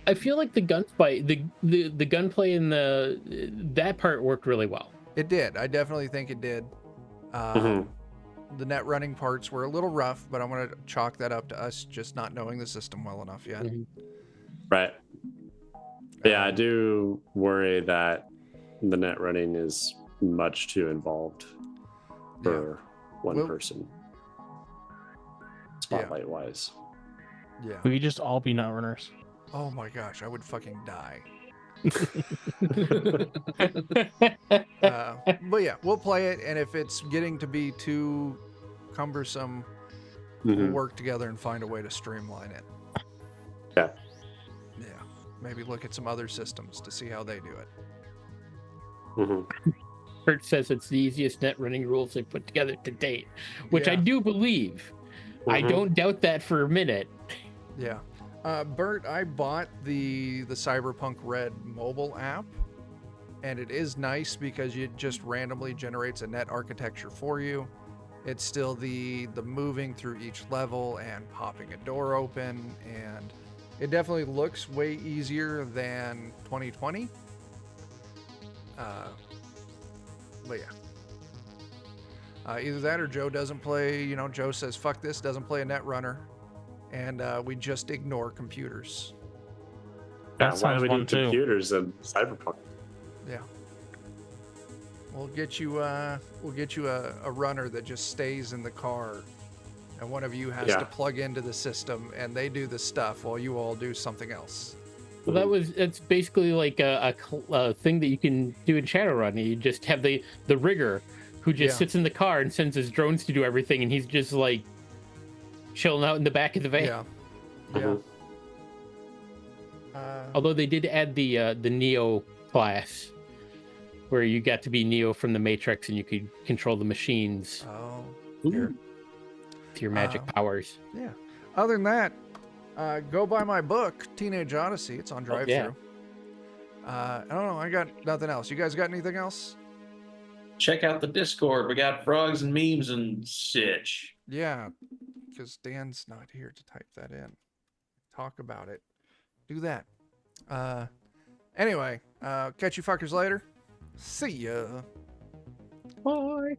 I feel like the gunplay, the gunplay in that part worked really well. it did. I definitely think it did. Mhm. The net running parts were a little rough, but I'm going to chalk that up to us just not knowing the system well enough yet. Mhm. Right. Yeah, I do worry that the net running is much too involved for one Well- person. Spotlight wise. Yeah. We could just all be nut runners. Oh my gosh, I would fucking die. But yeah, we'll play it, and if it's getting to be too cumbersome. We'll Mhm. work together and find a way to streamline it. Yeah. Yeah. Maybe look at some other systems to see how they do it. Mhm. Kurt says it's the easiest net running rules they've put together to date, which I Yeah. do believe. I Mhm. don't doubt that for a minute. Yeah. Bert, I bought the Cyberpunk Red mobile app, and it is nice because it just randomly generates a net architecture for you. It's still the moving through each level and popping a door open, and it definitely looks way easier than 2020. But yeah. Either that or Joe doesn't play, Joe says, fuck this, doesn't play a Netrunner, and we just ignore computers. Yeah, That why do sounds we fun need too. computers in Cyberpunk? Yeah. We'll get you a runner that just stays in the car, and one of you has Yeah. to plug into the system, and they do the stuff while you all do something else. Well, it's basically like a thing that you can do in Shadowrun. You just have the rigger who just Yeah. sits in the car and sends his drones to do everything, and he's just like chilling out in the back of the van. Yeah. Yeah. Mhm. Although they did add the Neo class, where you got to be Neo from the Matrix and you could control the machines Oh. with your magic powers. Yeah. Other than that, go buy my book, Teenage Odyssey. It's on drive yeah. through. I don't know. I got nothing else. You guys got anything else? Check out the Discord. We got frogs and memes and such. Yeah, because Dan's not here to type that in. Talk about it. Do that. Anyway, catch you fuckers later. See ya. Bye.